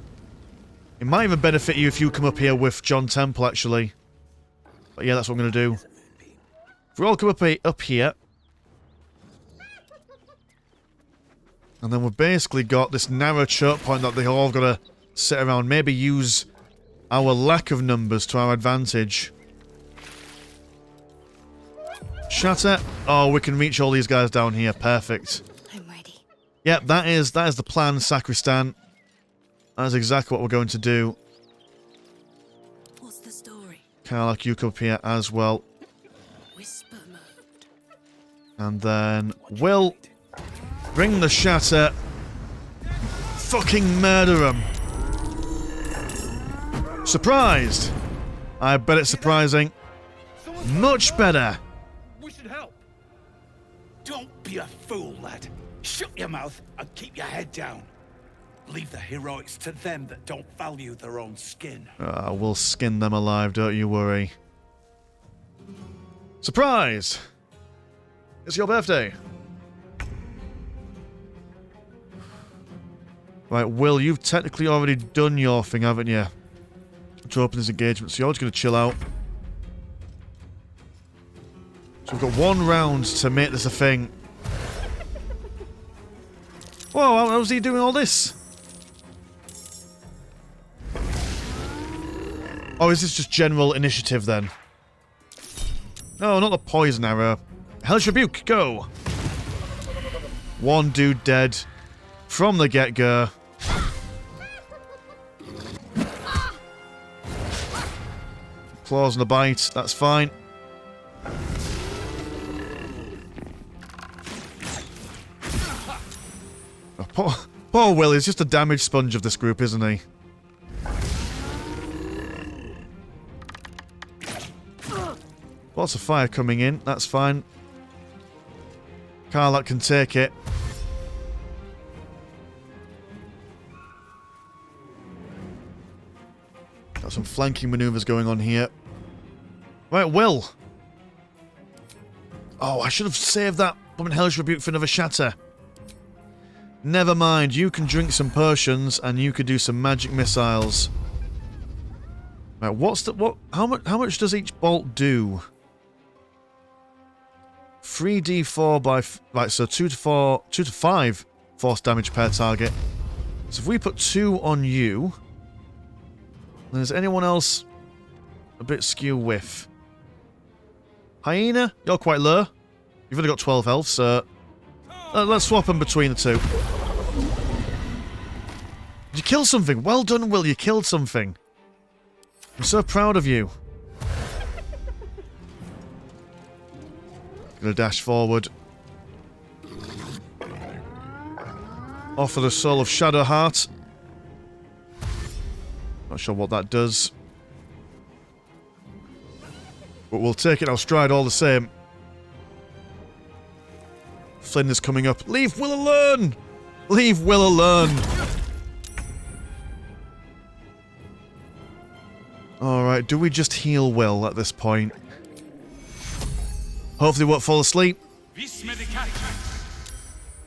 It might even benefit you if you come up here with John Temple, actually. But yeah, that's what I'm going to do. If we all come up here. And then we've basically got this narrow choke point that they all got to sit around. Maybe use our lack of numbers to our advantage. Shatter. Oh, we can reach all these guys down here. Perfect. I'm ready. Yep, that is the plan, Sacristan. That's exactly what we're going to do. What's the story? Karlach, you come up here as well. Whisper mode. And then Will, bring the shatter. Fucking murder him. Surprised. I bet it's surprising. Much better. We should help. Don't be a fool, lad. Shut your mouth and keep your head down. Leave the heroics to them that don't value their own skin. We'll skin them alive, don't you worry. Surprise! It's your birthday. Right, Will, you've technically already done your thing, haven't you? To open this engagement, so you're just going to chill out. So we've got 1 round to make this a thing. Whoa, how's he doing all this? Oh, is this just general initiative then? No, not the poison arrow. Hellish Rebuke, go! 1 dude dead from the get-go. Claws and a bite, that's fine. Oh, poor Will, he's just a damage sponge of this group, isn't he? Lots of fire coming in, that's fine. Karlach can take it. Got some flanking maneuvers going on here. Right, Will. Oh, I should have saved that blooming Hellish Rebuke for another shatter. Never mind, you can drink some potions and you could do some magic missiles. Right, how much does each bolt do? 3d4 by... Right, so 2 to 5 force damage per target. So if we put 2 on you... Then is anyone else a bit skew with? Hyena, you're quite low. You've only got 12 health, so... let's swap them between the two. Did you kill something? Well done, Will, you killed something. I'm so proud of you. Gonna dash forward. Offer the soul of Shadowheart. Not sure what that does. But we'll take it our stride all the same. Flynn is coming up. Leave Will alone! Leave Will alone! Alright, do we just heal Will at this point? Hopefully he won't fall asleep.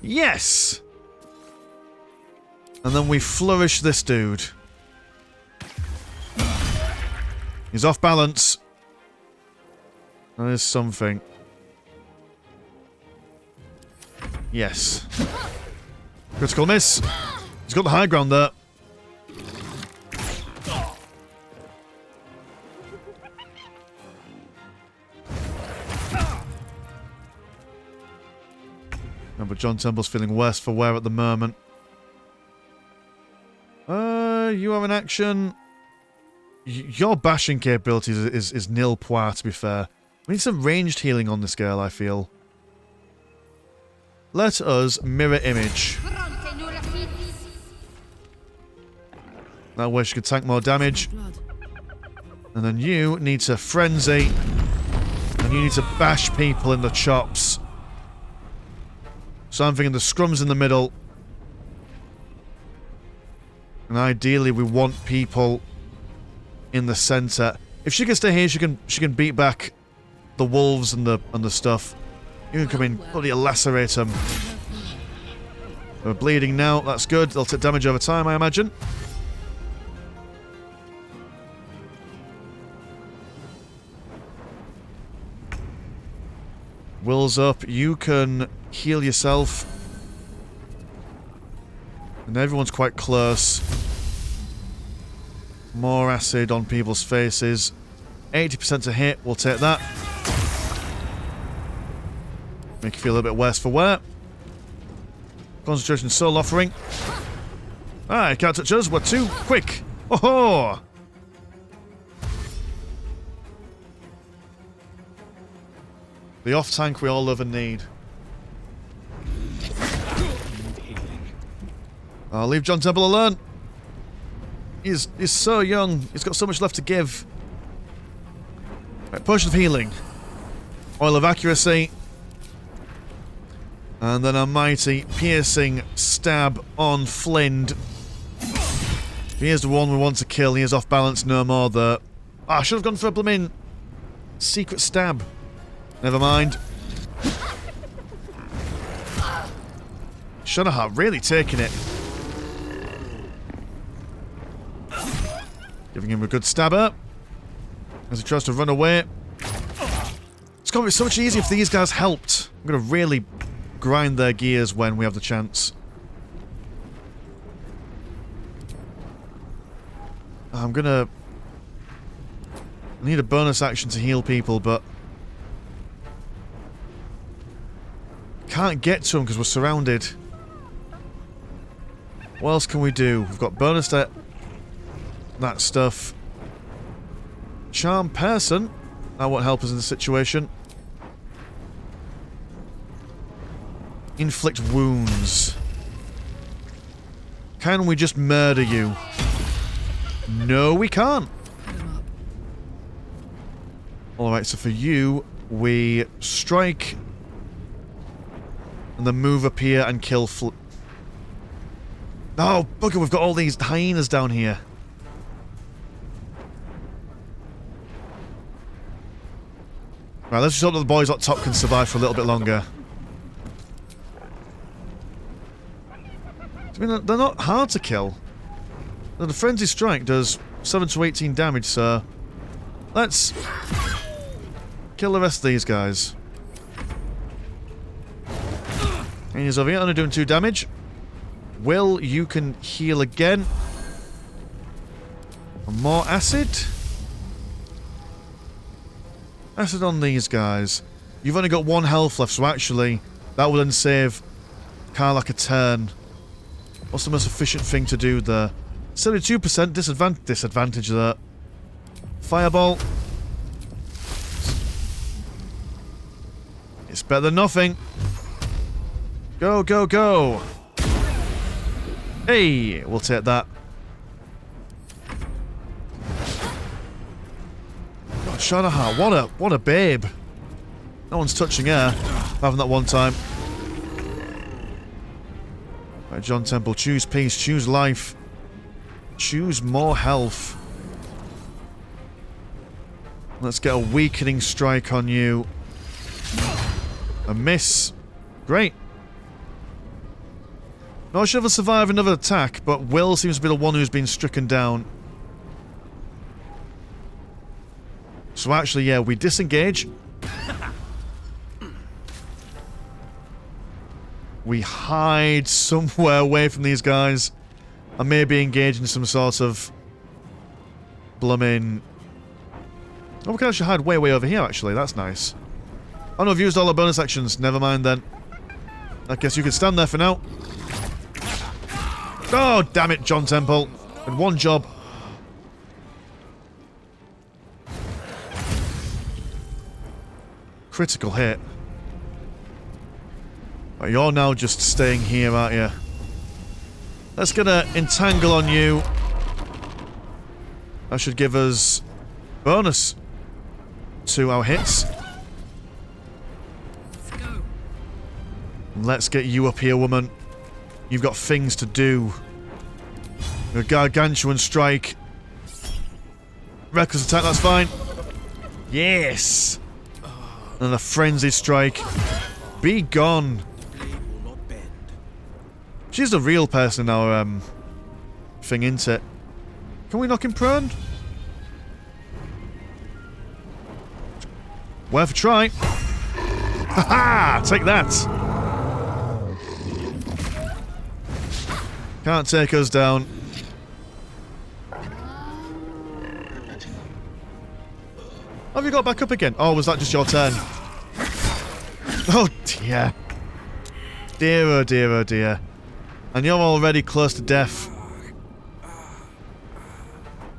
Yes! And then we flourish this dude. He's off balance. That is something. Yes. Critical miss. He's got the high ground there. No, but John Temple's feeling worse for wear at the moment. You are in action. Your bashing capabilities is nil pois, to be fair. We need some ranged healing on this girl, I feel. Let us mirror image. That way she could tank more damage. And then you need to frenzy. And you need to bash people in the chops. So I'm thinking the scrum's in the middle. And ideally we want people in the center. If she can stay here, she can beat back the wolves and the stuff. You can come in, bloody lacerate them. They're bleeding now, that's good. They'll take damage over time, I imagine. Will's up. You can heal yourself. And everyone's quite close. More acid on people's faces. 80% to hit. We'll take that. Make you feel a little bit worse for wear. Concentration soul offering. Ah, you can't touch us. We're too quick. Oh ho! The off-tank we all love and need. I'll leave John Temple alone. He's so young. He's got so much left to give. Right, potion of healing. Oil of accuracy. And then a mighty piercing stab on Flind. Here's the one we want to kill. He is off balance no more there. Ah, I should have gone for a blooming secret stab. Never mind. Shanahan really taking it. Giving him a good stabber. As he tries to run away. It's going to be so much easier if these guys helped. I'm going to really grind their gears when we have the chance. I'm going to... I need a bonus action to heal people, but... can't get to them because we're surrounded. What else can we do? We've got bonus that stuff. Charm person. That won't help us in this situation. Inflict wounds. Can we just murder you? No, we can't. Alright, so for you, we strike and then move up here and kill oh, bugger, we've got all these hyenas down here. Right, let's just hope that the boys up top can survive for a little bit longer. I mean, they're not hard to kill. The Frenzy Strike does 7 to 18 damage, so... let's kill the rest of these guys. And he's over here, only doing 2 damage. Will, you can heal again. And more acid. Acid on these guys. You've only got 1 health left, so actually, that will then save Karlach a turn. What's the most efficient thing to do there? 72% disadvantage there. Fireball. It's better than nothing. Go, go, go. Hey, we'll take that. God, Shanahan, what a babe. No one's touching her. Having that one time. Right, John Temple, choose peace, choose life. Choose more health. Let's get a weakening strike on you. A miss. Great. Not sure if he'll survive another attack, but Will seems to be the one who's been stricken down. So actually, yeah, we disengage. We hide somewhere away from these guys. And maybe engage in some sort of blooming... Oh, we can actually hide way over here, actually. That's nice. Oh no, I've used all the bonus actions. Never mind then. I guess you can stand there for now. Oh, damn it, John Temple. And one job. Critical hit. Right, you're now just staying here, aren't you? Let's get an entangle on you. That should give us bonus to our hits. Let's get you up here, woman. You've got things to do. A gargantuan strike. Reckless attack, that's fine. Yes! And a frenzied strike. Be gone. She's the real person in our thing, isn't it? Can we knock him prone? Worth a try. Haha! Take that! Can't take us down. Have you got back up again? Oh, was that just your turn? Oh dear. Dear, oh dear, oh dear. And you're already close to death.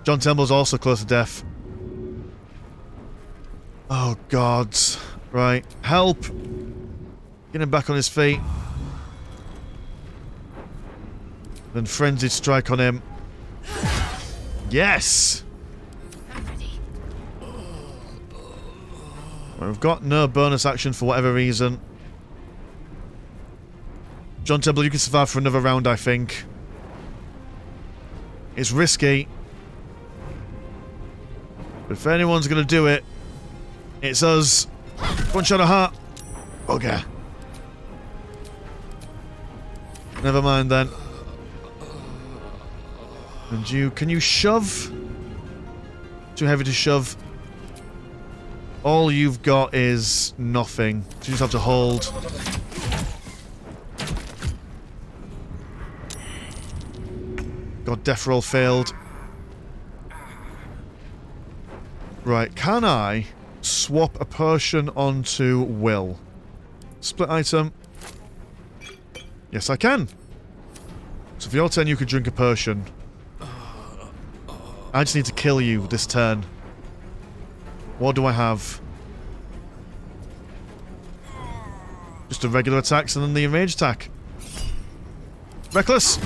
John Temple's also close to death. Oh god. Right. Help! Get him back on his feet. Then frenzied strike on him. Yes! We've got no bonus action for whatever reason. John Temple, you can survive for another round, I think. It's risky. But if anyone's going to do it, it's us. One shot of heart. Okay. Never mind then. And you... Can you shove? Too heavy to shove. All you've got is nothing. So you just have to hold. God, death roll failed. Right, can I swap a potion onto Will? Split item. Yes, I can. So for your turn, you could drink a potion. I just need to kill you this turn. What do I have? Just a regular attacks and then the ranged attack. Reckless!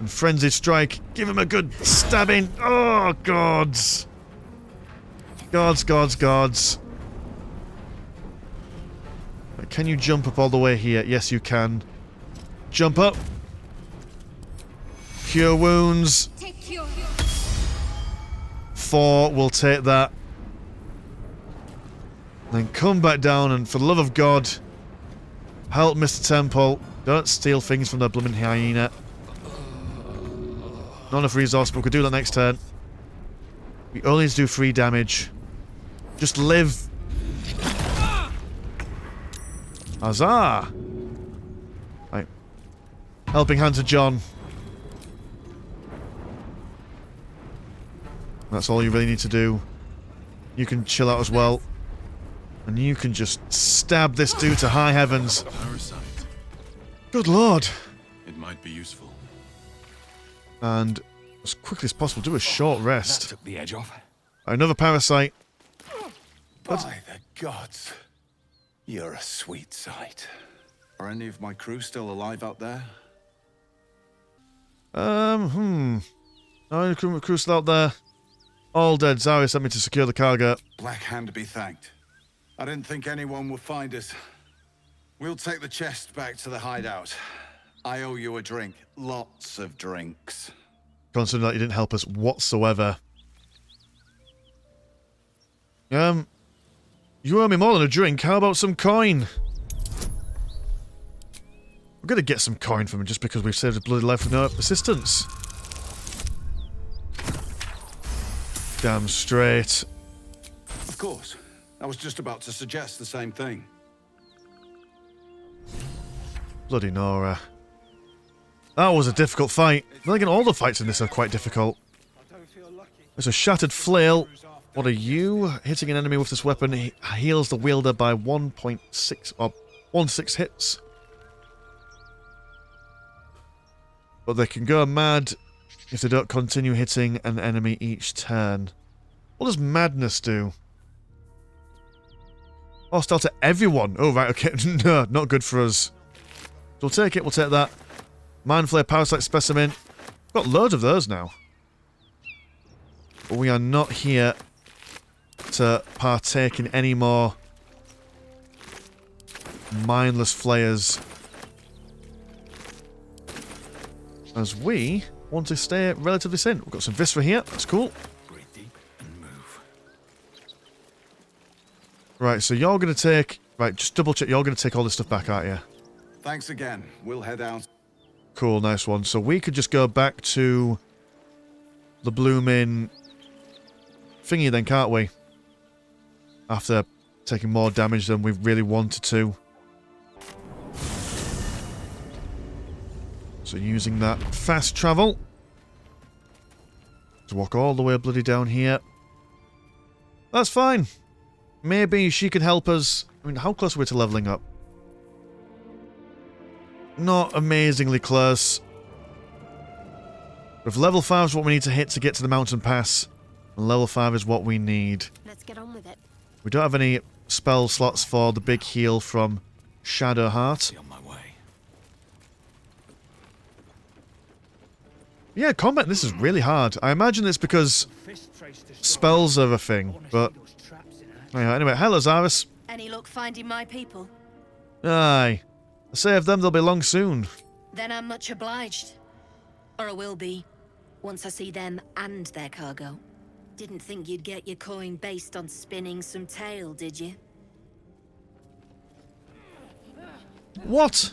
And frenzied strike. Give him a good stabbing. Oh, gods. Gods, gods, gods. Can you jump up all the way here? Yes, you can. Jump up. Cure wounds. 4, we'll take that. Then come back down and for the love of God, help Mr. Temple. Don't steal things from the blooming hyena. Not enough resource, but we could do that next turn. We only need to do 3 damage. Just live. Huzzah! Right. Helping hand to John. That's all you really need to do. You can chill out as well. And you can just stab this dude to high heavens. Parasite. Good lord. It might be useful. And as quickly as possible, do a short rest. That took the edge off. Another parasite. By the gods. You're a sweet sight. Are any of my crew still alive out there? No, crew's still out there. All dead. Zari sent me to secure the cargo. Black Hand be thanked. I didn't think anyone would find us. We'll take the chest back to the hideout. I owe you a drink. Lots of drinks. Considering that you didn't help us whatsoever. You owe me more than a drink. How about some coin? We're going to get some coin from him just because we've saved his bloody life with no assistance. Damn straight. Of course. I was just about to suggest the same thing. Bloody Nora. That was a difficult fight. Then again, all the fights in this are quite difficult. There's a shattered flail. What are you? Hitting an enemy with this weapon heals the wielder by 1.6 or 1/6 hits. But they can go mad if they don't continue hitting an enemy each turn. What does madness do? Hostile to everyone. Oh, right, okay. No, not good for us. So we'll take it, we'll take that. Mind Flayer Parasite Specimen. Got loads of those now. But we are not here to partake in any more mindless flayers. As we want to stay relatively sane. We've got some Viscera here, that's cool. Right, so you're going to take... Right, just double check, you're going to take all this stuff back, aren't you? Thanks again. We'll head out. Cool, nice one. So we could just go back to the blooming thingy then, can't we? After taking more damage than we really wanted to. So using that fast travel to walk all the way bloody down here. That's fine. Maybe she can help us. I mean, how close are we to leveling up? Not amazingly close. But if level 5 is what we need to hit to get to the mountain pass, and level 5 is what we need. Let's get on with it. We don't have any spell slots for the big heal from Shadowheart. Yeah, combat in this is really hard. I imagine it's because spells are a thing, but... Anyway, hello, Zaris. Any luck finding my people? Aye. I save them, they'll be long soon. Then I'm much obliged. Or I will be, once I see them and their cargo. Didn't think you'd get your coin based on spinning some tale, did you? What?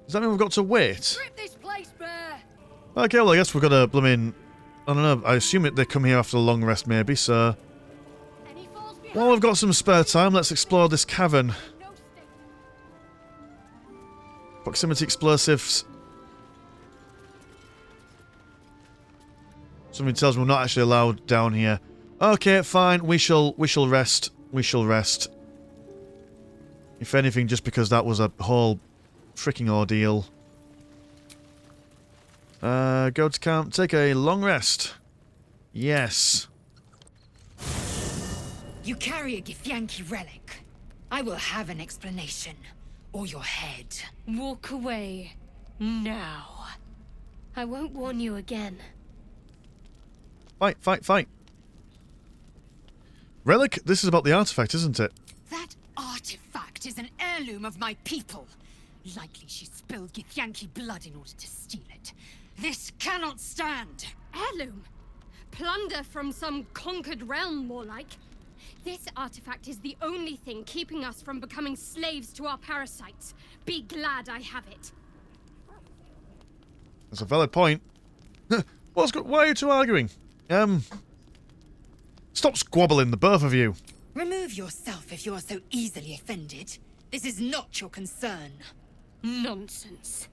Does that mean we've got to wait? This place bare. Okay, well I guess we've got to blooming... I don't know, I assume they come here after a long rest maybe, so... While we've got some spare time, let's explore this cavern. Proximity explosives. Something tells me we're not actually allowed down here. Okay, fine, we shall rest. We shall rest. If anything, just because that was a whole freaking ordeal. Go to camp, take a long rest. Yes. You carry a Githyanki relic. I will have an explanation. Or your head. Walk away. Now. I won't warn you again. Fight, fight, fight. Relic? This is about the artifact, isn't it? That artifact is an heirloom of my people. Likely she spilled Githyanki blood in order to steal it. This cannot stand. Heirloom? Plunder from some conquered realm, more like. This artifact is the only thing keeping us from becoming slaves to our parasites. Be glad I have it. That's a valid point. Why are you two arguing? Stop squabbling, the both of you. Remove yourself if you are so easily offended. This is not your concern. Nonsense.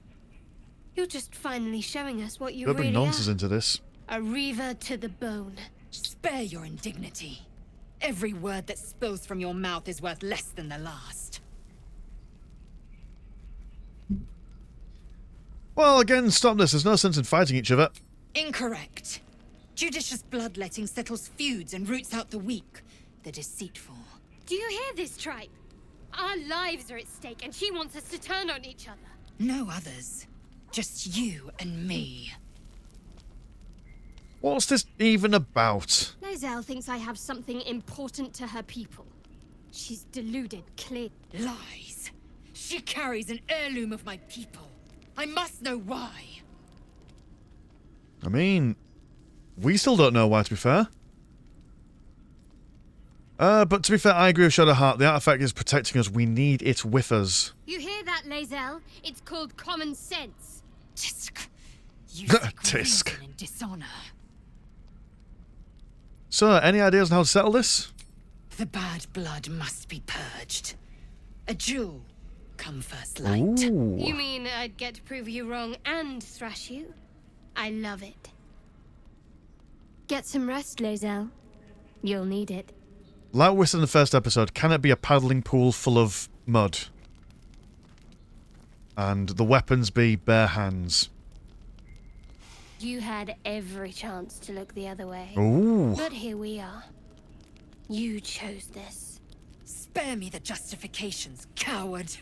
You're just finally showing us what you Don't really bring nonsense are. into this. A reaver to the bone. Spare your indignity. Every word that spills from your mouth is worth less than the last. Well, again, stop this. There's no sense in fighting each other. Incorrect. Judicious bloodletting settles feuds and roots out the weak, the deceitful. Do you hear this, tribe? Our lives are at stake, and she wants us to turn on each other. No others. Just you and me. What's this even about? Lizelle thinks I have something important to her people. She's deluded, clear. Lies. She carries an heirloom of my people. I must know why. I mean, we still don't know why, to be fair. But to be fair, I agree with Shadowheart. The artifact is protecting us. We need it with us. You hear that, Lae'zel? It's called common sense. Tisk. You Tisk. and dishonor. So, any ideas on how to settle this? The bad blood must be purged. A jewel come first light. Ooh. You mean I'd get to prove you wrong and thrash you? I love it. Get some rest, Lae'zel. You'll need it. Like we said in the first episode, can it be a paddling pool full of mud? And the weapons be bare hands? You had every chance to look the other way. Ooh. But here we are. You chose this. Spare me the justifications, coward.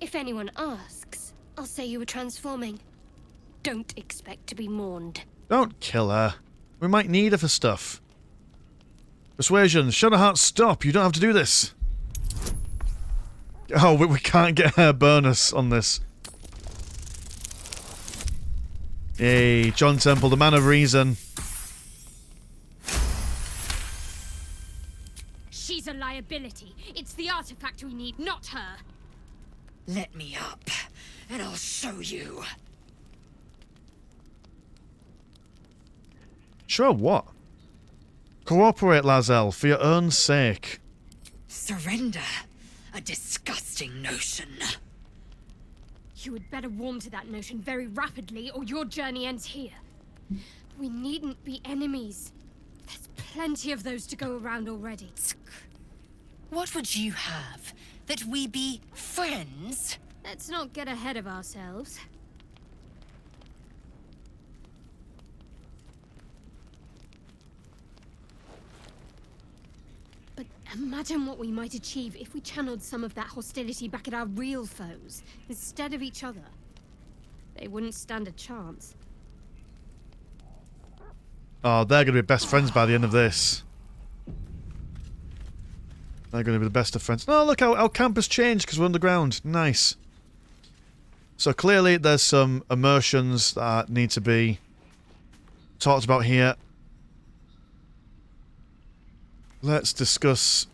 If anyone asks, I'll say you were transforming. Don't expect to be mourned. Don't kill her. We might need her for stuff. Persuasion. Shadowheart, stop. You don't have to do this. Oh, we can't get her bonus on this. Yay, John Temple, the man of reason. She's a liability. It's the artifact we need, not her. Let me up, and I'll show you. Sure, what? Cooperate, Lae'zel, for your own sake. Surrender. A disgusting notion. You had better warm to that notion very rapidly, or your journey ends here. We needn't be enemies. There's plenty of those to go around already. What would you have? That we be friends? Let's not get ahead of ourselves. But imagine what we might achieve if we channeled some of that hostility back at our real foes, instead of each other. They wouldn't stand a chance. Oh, they're going to be best friends by the end of this. They're going to be the best of friends. Oh, look, our camp has changed because we're underground. Nice. So clearly there's some emotions that need to be talked about here. Let's discuss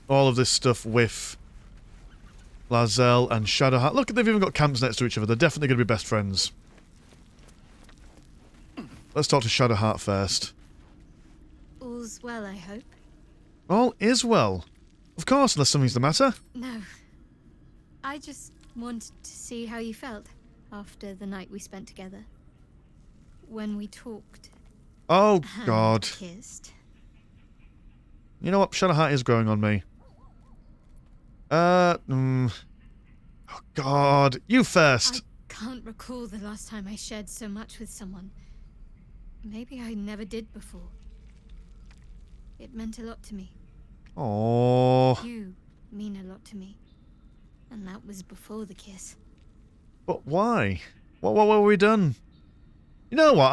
all of this stuff with Lae'zel and Shadowheart. Look, they've even got camps next to each other. They're definitely going to be best friends. Let's talk to Shadowheart first. All's well, I hope. All is well. Of course, unless something's the matter. No. I just wanted to see how you felt after the night we spent together. When we talked. Oh, and God. Kissed. You know what? Shadowheart is growing on me. Oh, God. You first. I can't recall the last time I shared so much with someone. Maybe I never did before. It meant a lot to me. Oh. You mean a lot to me. And that was before the kiss. But why? What were we done? You know what?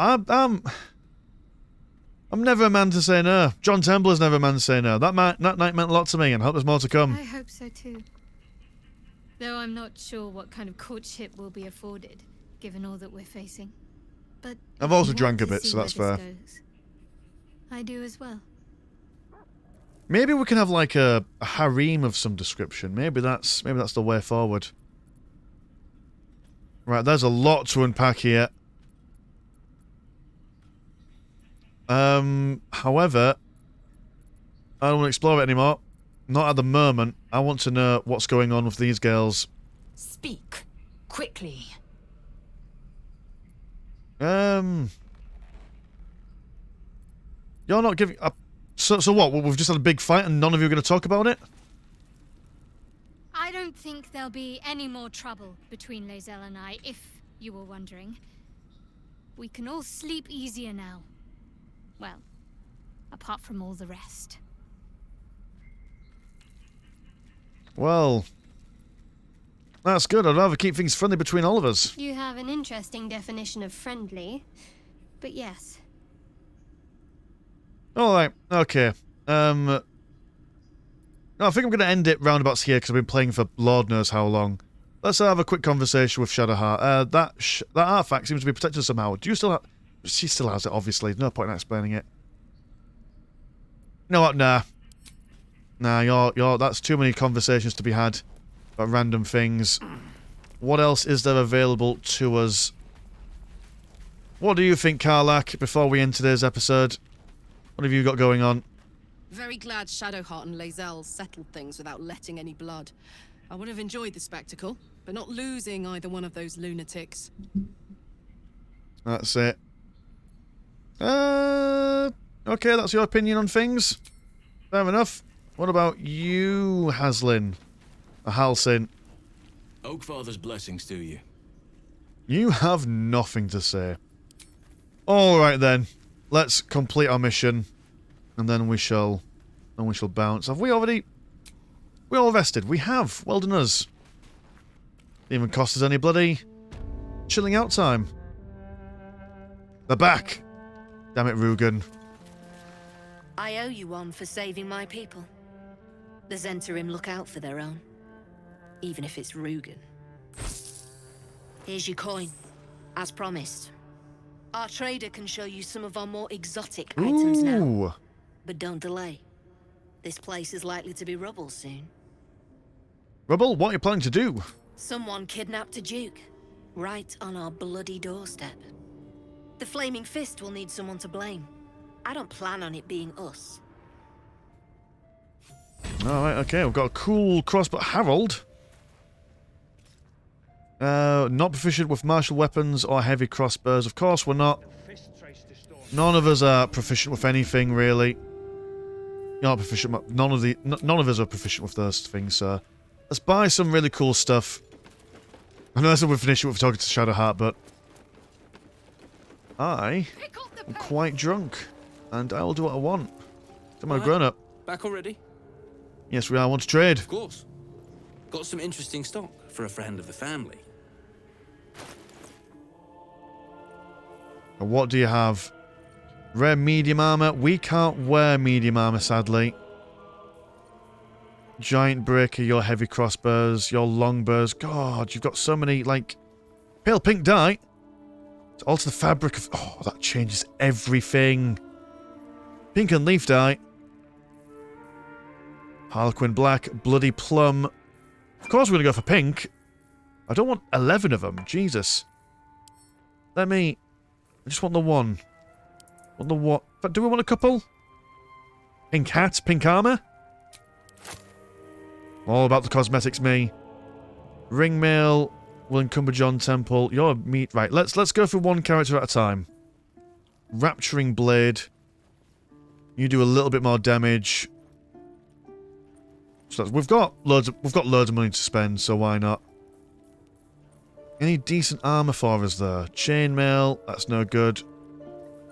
I'm never a man to say no. John Templar's never a man to say no. That night meant a lot to me, and I hope there's more to come. I hope so too. Though I'm not sure what kind of courtship will be afforded, given all that we're facing. But I've also I drank a want to bit, see so that's where fair. this goes. I do as well. Maybe we can have like a harem of some description. Maybe that's the way forward. Right, there's a lot to unpack here. However, I don't want to explore it anymore. Not at the moment. I want to know what's going on with these girls. Speak. Quickly. You're not giving up. So what? We've just had a big fight and none of you are going to talk about it? I don't think there'll be any more trouble between Lae'zel and I, if you were wondering. We can all sleep easier now. Well, apart from all the rest. Well, that's good. I'd rather keep things friendly between all of us. You have an interesting definition of friendly, but yes. Alright, okay. No, I think I'm going to end it roundabouts here because I've been playing for Lord knows how long. Let's have a quick conversation with Shadowheart. That artifact seems to be protected somehow. Do you still have... She still has it, obviously. No point in explaining it. You know what? Nah. Nah, that's too many conversations to be had about random things. What else is there available to us? What do you think, Karlach, before we end today's episode? What have you got going on? Very glad Shadowheart and Lae'zel settled things without letting any blood. I would have enjoyed the spectacle, but not losing either one of those lunatics. That's it. Okay, that's your opinion on things. Fair enough. What about you, Haslin? Or Halsin? Oakfather's blessings to you. You have nothing to say. Alright then. Let's complete our mission. And then we shall bounce. Have we already... We all rested. We have. Well done us. Didn't even cost us any bloody chilling out time. They're back. Damn it, Rugen. I owe you one for saving my people. The Zentarim look out for their own. Even if it's Rugen. Here's your coin. As promised. Our trader can show you some of our more exotic items now. But don't delay. This place is likely to be rubble soon. Rubble, what are you planning to do? Someone kidnapped a duke. Right on our bloody doorstep. The Flaming Fist will need someone to blame. I don't plan on it being us. Alright, okay, we've got a cool crossbow. Harold? Not proficient with martial weapons or heavy crossbows. Of course we're not. None of us are proficient with anything, really. You're not proficient. None of us are proficient with those things, so... Let's buy some really cool stuff. I know that's what we're finishing with talking to Shadowheart, but... I am quite drunk. And I will do what I want. I'm a grown-up. Back already? Yes, we are. I want to trade. Of course. Got some interesting stock for a friend of the family. And what do you have? Rare medium armor. We can't wear medium armor, sadly. Giant breaker, your heavy crossbows, your longbows. God, you've got so many, like... Pale pink dye. To alter the fabric of... Oh, that changes everything. Pink and leaf dye. Harlequin black, bloody plum. Of course we're going to go for pink. I don't want 11 of them. Jesus. I just want the one. Want the what? But do we want a couple? Pink hat, pink armor? All about the cosmetics, me. Ringmail will encumber John Temple. You're meat. Right, let's go through one character at a time. Rapturing Blade. You do a little bit more damage. So we've got loads of money to spend, so why not? Any decent armor for us there? Chainmail, that's no good.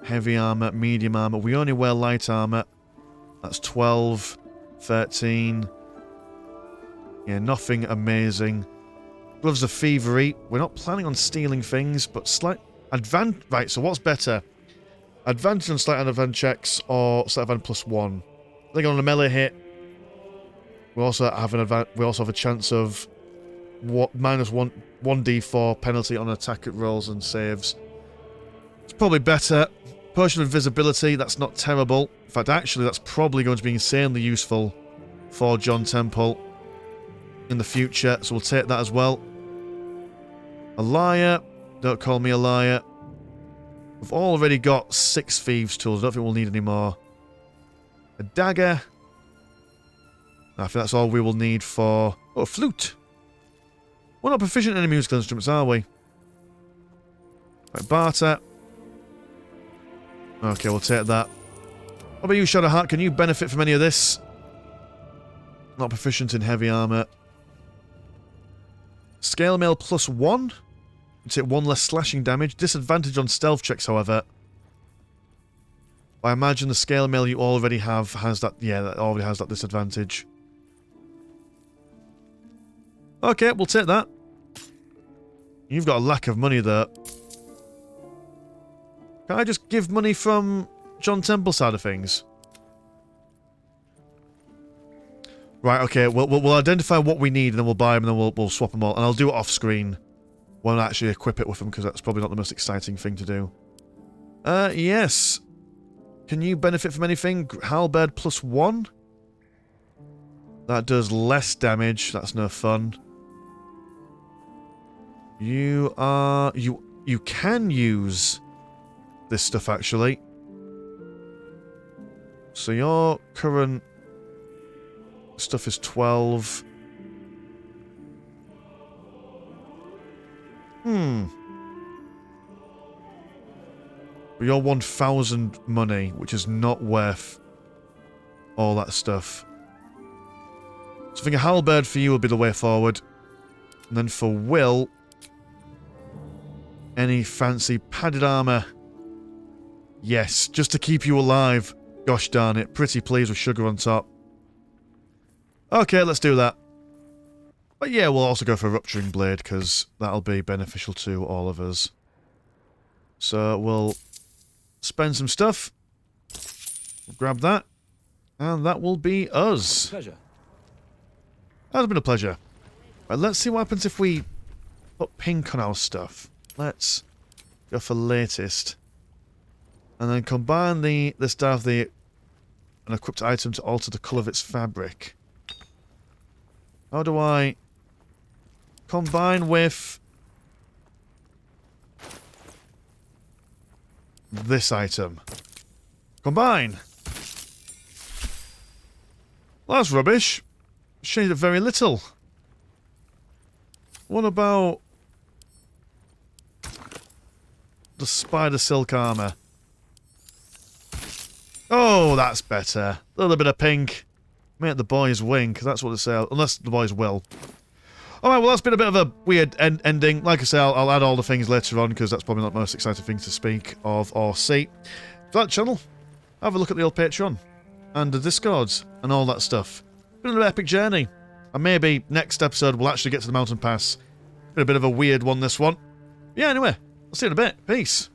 Heavy armor, medium armor. We only wear light armor. That's 12, 13. Yeah, nothing amazing. Gloves of Thievery. We're not planning on stealing things, but slight right, so what's better? Advantage on sleight of hand checks or sleight of hand +1? I think on a melee hit, we also have a chance of -1d4 penalty on attack rolls and saves. It's probably better. Potion of Invisibility, that's not terrible. In fact, actually, that's probably going to be insanely useful for John Temple in the future, so we'll take that as well. A liar. Don't call me a liar. We've already got 6 thieves' tools. I don't think we'll need any more. A dagger. I think that's all we will need for... Oh, a flute. We're not proficient in any musical instruments, are we? Right, barter. Okay, we'll take that. What about you, Shadowheart? Can you benefit from any of this? Not proficient in heavy armor. Scale mail +1. You take 1 less slashing damage. Disadvantage on stealth checks, however. I imagine the scale mail you already have has that... Yeah, that already has that disadvantage. Okay, we'll take that. You've got a lack of money there. Can I just give money from John Temple's side of things? Right, okay, we'll identify what we need and then we'll buy them and then we'll swap them all. And I'll do it off screen. Won't actually equip it with them because that's probably not the most exciting thing to do. Yes. Can you benefit from anything? Halberd +1? That does less damage. That's no fun. You are... You can use this stuff, actually. So your current stuff is 12. But you're 1,000 money, which is not worth all that stuff. So I think a halberd for you will be the way forward. And then for Will, any fancy padded armour? Yes, just to keep you alive. Gosh darn it, pretty pleased with sugar on top. Okay, let's do that. But yeah, we'll also go for a rupturing blade, because that'll be beneficial to all of us. So we'll spend some stuff. We'll grab that. And that will be us. Pleasure. That's been a pleasure. Right, let's see what happens if we put pink on our stuff. Let's go for latest. And then combine the start of an equipped item to alter the colour of its fabric. How do I combine with this item? Combine! Well, that's rubbish. Changed it very little. What about the spider silk armour? Oh, that's better. A little bit of pink. Make the boys wink, that's what they say. Unless the boys will. Alright, well, that's been a bit of a weird ending. Like I say, I'll add all the things later on, because that's probably not the most exciting thing to speak of or see. For that channel, have a look at the old Patreon. And the Discords, and all that stuff. Been an epic journey. And maybe next episode we'll actually get to the mountain pass. Been a bit of a weird one, this one. Yeah, anyway, I'll see you in a bit. Peace.